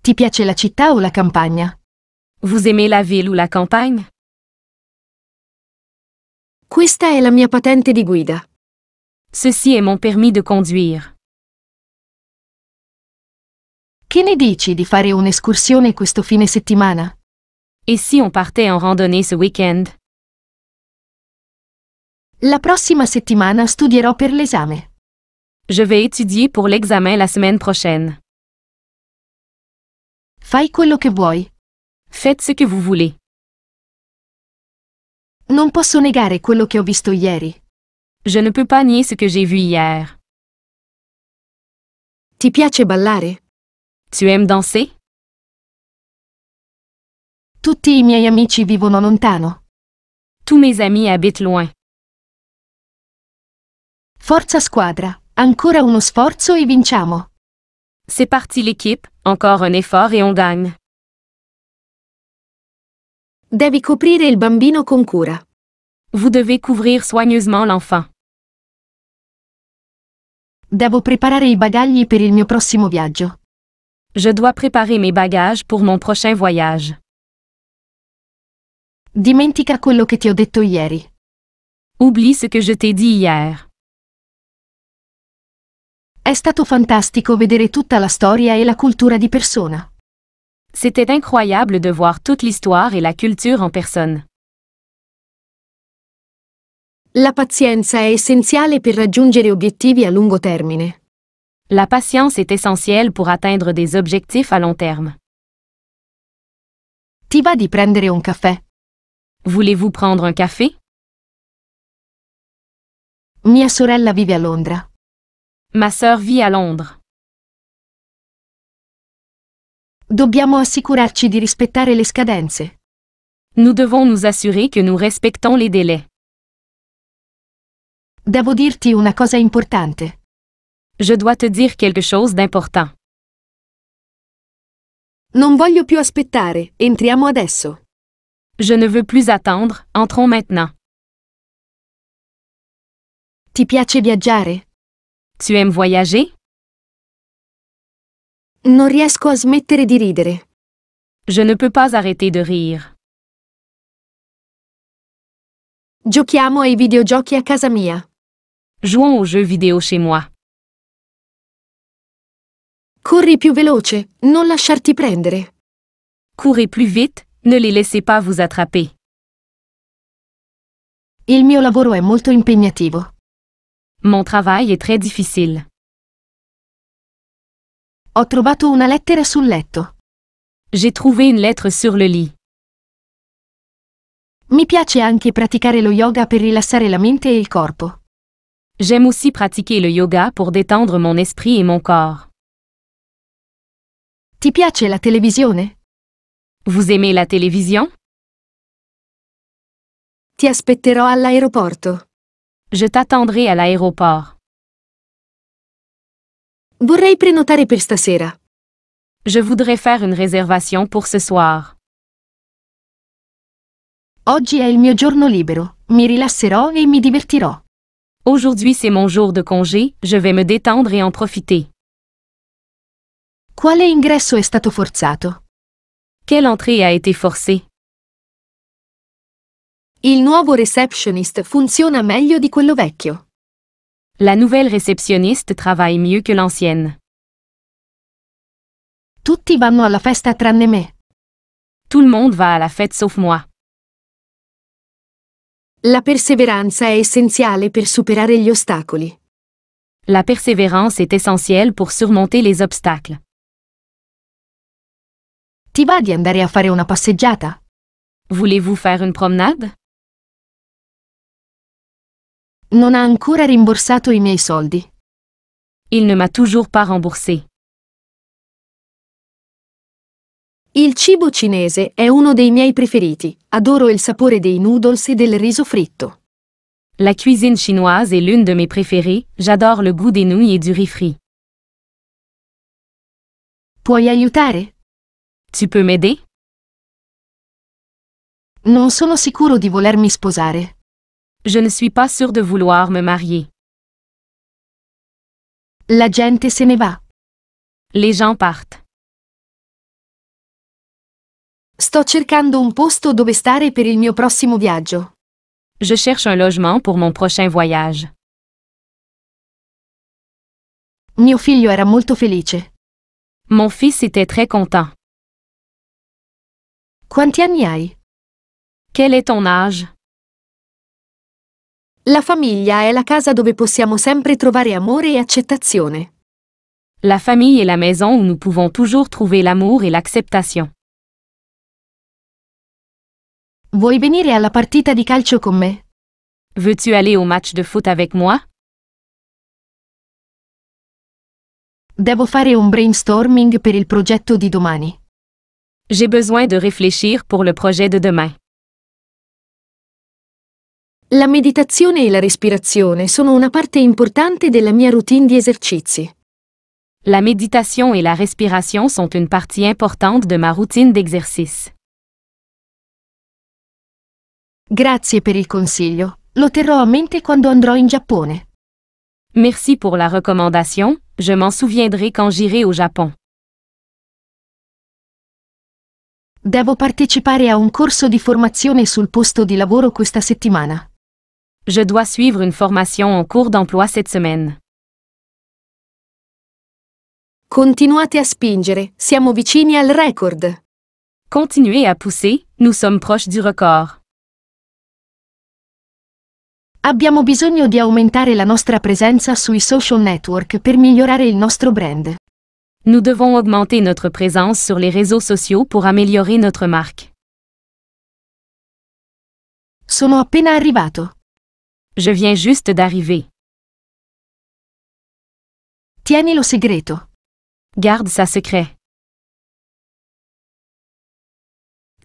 Speaker 1: Ti piace la città o la campagna?
Speaker 2: Vous aimez la ville ou la campagne?
Speaker 3: Questa è la mia patente di guida.
Speaker 2: Ceci est mon permis de conduire.
Speaker 1: Che ne dici di fare un'escursione questo fine settimana?
Speaker 2: Et si on partait en randonnée ce week-end?
Speaker 1: La prossima settimana studierò per l'esame.
Speaker 2: Je vais étudier pour l'examen la semaine prochaine.
Speaker 1: Fai quello che vuoi.
Speaker 2: Faites ce que vous voulez.
Speaker 1: Non posso negare quello che ho visto ieri.
Speaker 2: Je ne peux pas nier ce que j'ai vu hier.
Speaker 3: Ti piace ballare?
Speaker 2: Tu aimes danser?
Speaker 1: Tutti i miei amici vivono lontano.
Speaker 2: Tous mes amis habitent loin.
Speaker 1: Forza squadra, ancora uno sforzo e vinciamo.
Speaker 2: C'est parti l'équipe, encore un effort et on gagne.
Speaker 3: Devi coprire il bambino con cura.
Speaker 2: Vous devez couvrir soigneusement l'enfant.
Speaker 1: Devo preparare i bagagli per il mio prossimo viaggio.
Speaker 2: Je dois préparer mes bagages pour mon prochain voyage.
Speaker 1: Dimentica quello che ti ho detto ieri.
Speaker 2: Oublie ce que je t'ai dit hier.
Speaker 1: È stato fantastico vedere tutta la storia e la cultura di persona.
Speaker 2: C'était incroyable de voir toute l'histoire et la culture en personne.
Speaker 3: La pazienza è essenziale per raggiungere obiettivi a lungo termine.
Speaker 2: La patience est essentielle pour atteindre des objectifs à long terme.
Speaker 1: Ti va di prendere un caffè?
Speaker 2: Voulez-vous prendre un café?
Speaker 1: Mia sorella vive a Londra.
Speaker 2: Ma sœur vit à Londres.
Speaker 1: Dobbiamo assicurarci di rispettare le scadenze.
Speaker 2: Nous devons nous assurer que nous respectons les délais.
Speaker 1: Devo dirti una cosa importante.
Speaker 2: Je dois te dire quelque chose d'important.
Speaker 3: Non voglio più aspettare, entriamo adesso.
Speaker 2: Je ne veux plus attendre, entrons maintenant.
Speaker 1: Ti piace viaggiare?
Speaker 2: Tu aimes voyager?
Speaker 3: Non riesco a smettere di ridere.
Speaker 2: Je ne peux pas arrêter de rire.
Speaker 3: Giochiamo ai videogiochi a casa mia.
Speaker 2: Jouons aux jeux vidéo chez moi.
Speaker 3: Corri più veloce, non lasciarti prendere.
Speaker 2: Courez plus vite, ne les laissez pas vous attraper.
Speaker 1: Il mio lavoro è molto impegnativo.
Speaker 2: Mon travail est très difficile.
Speaker 1: Ho trovato una lettera sul letto.
Speaker 2: J'ai trouvé une lettre sur le lit.
Speaker 1: Mi piace anche praticare lo yoga per rilassare la mente e il corpo.
Speaker 2: J'aime aussi pratiquer le yoga pour détendre mon esprit et mon corps.
Speaker 1: Ti piace la televisione?
Speaker 2: Vous aimez la télévision?
Speaker 3: Ti aspetterò all'aeroporto.
Speaker 2: Je t'attendrai à l'aéroport.
Speaker 3: Vorrei prenotare per stasera.
Speaker 2: Je voudrais faire une réservation pour ce soir.
Speaker 1: Oggi è il mio giorno libero, mi rilasserò e mi divertirò.
Speaker 2: Aujourd'hui c'est mon jour de congé, je vais me détendre et en profiter.
Speaker 1: Quale ingresso è stato forzato?
Speaker 2: Quelle entrée a été forcée?
Speaker 3: Il nuovo receptionist funziona meglio di quello vecchio.
Speaker 2: La nouvelle réceptionniste travaille mieux que l'ancienne.
Speaker 1: Tutti vanno alla festa tranne me.
Speaker 2: Tout le monde va à la fête sauf moi.
Speaker 3: La perseveranza è essenziale per superare gli ostacoli.
Speaker 2: La persévérance est essentielle pour surmonter les obstacles.
Speaker 1: Ti va di andare a fare una passeggiata?
Speaker 2: Voulez-vous faire une promenade?
Speaker 1: Non ha ancora rimborsato i miei soldi.
Speaker 2: Il ne m'a toujours pas remboursé.
Speaker 3: Il cibo cinese è uno dei miei preferiti. Adoro il sapore dei noodles e del riso fritto.
Speaker 2: La cuisine chinoise est l'une de mes préférées, j'adore le goût des nouilles et du riz frit.
Speaker 1: Puoi aiutare?
Speaker 2: Tu peux m'aider?
Speaker 1: Non sono sicuro di volermi sposare.
Speaker 2: Je ne suis pas sûre de vouloir me marier.
Speaker 1: La gente se ne va.
Speaker 2: Les gens partent.
Speaker 3: Sto cercando un posto dove stare per il mio prossimo viaggio.
Speaker 2: Je cherche un logement pour mon prochain voyage.
Speaker 1: Mio figlio era molto felice.
Speaker 2: Mon fils était très content.
Speaker 1: Quanti anni hai?
Speaker 2: Quel est ton âge?
Speaker 3: La famiglia è la casa dove possiamo sempre trovare amore e accettazione.
Speaker 2: La famille est la maison où nous pouvons toujours trouver l'amour et l'acceptation.
Speaker 1: Vuoi venire alla partita di calcio con me?
Speaker 2: Veux-tu aller au match de foot avec moi?
Speaker 1: Devo fare un brainstorming per il progetto di domani.
Speaker 2: J'ai besoin de réfléchir pour le projet de demain.
Speaker 3: La meditazione e la respirazione sono una parte importante della mia routine di esercizi.
Speaker 2: La méditation et la respiration sont une partie importante de ma routine d'exercice.
Speaker 1: Grazie per il consiglio. Lo terrò a mente quando andrò in Giappone.
Speaker 2: Merci pour la recommandation, je m'en souviendrai quand j'irai au Japon.
Speaker 1: Devo partecipare a un corso di formazione sul posto di lavoro questa settimana.
Speaker 2: Je dois suivre une formation en cours d'emploi cette semaine.
Speaker 3: Continuate a spingere, siamo vicini al record.
Speaker 2: Continuez à pousser, nous sommes proches du record.
Speaker 1: Abbiamo bisogno di aumentare la nostra presenza sui social network per migliorare il nostro brand.
Speaker 2: Nous devons augmenter notre présence sur les réseaux sociaux pour améliorer notre marque.
Speaker 1: Sono appena arrivato.
Speaker 2: Je viens juste d'arriver.
Speaker 1: Tienilo segreto.
Speaker 2: Garde ça secret.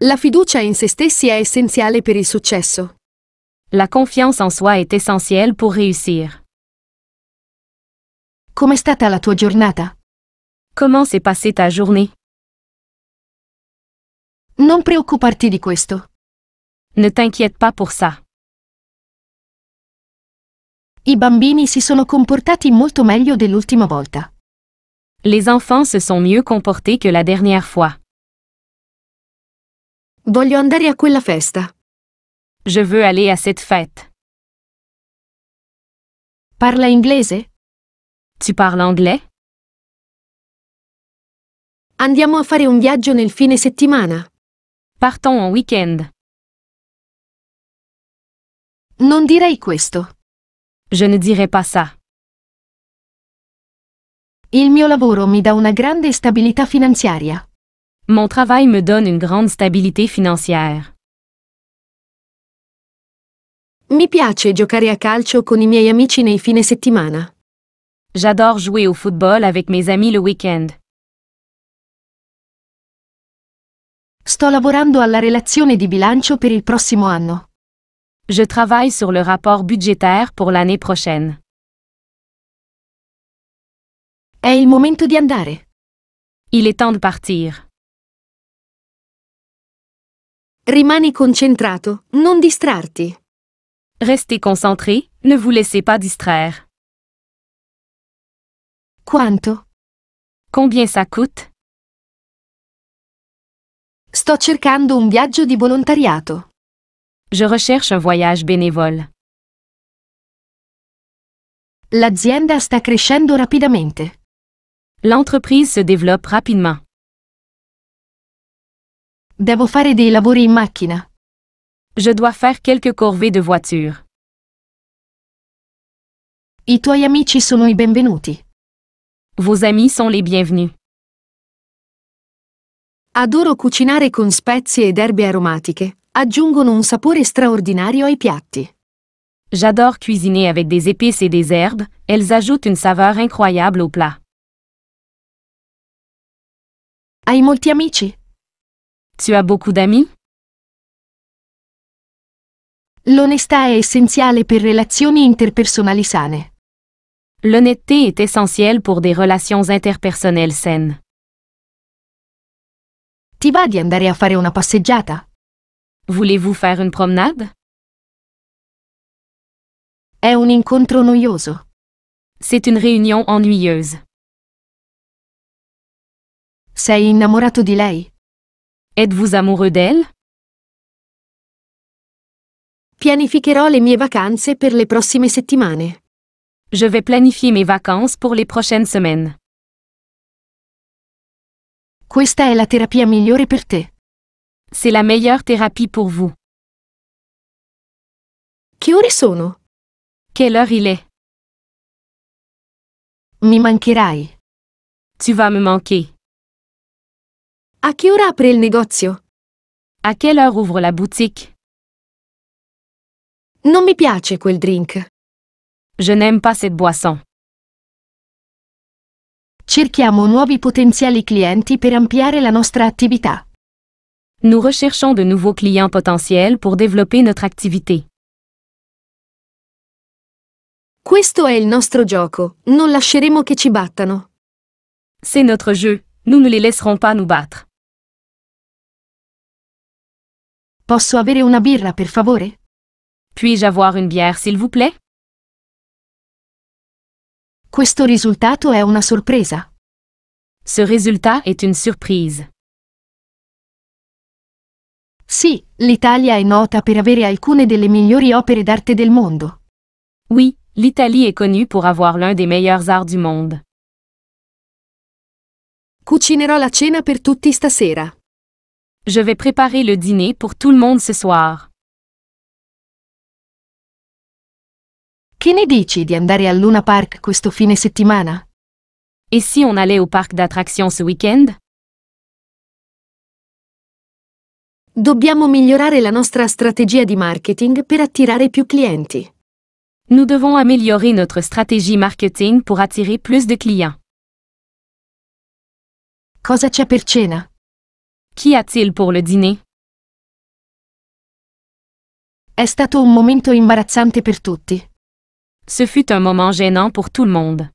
Speaker 3: La fiducia in se stessi è essenziale per il successo.
Speaker 2: La confiance en soi est essentielle pour réussir.
Speaker 1: Com'è stata la tua giornata?
Speaker 2: Comment s'est passée ta journée?
Speaker 1: Non preoccuparti di questo.
Speaker 2: Ne t'inquiète pas pour ça.
Speaker 1: I bambini si sono comportati molto meglio dell'ultima volta.
Speaker 2: Les enfants se sont mieux comportés que la dernière fois.
Speaker 3: Voglio andare a quella festa.
Speaker 2: Je veux aller à cette fête.
Speaker 1: Parla inglese?
Speaker 2: Tu parles anglais?
Speaker 3: Andiamo a fare un viaggio nel fine settimana.
Speaker 2: Partons en week-end.
Speaker 1: Non direi questo.
Speaker 2: Je ne dirai pas ça.
Speaker 1: Il mio lavoro mi dà una grande stabilità finanziaria.
Speaker 2: Mon travail me donne une grande stabilité financière.
Speaker 3: Mi piace giocare a calcio con i miei amici nei fine settimana.
Speaker 2: J'adore jouer au football avec mes amis le week-end.
Speaker 1: Sto lavorando alla relazione di bilancio per il prossimo anno.
Speaker 2: Je travaille sur le rapport budgétaire pour l'année prochaine.
Speaker 1: È il momento di andare.
Speaker 2: Il est temps de partir.
Speaker 3: Rimani concentrato, non distrarti.
Speaker 2: Restez concentré, ne vous laissez pas distraire.
Speaker 1: Quanto?
Speaker 2: Combien ça coûte?
Speaker 3: Sto cercando un viaggio di volontariato.
Speaker 2: Je recherche un voyage bénévole.
Speaker 1: L'azienda sta crescendo rapidamente.
Speaker 2: L'entreprise se développe rapidement.
Speaker 1: Devo fare dei lavori in macchina.
Speaker 2: Je dois faire quelques corvées de voiture.
Speaker 1: I tuoi amici sono i benvenuti.
Speaker 2: Vos amis sont les bienvenus.
Speaker 3: Adoro cucinare con spezie ed erbe aromatiche, aggiungono un sapore straordinario ai piatti.
Speaker 2: J'adore cuisiner avec des épices et des herbes, elles ajoutent une saveur incroyable au plat.
Speaker 1: Hai molti amici?
Speaker 2: Tu as beaucoup d'amis?
Speaker 1: L'onestà è essenziale per relazioni interpersonali sane.
Speaker 2: L'honnêteté est essentielle pour des relations interpersonnelles saines.
Speaker 1: Ti va di andare a fare una passeggiata?
Speaker 2: Voulez-vous faire une promenade?
Speaker 1: È un incontro noioso.
Speaker 2: C'est une réunion ennuyeuse.
Speaker 1: Sei innamorato di lei?
Speaker 2: Êtes-vous amoureux d'elle?
Speaker 3: Pianificherò le mie vacanze per le prossime settimane.
Speaker 2: Je vais planifier mes vacances pour les prochaines semaines.
Speaker 1: Questa è la terapia migliore per te.
Speaker 2: C'est la meilleure thérapie pour vous.
Speaker 3: Che ore sono?
Speaker 2: Quelle heure il est?
Speaker 1: Mi mancherai.
Speaker 2: Tu vas me manquer.
Speaker 3: A che ora apre il negozio?
Speaker 2: À quelle heure ouvre la boutique?
Speaker 3: Non mi piace quel drink.
Speaker 2: Je n'aime pas cette boisson.
Speaker 1: Cerchiamo nuovi potenziali clienti per ampliare la nostra attività.
Speaker 2: Nous recherchons de nouveaux clients potentiels pour développer notre activité.
Speaker 3: Questo è il nostro gioco, non lasceremo che ci battano.
Speaker 2: C'est notre jeu, nous ne les laisserons pas nous battre.
Speaker 1: Posso avere una birra, per favore?
Speaker 2: Puis-je avoir une bière, s'il vous plaît?
Speaker 1: Questo risultato è una sorpresa.
Speaker 2: Ce résultat est une surprise.
Speaker 1: Sì, l'Italia è nota per avere alcune delle migliori opere d'arte del mondo.
Speaker 2: Oui, l'Italie est connue pour avoir l'un des meilleurs arts du monde.
Speaker 3: Cucinerò la cena per tutti stasera.
Speaker 2: Je vais préparer le dîner pour tout le monde ce soir.
Speaker 1: Che ne dici di andare al Luna Park questo fine settimana?
Speaker 2: Et si on allait au parc d'attractions ce week-end?
Speaker 3: Dobbiamo migliorare la nostra strategia di marketing per attirare più clienti.
Speaker 2: Nous devons améliorer notre stratégie marketing pour attirer plus de clients.
Speaker 1: Cosa c'è per cena?
Speaker 2: Qu'y a-t-il pour le dîner?
Speaker 1: È stato un momento imbarazzante per tutti.
Speaker 2: Ce fut un moment gênant pour tout le monde.